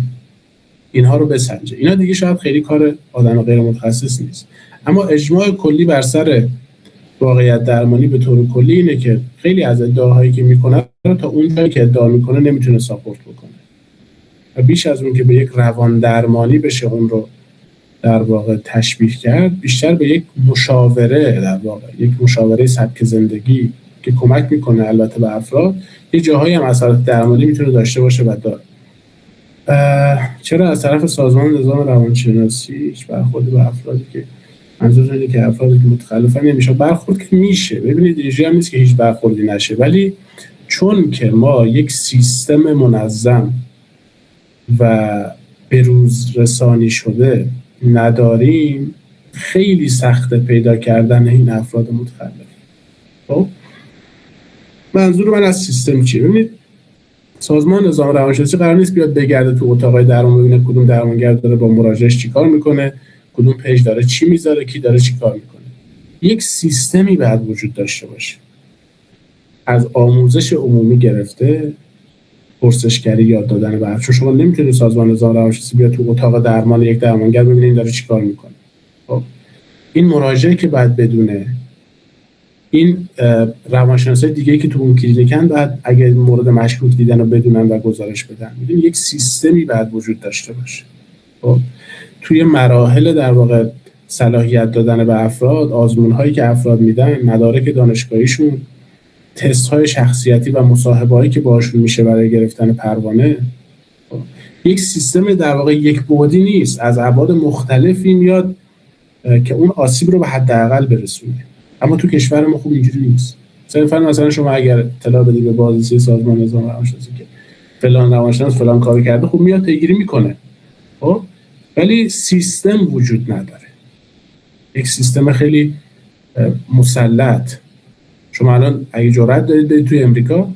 Speaker 1: اینها رو بسنجه. اینا دیگه شاید خیلی کار آدم غیر متخصص نیست. اما اجماع کلی بر سر واقعیت درمانی به طور کلی اینه که خیلی از ادعاهایی که میکنه تا اون جایی که ادعا میکنه نمیتونه ساپورت بکنه و بیش از اون که به یک روان درمانی بشه اون رو در واقع تشبیه کرد، بیشتر به یک مشاوره، در واقع یک مشاوره سبک زندگی که کمک میکنه البته به افراد، یه جاهایی هم اثرات درمانی میتونه داشته باشه و داره. چرا از طرف سازمان نظام روانشناسی هیچ برخوردی به افرادی که منظور اینه که افرادی که متخلفن نمیشه؟ برخورد که میشه. ببینید اینجوری هم نیست که هیچ برخوردی نشه، ولی چون که ما یک سیستم منظم و بروز رسانی شده نداریم خیلی سخته پیدا کردن این افراد متخلف. خب منظور من از سیستم چیه؟ ببینید سازمان نظام روانشناسی قرار نیست بیاد بگرده تو اتاقای درمان ببینه کدوم درمانگر داره با مراجعش چیکار میکنه، کدوم پیج داره چی میذاره، کی داره چیکار میکنه. یک سیستمی باید وجود داشته باشه، از آموزش عمومی گرفته پرسشگری، یاد دادن به چون شما نمیتونید سازمان نظام روانشناسی بیاد تو اتاق درمان یک درمانگر ببینه این داره چیکار میکنه. خب این مراجعه که باید بدونه، این روانشناسای دیگه‌ای که تو اون کلینیکن بعد اگه مورد مشکوک دیدن رو بدونن و گزارش بدن. میدونید یک سیستمی باید وجود داشته باشه. خب توی مراحل در واقع صلاحیت دادن به افراد، آزمون‌هایی که افراد میدن، مدارک دانشگاهیشون، تست‌های شخصیتی و مصاحبه‌هایی که باهاشون میشه برای گرفتن پروانه، یک سیستم در واقع یک بعدی نیست، از ابعاد مختلفی میاد که اون آسیب رو به حداقل برسونه. اما تو کشور ما خوب اینجوری نیست. مثلا شما اگر اطلاع بدید به بازرسی سازمان نظام روانشناسی که فلان روانشناس فلان کارو کرده، خب میاد پیگیری میکنه. خب ولی سیستم وجود نداره. یک سیستم خیلی مسلط. شما الان اگه جرأت دارید برید توی امریکا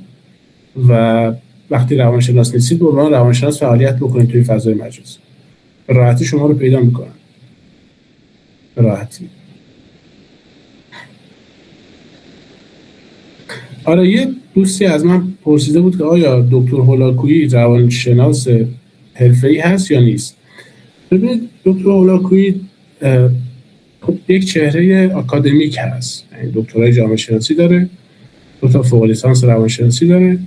Speaker 1: و وقتی روانشناس نیستید به عنوان روانشناس فعالیت بکنید توی فضای مجازی، راحتی شما رو پیدا میکنن. راحتی. آره یه دوستی از من پرسیده بود که آیا دکتر هولاکویی روانشناس حرفه‌ای هست یا نیست. ببینید دکتر هولاکویی یک چهره آکادمیک هست، یعنی دکترای جامعه شناسی داره، 2 تا فوق لیسانس روانشناسی داره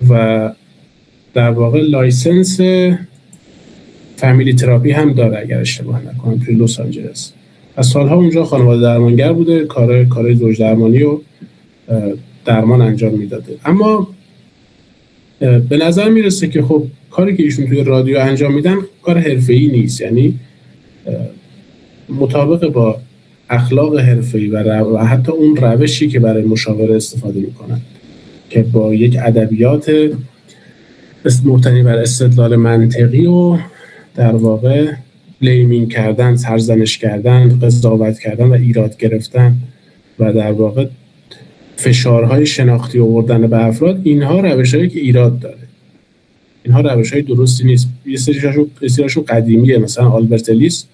Speaker 1: و در واقع لایسنس فامیلی تراپی هم داره اگر اشتباه نکنم توی لس آنجلس. از سالها اونجا خانواده درمانگر بوده، کار زوج درمانی و درمان انجام میداده. اما به نظر میرسه که خب کاری که ایشون توی رادیو انجام میدن کار حرفه‌ای نیست، یعنی مطابق با اخلاق حرفه‌ای و حتی اون روشی که برای مشاوره استفاده میکنن که با یک ادبیات مبتنی بر استدلال منطقی و در واقع بلیمینگ کردن، سرزنش کردن، قضاوت کردن و ایراد گرفتن و در واقع فشارهای شناختی آوردن به افراد، اینها روش‌هایی که ایراد داره. اینها روش‌های درستی نیست. یه سریشون قدیمیه، مثلا آلبرت الیس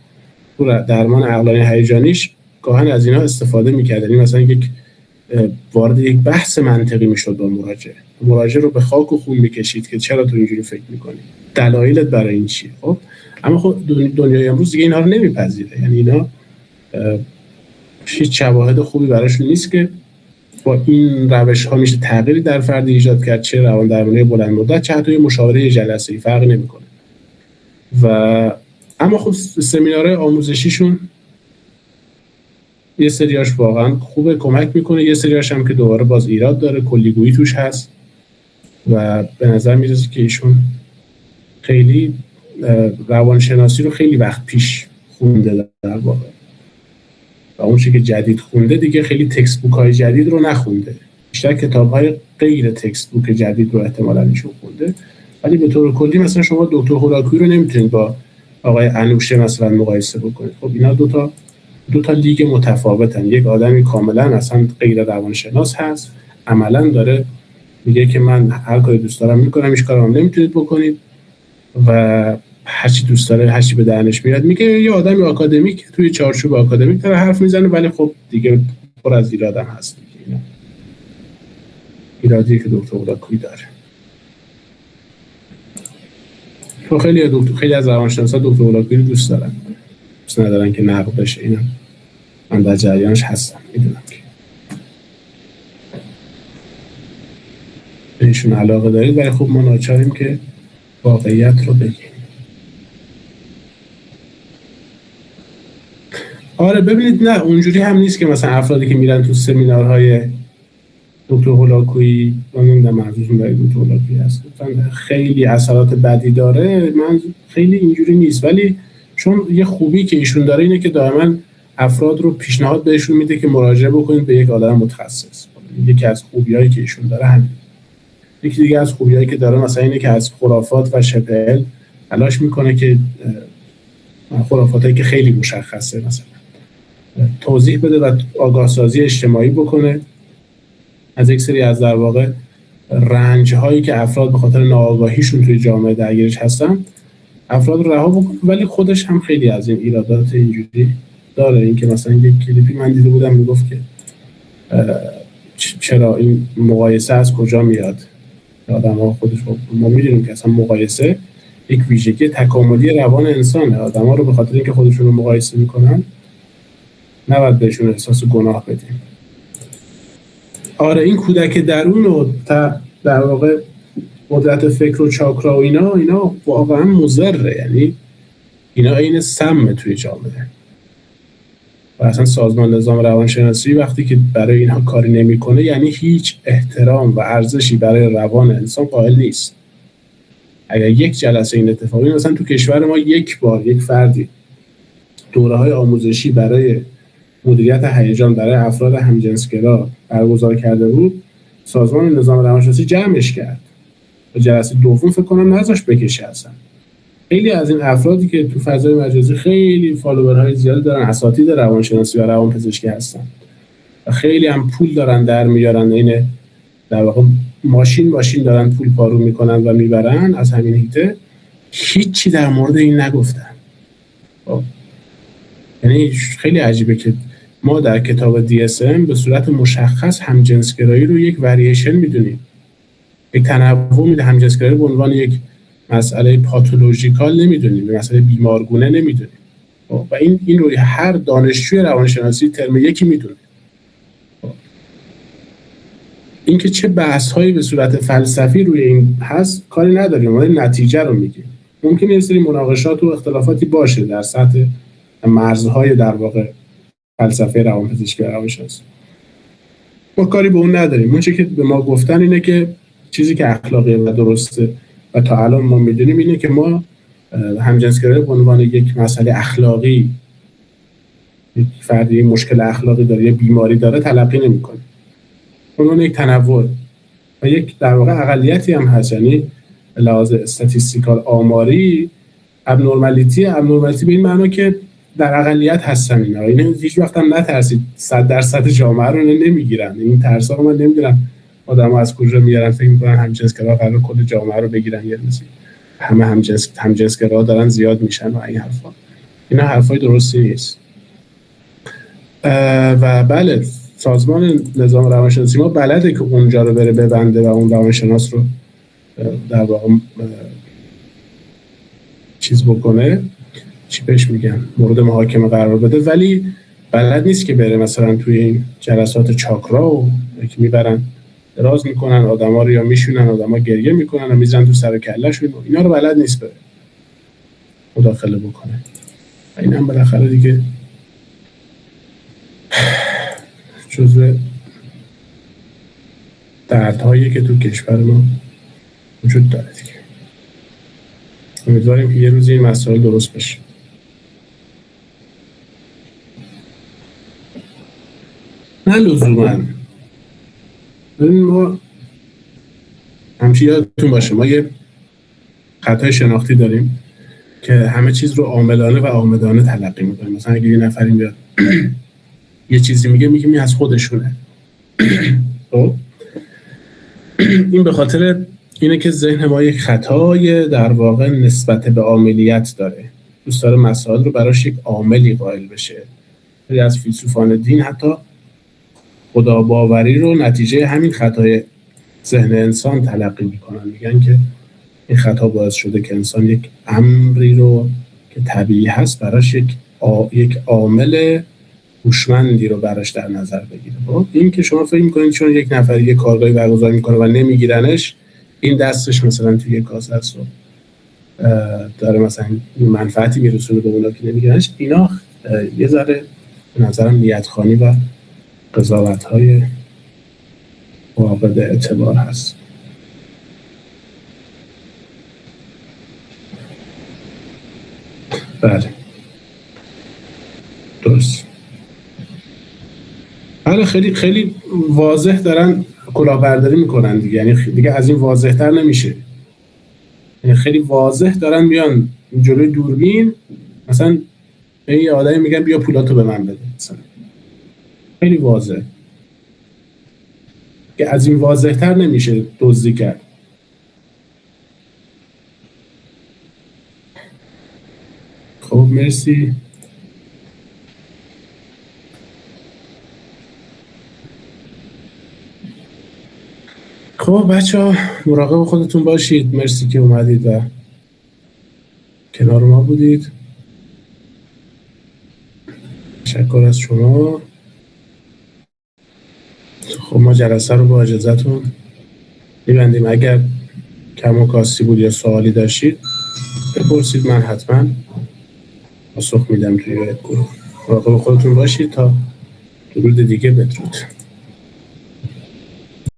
Speaker 1: تو درمان عقلانی هیجانیش گاهن از اینها استفاده می‌کرد. یعنی مثلا وارد یک بحث منطقی میشد با مراجع رو به خاک و خون می‌کشید که چرا تو اینجوری فکر می‌کنی؟ دلایلت برای این چیه؟ خب اما خب دنیای امروز دیگه اینها رو نمیپذیره. یعنی اینا هیچ شواهد خوبی براشون نیست که با این روش ها میشه تغییری در فرد ایجاد کرد، چه روان درمانی بلند مدت چه حتی مشاوره جلسه‌ای، فرقی نمیکنه. و اما خب سمینارهای آموزشیشون یه سریاش واقعا خوبه، کمک میکنه، یه سریاش هم که دوباره باز ایراد داره، کلیگویی توش هست و به نظر میرسه که ایشون خیلی روانشناسی رو خیلی وقت پیش خونده در واقع و اون چیزی که جدید خونده دیگه خیلی تکست بوک های جدید رو نخونده، بیشتر کتاب های غیر تکست بوک جدید رو احتمالاً ایشون خونده. ولی به طور کلی مثلا شما دکتر هولاکویی رو نمیتونید با آقای انوشه مثلا مقایسه بکنید. خب اینا دو تا لیگ متفاوتن. یک آدمی کاملا اصلا غیر روانشناس هست، عملاً داره میگه که من هر کاری دوست دارم میکنم، هیچ کاری هم نمیتونید بکنید و هر چی دوست داره، هر چی به دهنش میاد میگه. یه آدمی آکادمیک توی چارچوب آکادمیک داره حرف میزنه، ولی خب دیگه پر از ایرادم هست دیگه. ایرادی که دکتر هولاکویی داره. تو خیلی از روانشناسا دکتر هولاکویی رو دوست دارن، دوست ندارن که نقد بشه. اینا من در جریانش هستم، میدونم که بهشون علاقه دارید، ولی خب ما ناچاریم که واقعیت رو بگیم. آره ببینید نه اونجوری هم نیست که مثلا افرادی که میرن تو سمینارهای دکتر هولاکویی من منظورم برای دکتر هولاکویی هست خیلی اثرات بدی داره، من خیلی اینجوری نیست. ولی چون یه خوبی که ایشون داره اینه که دائما افراد رو پیشنهاد بهشون میده که مراجعه بکنید به یک آدم متخصص. یکی از خوبیایی که ایشون داره همین. یکی دیگه از خوبیایی که داره مثلا اینه که از خرافات و شبه علم تلاش میکنه که خرافاتایی که خیلی مشخصه مثلا توضیح بده و آگاه سازی اجتماعی بکنه از یک سری از در واقع رنج هایی که افراد به خاطر ناآگاهیشون توی جامعه درگیرش هستن افراد رو رها بکنه. ولی خودش هم خیلی از این ایرادات اینجوری داره. این که مثلا یک کلیپی من دیده بودم میگفت که چرا این مقایسه از کجا میاد؟ آدم‌ها خودش ما می‌دونیم که اصلا مقایسه یک ویژگی تکاملی روان انسانه. آدم‌ها رو به خاطر اینکه خودشون رو مقایسه میکنن نباید بهشون احساس گناه بدیم. آره این کودک درون و در واقع قدرت فکر و چاکرا و اینا واقعا مضره. یعنی اینا عین سم توی جامعه و اصلا سازمان نظام روانشناسی وقتی که برای اینها کاری نمیکنه یعنی هیچ احترام و ارزشی برای روان انسان قائل نیست. اگر یک جلسه این اتفاقی مثلا تو کشور ما یک بار یک فردی دوره‌های آموزشی برای مدیریت هیجان برای افراد همجنسگرا برگزار کرده بود، سازمان نظام روانشناسی جمعش کرد و جلسه دوم فکر کنم نذاش بکشه اصلا. خیلی از این افرادی که تو فضای مجازی خیلی فالوورهای زیادی دارن، اساتید روانشناسی و روانپزشکی هستن و خیلی هم پول دارن در میارن، این در واقع ماشین دارن پول پارو میکنن و میبرن از همین هیته، هیچی در مورد این نگفتن. یعنی خیلی عجیبه که ما در کتاب DSM به صورت مشخص همجنسگرایی رو یک وریشن میدونیم، یک تنوع میده. همجنسگرایی به عنوان یک مسئله پاتولوژیکال نمیدونیم، مسئله بیمارگونه نمیدونیم و این رو هر دانشجوی روانشناسی ترم یکی میدونه. اینکه چه بحث‌هایی به صورت فلسفی روی این هست کاری نداریم، ما نتیجه رو میگیم. ممکنه یه سری مناقشات و اختلافاتی باشه در سطح مرزهای در واقع فلسفه روانپزشکی و روانشناسی، ما کاری به اون نداریم. اون چیزی که به ما گفتن اینه که چیزی که اخلاقی و درسته و تا الان ما میدونیم اینه که ما همجنسگرایی به عنوان یک مسئله اخلاقی، یک فردی مشکل اخلاقی داره یا بیماری داره تلقی نمی‌کنه. اون یک تنوع و یک در واقع اقلیتی هم هست. یعنی لحاظ استاتیستیکال آماری ابنورمالیتی به این معنی که در اقلیت هستن اینا. این هیچ وقت هم نترسید 100% جامعه رو نمیگیرن. این ترسا رو من نمیدونم آدم‌ها از کجا میارن، فکر می‌کنن همجنسگرا قرار کل جامعه رو بگیرن، یه مثلا همه همجنسگرا دارن زیاد میشن و این حرفا. اینا حرفای درستی نیست. و بله سازمان نظام روانشناسی ما بلده که اونجا رو بره ببنده و اون روانشناس رو در واقع چیز بکنه، چی بهش میگن، مورد محاکمه قرار بده، ولی بلد نیست که بره مثلا توی این جلسات چاکرا و که میبرن دراز میکنن آدما رو یا میشونن آدما گریه میکنن و میزنن تو سر کلهشون، اینا رو بلد نیست بره مداخله بکنه. این هم بالاخره دیگه جزء دردهایی که تو کشور ما وجود داره دیگه. امیدواریم که یه روز این مسائل درست بشه. نه لزوما. ما همچی یادتون باشه ما یه خطای شناختی داریم که همه چیز رو عاملانه و عامدانه تلقی میکنیم. مثلا اگه یه نفری میاد یه چیزی میگیم این از خودشونه. خب این به خاطر اینه که ذهن ما یک خطای در واقع نسبت به عاملیت داره، دوست داره مسائل رو براش یک عاملی قائل بشه. خیلی از فیلسوفان دین حتی خدا باوری رو نتیجه همین خطای ذهن انسان تلقی میکنن، میگن که این خطا باعث شده که انسان یک امری رو که طبیعی هست براش یک عامل هوشمندی رو براش در نظر بگیره. خب این که شما فکر میکنید چون یک نفر یک کارگاهی برگزار میکنه و نمیگیرنش، این دستش مثلا توی یک کاسه است و داره مثلا منفعتی میرسونه به اونا که نمیگیرنش، اینا یه ذره به نظرم نیتخوانی و قضاوت‌های واقع اعتبار هست. بله درست. بله خیلی خیلی واضح دارن کلاهبرداری میکنن دیگه، یعنی دیگه از این واضح تر نمیشه. یعنی خیلی واضح دارن میان جلوی دوربین مثلا یه آدمی میگن بیا پولاتو به من بده، مثلا خیلی واضحه که از این واضح تر نمیشه دزدی کرد. خب مرسی. خب بچه ها مراقب خودتون باشید. مرسی که اومدید و کنار ما بودید. تشکر از شما. خب ما جلسه رو با اجازهتون میبندیم. اگر کم و کاستی بود یا سوالی داشتید بپرسید، من حتما پاسخ میدم توی گروه. مراقب خودتون باشید تا درود دیگه. بدرود.